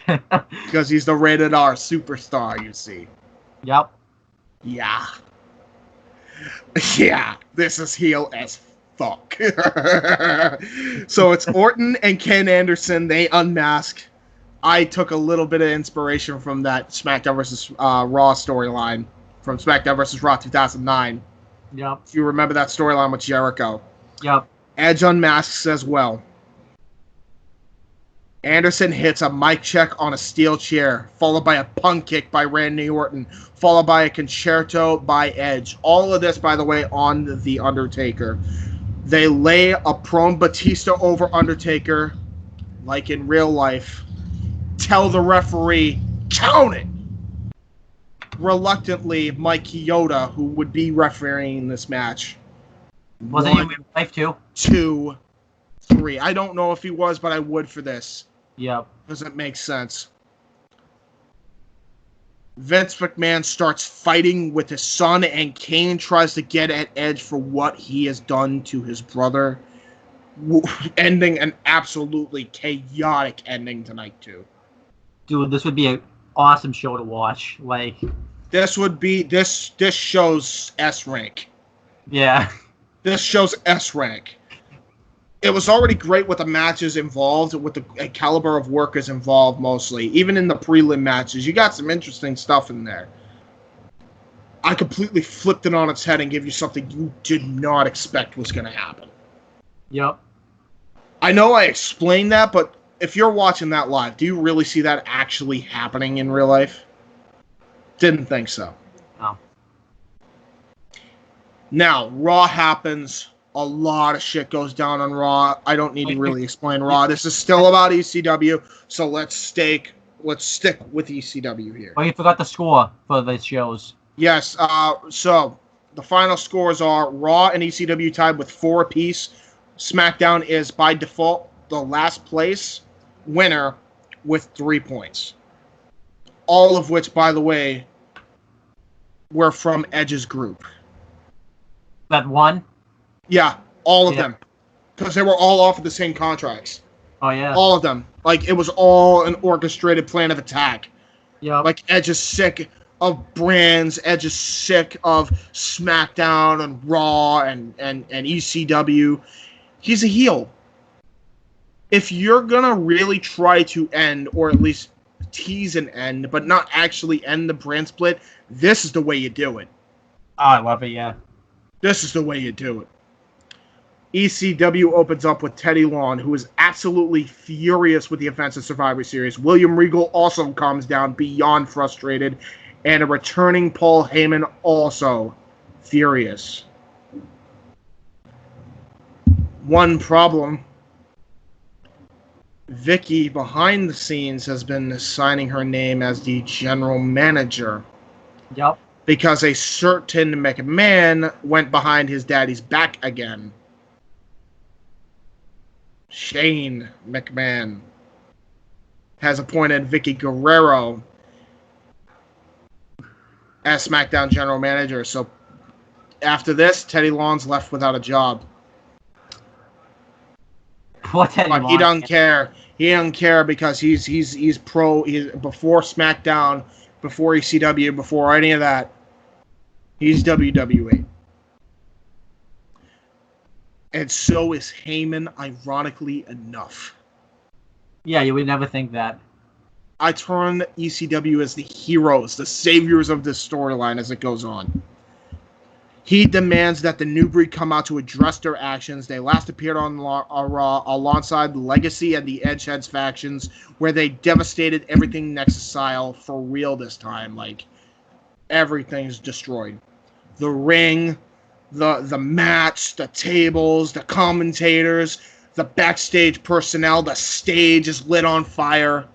Because he's the rated R superstar, you see. Yep. Yeah. Yeah, this is heel as fuck. So it's Orton and Ken Anderson. They unmask. I took a little bit of inspiration from that SmackDown vs. Raw storyline from SmackDown vs. Raw 2009. Yep. If you remember that storyline with Jericho. Yep. Edge unmasks as well. Anderson hits a mic check on a steel chair, followed by a punk kick by Randy Orton, followed by a concerto by Edge. All of this, by the way, on The Undertaker. They lay a prone Batista over Undertaker, like in real life. Tell the referee, count it! Reluctantly, Mike Chioda, who would be refereeing this match. Was it in real life, too? 2, 3. I don't know if he was, but I would for this. Yep. Doesn't make sense. Vince McMahon starts fighting with his son, and Kane tries to get at Edge for what he has done to his brother, ending an absolutely chaotic ending tonight, too. Dude, this would be an awesome show to watch. Like, this would be this shows S rank. Yeah. This shows S rank. It was already great with the matches involved, with the caliber of workers involved mostly. Even in the prelim matches, you got some interesting stuff in there. I completely flipped it on its head and gave you something you did not expect was going to happen. Yep. I know I explained that, but if you're watching that live, do you really see that actually happening in real life? Didn't think so. No. Now, Raw happens a lot of shit goes down on Raw. I don't need to really explain Raw. This is still about ECW, so let's stick with ECW here. Oh, you forgot the score for the shows. Yes, so the final scores are Raw and ECW tied with 4 apiece. SmackDown is, by default, the last place winner with 3 points. All of which, by the way, were from Edge's group. That one? Yeah, all of them. Because they were all off of the same contracts. Oh, yeah. All of them. Like, it was all an orchestrated plan of attack. Yeah. Like, Edge is sick of brands. Edge is sick of SmackDown and Raw and ECW. He's a heel. If you're going to really try to end, or at least tease an end, but not actually end the brand split, this is the way you do it. Oh, I love it, yeah. This is the way you do it. ECW opens up with Teddy Long, who is absolutely furious with the events of Survivor Series. William Regal also comes down beyond frustrated, and a returning Paul Heyman also furious. One problem. Vicky, behind the scenes, has been signing her name as the general manager. Yep. Because a certain McMahon went behind his daddy's back again. Shane McMahon has appointed Vicky Guerrero as SmackDown general manager. So after this, Teddy Long's left without a job. What Teddy Long? He doesn't care. He doesn't care because he's pro. He's before SmackDown, before ECW, before any of that. He's WWE. And so is Heyman, ironically enough. Yeah, you would never think that. I turn ECW as the heroes, the saviors of this storyline as it goes on. He demands that the New Breed come out to address their actions. They last appeared on Raw alongside Legacy and the Edgeheads factions, where they devastated everything Nexus style for real this time. Like, everything's destroyed. The ring, the match, the tables, the commentators, the backstage personnel, the stage is lit on fire.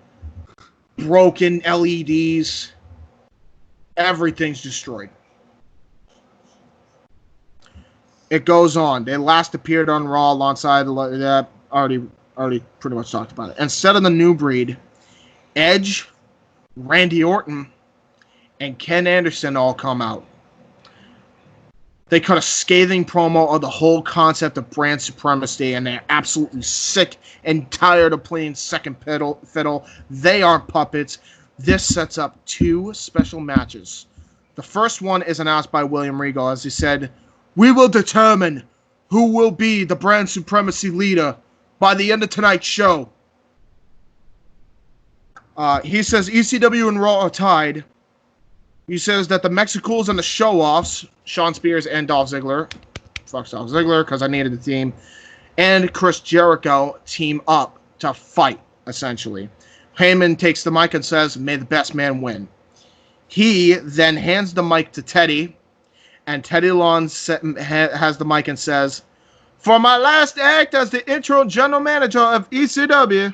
Broken LEDs. Everything's destroyed. It goes on. They last appeared on Raw alongside that. Already pretty much talked about it. Instead of the New Breed, Edge, Randy Orton, and Ken Anderson all come out. They cut a scathing promo of the whole concept of brand supremacy, and they're absolutely sick and tired of playing second fiddle. They aren't puppets. This sets up 2 special matches. The first one is announced by William Regal, as he said, "We will determine who will be the brand supremacy leader by the end of tonight's show." He says ECW and Raw are tied. He says that the Mexicools and the Show-Offs, Shawn Spears and Dolph Ziggler, fuck Dolph Ziggler because I needed the team, and Chris Jericho team up to fight, essentially. Heyman takes the mic and says, "May the best man win." He then hands the mic to Teddy, and Teddy Long has the mic and says, "For my last act as the interim general manager of ECW,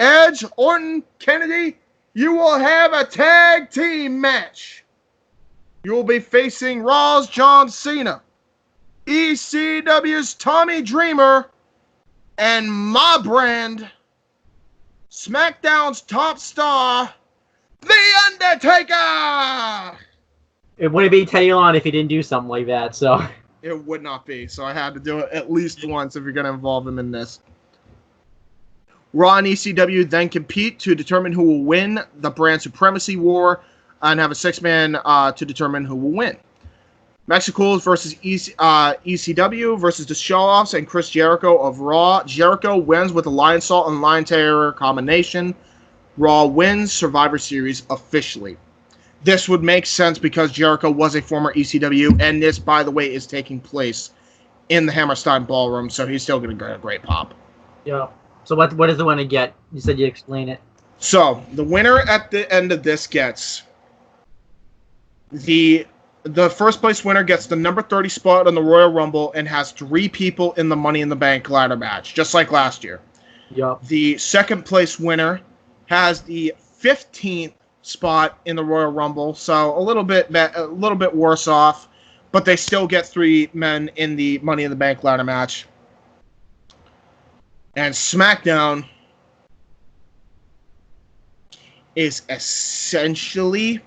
Edge, Orton, Kennedy, you will have a tag team match. You will be facing Raw's John Cena, ECW's Tommy Dreamer, and my brand, SmackDown's top star, The Undertaker!" It wouldn't be Teddy Long if he didn't do something like that, so. It would not be, so I had to do it at least once if you're going to involve him in this. Raw and ECW then compete to determine who will win the brand supremacy war and have a 6-man to determine who will win. Mexicools versus ECW versus the Show-Offs and Chris Jericho of Raw. Jericho wins with a Lion Salt and Lion Terror combination. Raw wins Survivor Series officially. This would make sense because Jericho was a former ECW, and this, by the way, is taking place in the Hammerstein Ballroom, so he's still going to get a great pop. Yeah. So what does the winner get? You said you'd explain it. So, the winner at the end of this gets the the first place winner gets the number 30 spot on the Royal Rumble and has 3 people in the Money in the Bank ladder match, just like last year. Yep. The second place winner has the 15th spot in the Royal Rumble, so a little bit worse off, but they still get 3 men in the Money in the Bank ladder match. And SmackDown is essentially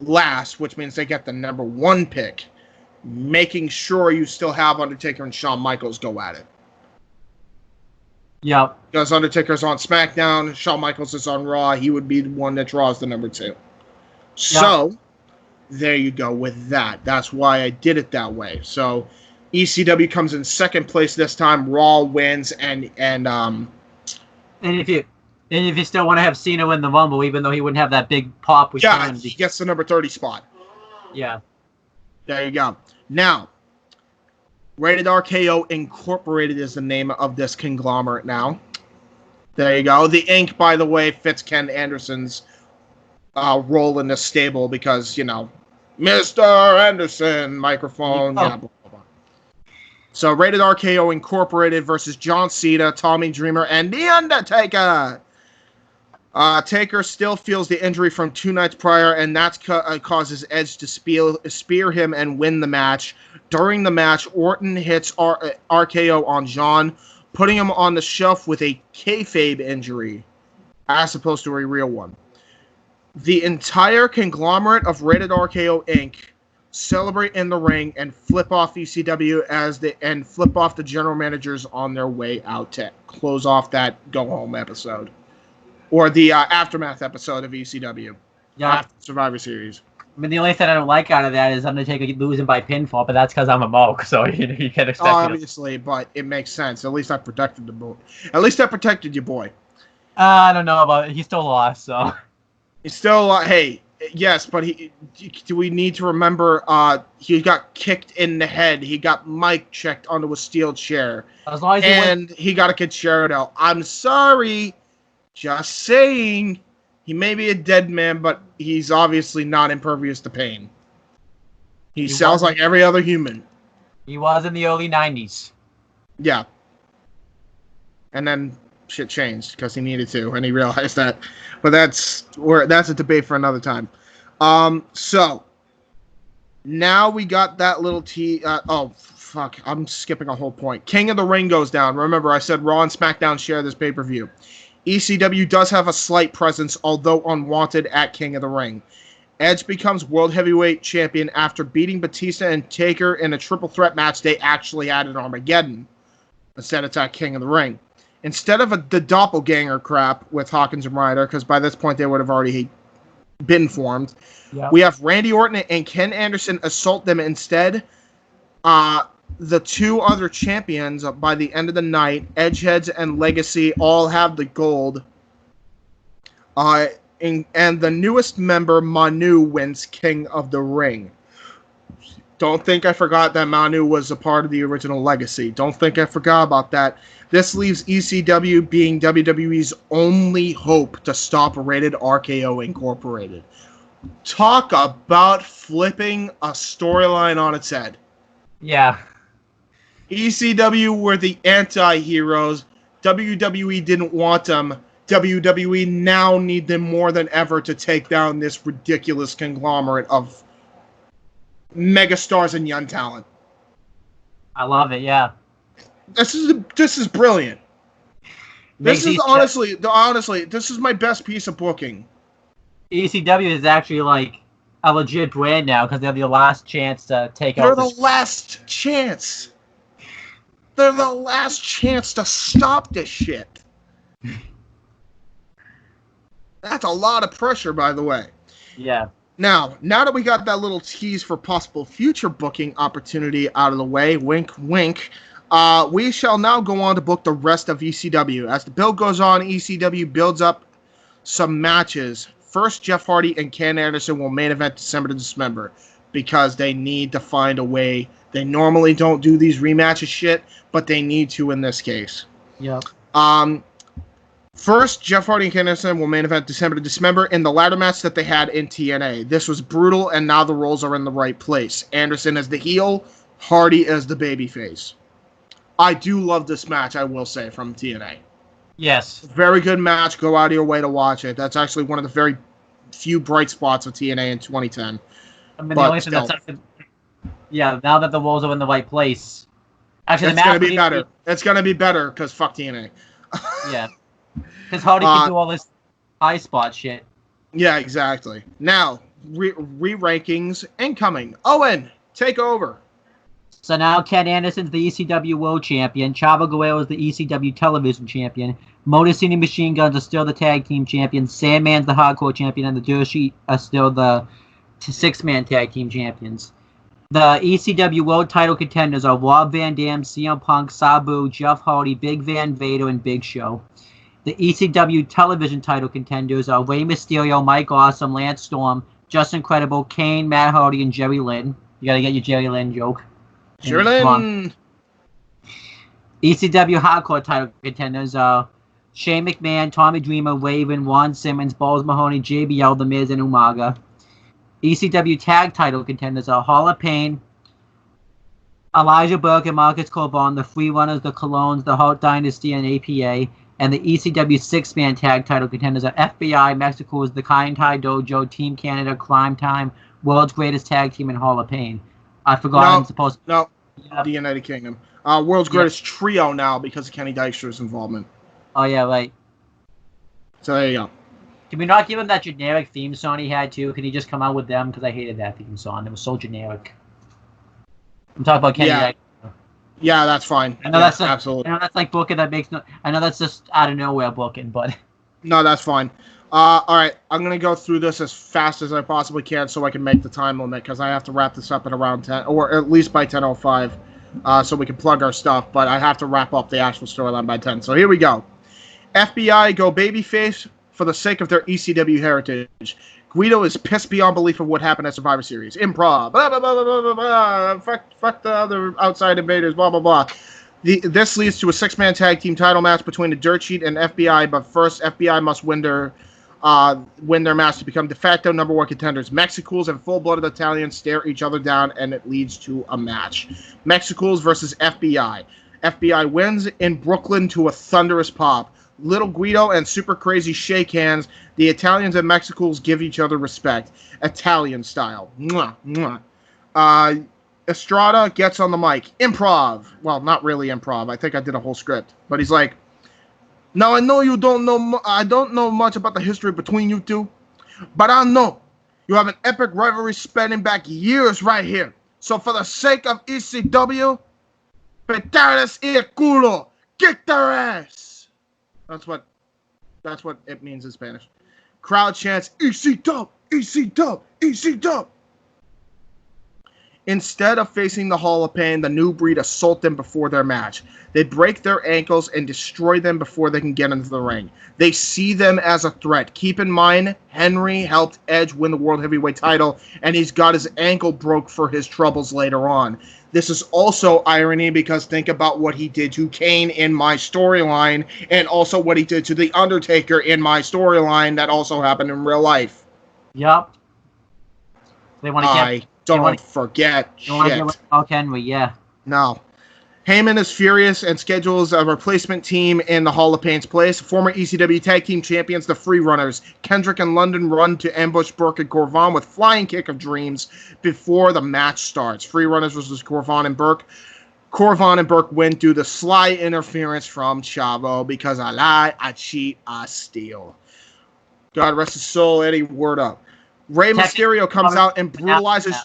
last, which means they get the number 1 pick, making sure you still have Undertaker and Shawn Michaels go at it. Yep. Because Undertaker's on SmackDown, Shawn Michaels is on Raw, he would be the one that draws the number 2. So, there you go with that. That's why I did it that way. So, ECW comes in second place this time, Raw wins, and if you still want to have Cena win the Rumble, even though he wouldn't have that big pop, he gets the number 30 spot. Yeah. There you go. Now, Rated RKO Incorporated is the name of this conglomerate now. There you go. The ink, by the way, fits Ken Anderson's role in this stable because, you know, Mr. Anderson, microphone. Yeah, blah, blah, blah. So, Rated RKO Incorporated versus John Cena, Tommy Dreamer, and The Undertaker. Taker still feels the injury from 2 nights prior, and that causes Edge to spear him and win the match. During the match, Orton hits RKO on John, putting him on the shelf with a kayfabe injury, as opposed to a real one. The entire conglomerate of Rated RKO Inc. celebrate in the ring and flip off ECW and flip off the general managers on their way out to close off that go home episode. Or the Aftermath episode of ECW. Yeah. After Survivor Series. I mean, the only thing I don't like out of that is Undertaker losing by pinfall, but that's because I'm a moke, so you can't expect me obviously, but it makes sense. At least I protected the boy. At least I protected your boy. I don't know about it. He still lost, so. He's still, hey, yes, but do we need to remember he got kicked in the head. He got mic checked onto a steel chair. As long as he got a concerto. I'm sorry. Just saying, he may be a dead man, but he's obviously not impervious to pain. He sounds like every other human. He was in the early 90s. Yeah. And then shit changed because he needed to, and he realized that. But that's a debate for another time. So, now we got that little fuck, I'm skipping a whole point. King of the Ring goes down. Remember, I said Raw and SmackDown share this pay-per-view. ECW does have a slight presence, although unwanted, at King of the Ring. Edge becomes World Heavyweight Champion after beating Batista and Taker in a triple threat match they actually had at Armageddon. Instead, it's at King of the Ring. Instead of the doppelganger crap with Hawkins and Ryder, because by this point they would have already been formed, we have Randy Orton and Ken Anderson assault them instead. The 2 other champions, by the end of the night, Edgeheads and Legacy, all have the gold. And the newest member, Manu, wins King of the Ring. Don't think I forgot that Manu was a part of the original Legacy. Don't think I forgot about that. This leaves ECW being WWE's only hope to stop Rated RKO Incorporated. Talk about flipping a storyline on its head. Yeah. ECW were the anti-heroes. WWE didn't want them. WWE now need them more than ever to take down this ridiculous conglomerate of megastars and young talent. I love it, yeah. This is brilliant. This is honestly, this is my best piece of booking. ECW is actually like a legit brand now because they're the last chance to take out. They're the last chance. They're the last chance to stop this shit. That's a lot of pressure, by the way. Yeah. Now that we got that little tease for possible future booking opportunity out of the way, wink, wink, we shall now go on to book the rest of ECW. As the build goes on, ECW builds up some matches. First, Jeff Hardy and Ken Anderson will main event December to Dismember because they need to find a way. They normally don't do these rematches shit, but they need to in this case. Yep. First, Jeff Hardy and Ken Anderson will main event December to Dismember in the ladder match that they had in TNA. This was brutal, and now the roles are in the right place. Anderson as the heel, Hardy as the babyface. I do love this match, I will say, from TNA. Yes. Very good match. Go out of your way to watch it. That's actually one of the very few bright spots of TNA in 2010. I mean, the only thing that's now that the roles are in the right place. Actually, it's going to be better. It's going to be better because fuck TNA. Yeah. Because Hardy can do all this high spot shit. Yeah, exactly. Now, re-rankings incoming. Owen, take over. So now Ken Anderson's the ECW World Champion. Chavo Guerrero is the ECW Television Champion. Motor City Machine Guns are still the Tag Team Champions. Sandman's the Hardcore Champion. And the Dirt Sheet are still the six-man Tag Team Champions. The ECW World Title contenders are Rob Van Dam, CM Punk, Sabu, Jeff Hardy, Big Van Vader, and Big Show. The ECW Television title contenders are Rey Mysterio, Mike Awesome, Lance Storm, Justin Credible, Kane, Matt Hardy, and Jerry Lynn. You gotta get your Jerry Lynn joke. Jerry Lynn! ECW Hardcore title contenders are Shane McMahon, Tommy Dreamer, Raven, Ron Simmons, Balls Mahoney, JBL, The Miz, and Umaga. ECW Tag title contenders are Hall of Pain, Elijah Burke and Marcus Corbin, the Free Runners, the Colognes, the Hart Dynasty, and APA. And the ECW six-man tag title contenders are FBI, Mexico's The Kind Thai Dojo, Team Canada, Crime Time, World's Greatest Tag Team, and Hall of Pain. I forgot I'm supposed to... No, the United Kingdom. World's Greatest Trio now because of Kenny Dykstra's involvement. Oh, yeah, right. So there you go. Can we not give him that generic theme song he had, too? Could he just come out with them? Because I hated that theme song. It was so generic. I'm talking about Kenny Dykstra. Yeah, that's fine. I know that's like, absolutely. I know that's like booking that makes no. I know that's just out of nowhere booking, but no, that's fine. All right, I'm gonna go through this as fast as I possibly can so I can make the time limit because I have to wrap this up at around 10 or at least by 10:05, so we can plug our stuff. But I have to wrap up the actual storyline by 10. So here we go. FBI go babyface for the sake of their ECW heritage. Guido is pissed beyond belief of what happened at Survivor Series. Improv. Blah, blah, blah, blah, blah, blah. Fuck the other outside invaders. Blah, blah, blah. This leads to a six-man tag team title match between the Dirt Sheet and FBI, but first FBI must win their match to become de facto number one contenders. Mexicools and full-blooded Italians stare each other down, and it leads to a match. Mexicools versus FBI. FBI wins in Brooklyn to a thunderous pop. Little Guido and Super Crazy shake hands. The Italians and Mexicools give each other respect. Italian style. Mwah, mwah. Estrada gets on the mic. Improv. Well, not really improv. I think I did a whole script. But he's like, now I know you don't know, I don't know much about the history between you two, but I know you have an epic rivalry spanning back years right here. So for the sake of ECW, petales y culo. Kick their ass. That's what it means in Spanish. Crowd chants, EC-Dub, EC-Dub, EC-Dub. Instead of facing the Hall of Pain, the New Breed assault them before their match. They break their ankles and destroy them before they can get into the ring. They see them as a threat. Keep in mind, Henry helped Edge win the World Heavyweight title, and he's got his ankle broke for his troubles later on. This is also irony because think about what he did to Kane in my storyline and also what he did to The Undertaker in my storyline that also happened in real life. Yup. They want to get... Don't forget shit. Mark Henry, yeah. No. Heyman is furious and schedules a replacement team in the Hall of Pain's place. Former ECW Tag Team Champions, the Free Runners. Kendrick and London run to ambush Burke and Corvan with Flying Kick of Dreams before the match starts. Free Runners versus Corvan and Burke. Corvan and Burke win due to sly interference from Chavo because I lie, I cheat, I steal. God rest his soul, Eddie, word up. Rey Mysterio comes out and brutalizes...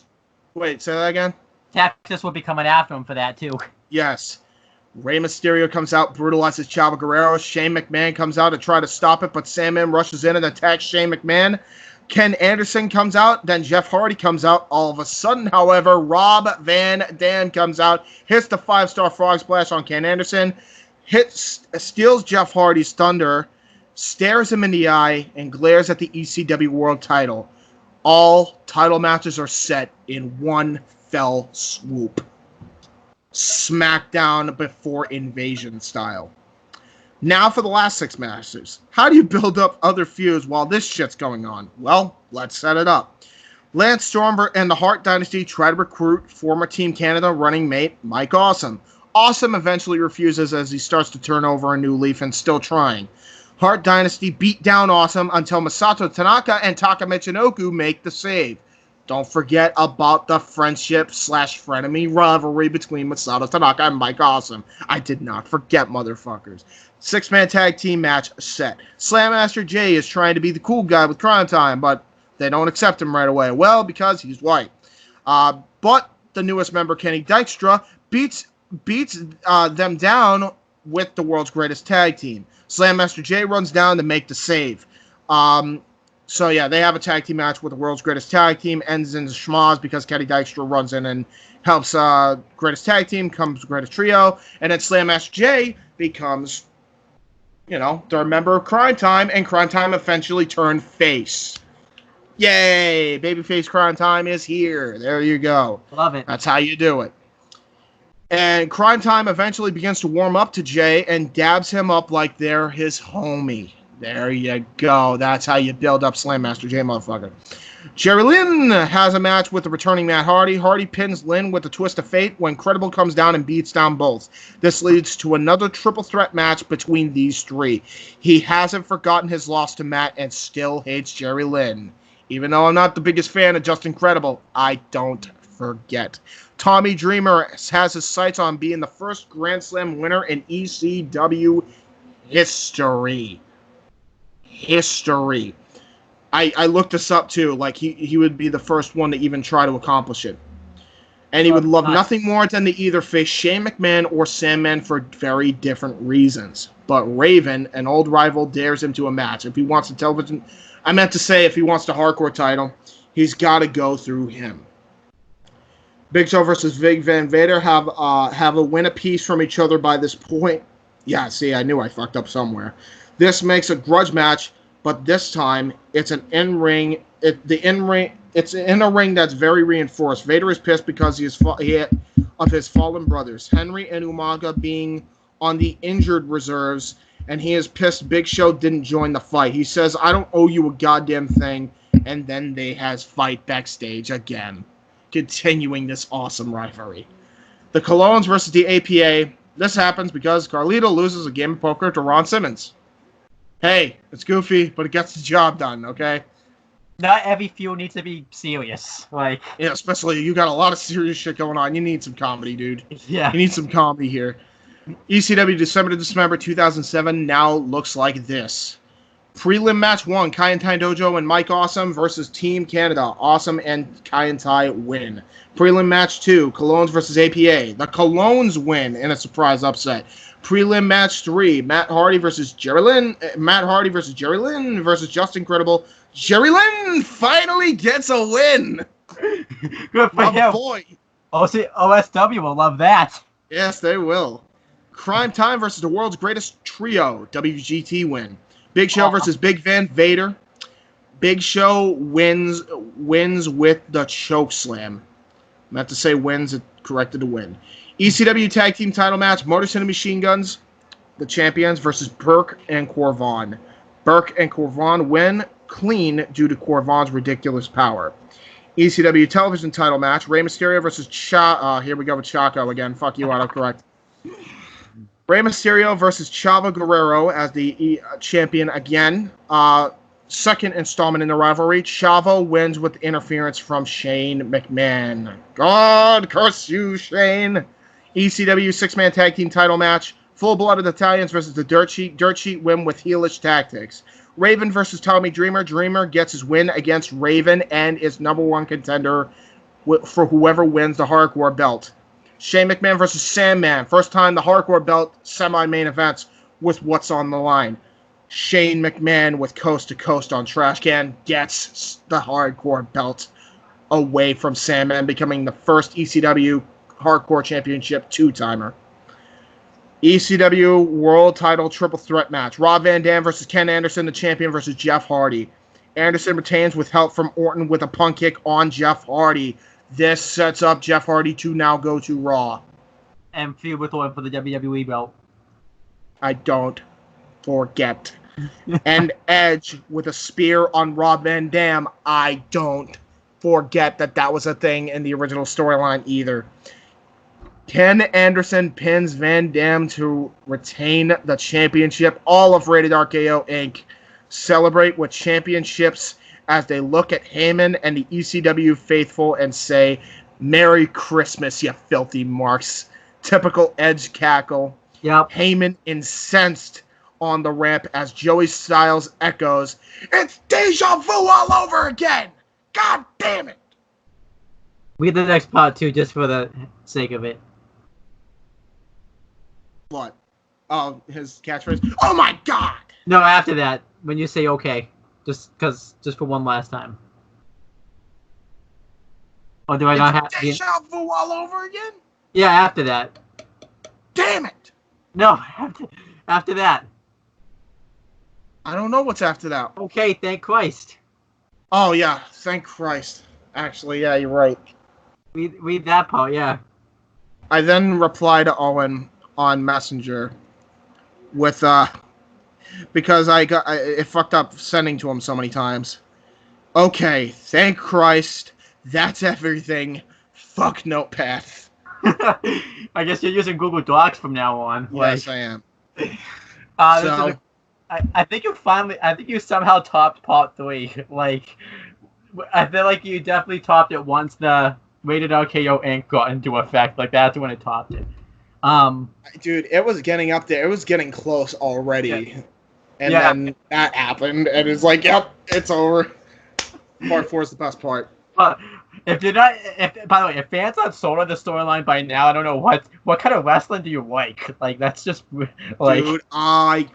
Wait, say that again? Texas will be coming after him for that, too. Yes. Rey Mysterio comes out, brutalizes Chavo Guerrero. Shane McMahon comes out to try to stop it, but Sandman rushes in and attacks Shane McMahon. Ken Anderson comes out, then Jeff Hardy comes out. All of a sudden, however, Rob Van Dam comes out, hits the 5-star frog splash on Ken Anderson, steals Jeff Hardy's thunder, stares him in the eye, and glares at the ECW World title. All title matches are set in one fell swoop. SmackDown before Invasion style. Now for the last 6 matches. How do you build up other feuds while this shit's going on? Well, let's set it up. Lance Storm and the Hart Dynasty try to recruit former Team Canada running mate Mike Awesome. Awesome eventually refuses as he starts to turn over a new leaf and still trying. Hart Dynasty beat down Awesome until Masato Tanaka and Taka Michinoku make the save. Don't forget about the friendship/frenemy rivalry between Masato Tanaka and Mike Awesome. I did not forget, motherfuckers. 6-man tag team match set. Slam Master Jay is trying to be the cool guy with Crime Time, but they don't accept him right away. Well, because he's white. But the newest member, Kenny Dykstra, beats them down with the world's greatest tag team. Slam Master Jay runs down to make the save. So, yeah, they have a tag team match with the world's greatest tag team. Ends in schmoz because Kenny Dykstra runs in and helps greatest tag team, comes greatest trio. And then Slam Master Jay becomes, their member of Crime Time. And Crime Time eventually turned face. Yay! Babyface Crime Time is here. There you go. Love it. That's how you do it. And Crime Time eventually begins to warm up to Jay and dabs him up like they're his homie. There you go. That's how you build up Slam Master Jay, motherfucker. Jerry Lynn has a match with the returning Matt Hardy. Hardy pins Lynn with a twist of fate when Credible comes down and beats down both. This leads to another triple threat match between these three. He hasn't forgotten his loss to Matt and still hates Jerry Lynn. Even though I'm not the biggest fan of Just Incredible, I don't forget. Tommy Dreamer has his sights on being the first Grand Slam winner in ECW history. I looked this up too. Like he would be the first one to even try to accomplish it. And he would love nothing more than to either face Shane McMahon or Sandman for very different reasons. But Raven, an old rival, dares him to a match. If he wants the television... I meant to say if he wants the hardcore title, he's got to go through him. Big Show versus Big Van Vader have a win apiece from each other by this point. Yeah, see, I knew I fucked up somewhere. This makes a grudge match, but this time it's an in-ring. It's in a ring that's very reinforced. Vader is pissed because of his fallen brothers, Henry and Umaga, being on the injured reserves. And he is pissed Big Show didn't join the fight. He says, I don't owe you a goddamn thing. And then they has fight backstage again. Continuing this awesome rivalry. The Colognes versus the APA. This happens because Carlito loses a game of poker to Ron Simmons. Hey, it's goofy, but it gets the job done, okay? Not every feud needs to be serious. Yeah, especially you got a lot of serious shit going on. You need some comedy, dude. Yeah. You need some comedy here. ECW December to December 2007 now looks like this. Prelim match 1, Kai and Tai Dojo and Mike Awesome versus Team Canada. Awesome and Kai and Tai win. Prelim match 2, Colognes versus APA. The Colognes win in a surprise upset. Prelim match 3, Matt Hardy versus Jerry Lynn. Matt Hardy versus Jerry Lynn versus Just Incredible. Jerry Lynn finally gets a win. Good for him. Boy. OSW will love that. Yes, they will. Crime Time versus the world's greatest trio. WGT win. Big Show versus Big Van Vader. Big Show wins with the choke slam. I meant to say wins, it corrected to win. ECW Tag Team title match. Motor City Machine Guns, the champions, versus Burke and Corvan. Burke and Corvan win clean due to Corvan's ridiculous power. ECW television title match. Rey Mysterio versus here we go with Chaco again. Fuck you, autocorrect. Rey Mysterio versus Chavo Guerrero as the champion again. Second installment in the rivalry. Chavo wins with interference from Shane McMahon. God curse you, Shane. ECW 6-man tag team title match. Full-blooded Italians versus the Dirt Sheet. Dirt Sheet win with heelish tactics. Raven versus Tommy Dreamer. Dreamer gets his win against Raven and is #1 contender for whoever wins the hardcore belt. Shane McMahon versus Sandman. First time the hardcore belt semi-main events with what's on the line. Shane McMahon with Coast to Coast on Trash Can gets the hardcore belt away from Sandman, becoming the first ECW hardcore championship 2-timer. ECW World Title Triple Threat match. Rob Van Dam versus Ken Anderson, the champion, versus Jeff Hardy. Anderson retains with help from Orton with a punt kick on Jeff Hardy. This sets up Jeff Hardy to now go to Raw. And feud with Orton for the WWE belt. I don't forget. And Edge with a spear on Rob Van Dam, I don't forget that was a thing in the original storyline either. Ken Anderson pins Van Dam to retain the championship. All of Rated RKO Inc. celebrate with championships as they look at Heyman and the ECW faithful and say, "Merry Christmas, you filthy marks." Typical Edge cackle. Yep. Heyman incensed on the ramp as Joey Styles echoes, "It's deja vu all over again! God damn it!" We get the next part too, just for the sake of it. What? Oh, his catchphrase? "Oh my God!" No, after that, when you say okay, just for one last time. Or do I not have deja vu all over again? Yeah, after that. Damn it! No, after that. I don't know what's after that. Okay, thank Christ. Oh yeah, thank Christ. Actually, yeah, you're right. Read that part, yeah. I then reply to Owen on Messenger with because it fucked up sending to him so many times. "Okay, thank Christ. That's everything. Fuck Notepad." I guess you're using Google Docs from now on. Yes, I am. I think you somehow topped part 3. Like, I feel like you definitely topped it once the Rated RKO Inc. got into effect. Like, that's when it topped it. Dude, it was getting up there. It was getting close already. Yeah. And then that happened, and it's like, yep, it's over. Part 4 is the best part. By the way, if fans aren't sold on the storyline by now, I don't know what kind of wrestling do you like? Like, that's just like. Dude, I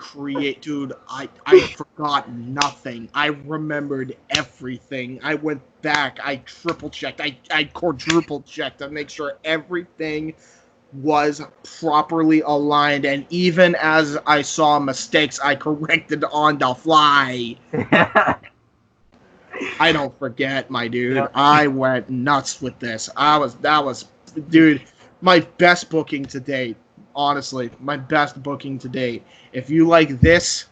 forgot nothing. I remembered everything. I went back. I triple checked. I quadruple checked to make sure everything was properly aligned, and even as I saw mistakes, I corrected on the fly. I don't forget, my dude. Yeah. I went nuts with this. That was, dude, my best booking to date. Honestly, my best booking to date. If you like this,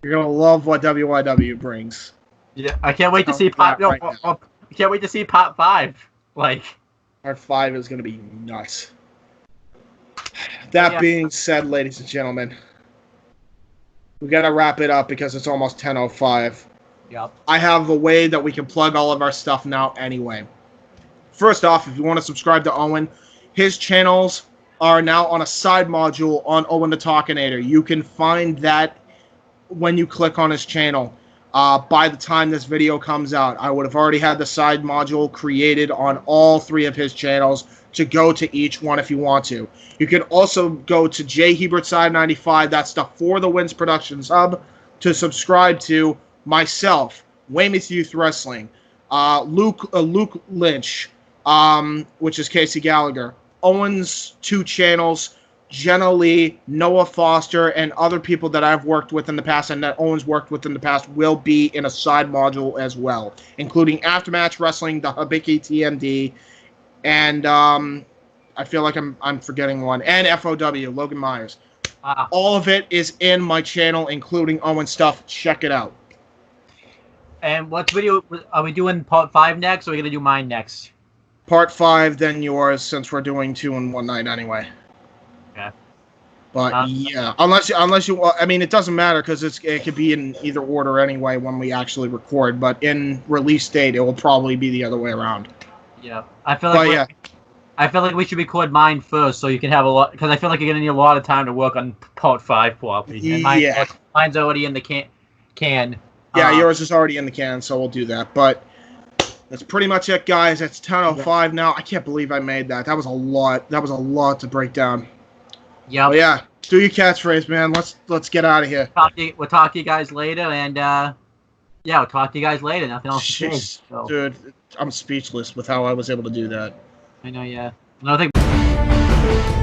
you're gonna love what WYW brings. Yeah, I can't wait to see part. I can't wait to see part 5. Like, part 5 is gonna be nuts. That being said, ladies and gentlemen, we gotta wrap it up because it's almost 10:05. Yep. I have a way that we can plug all of our stuff now anyway. First off, if you want to subscribe to Owen, his channels are now on a side module on Owen the Talkinator. You can find that when you click on his channel. By the time this video comes out, I would have already had the side module created on all 3 of his channels to go to each one if you want to. You can also go to J Hebert Side 95, that's the For the Wins Productions hub, to subscribe to myself, Weymouth Youth Wrestling, Luke Lynch, which is Casey Gallagher, Owen's 2 channels, Jenna Lee, Noah Foster, and other people that I've worked with in the past and that Owen's worked with in the past will be in a side module as well, including Aftermatch Wrestling, the Hibiki TMD, and I feel like I'm forgetting one, and FOW, Logan Myers. All of it is in my channel, including Owen stuff. Check it out. And what video are we doing? Part 5 next, or are we gonna do mine next? Part 5, then yours, since we're doing 2 in one night anyway. Okay. But yeah, unless you, I mean, it doesn't matter because it could be in either order anyway when we actually record. But in release date, it will probably be the other way around. Yeah, I feel like we should record mine first, so you can have a lot. Because I feel like you're gonna need a lot of time to work on part 5 probably. And mine's already in the can. Yeah, yours is already in the can, so we'll do that. But that's pretty much it, guys. It's 10:05 now. I can't believe I made that. That was a lot. That was a lot to break down. Yeah. Yeah. Do your catchphrase, man. Let's get out of here. We'll talk to you guys later, and we'll talk to you guys later. Nothing else to say. So. Dude, I'm speechless with how I was able to do that. I know, yeah. Another thing.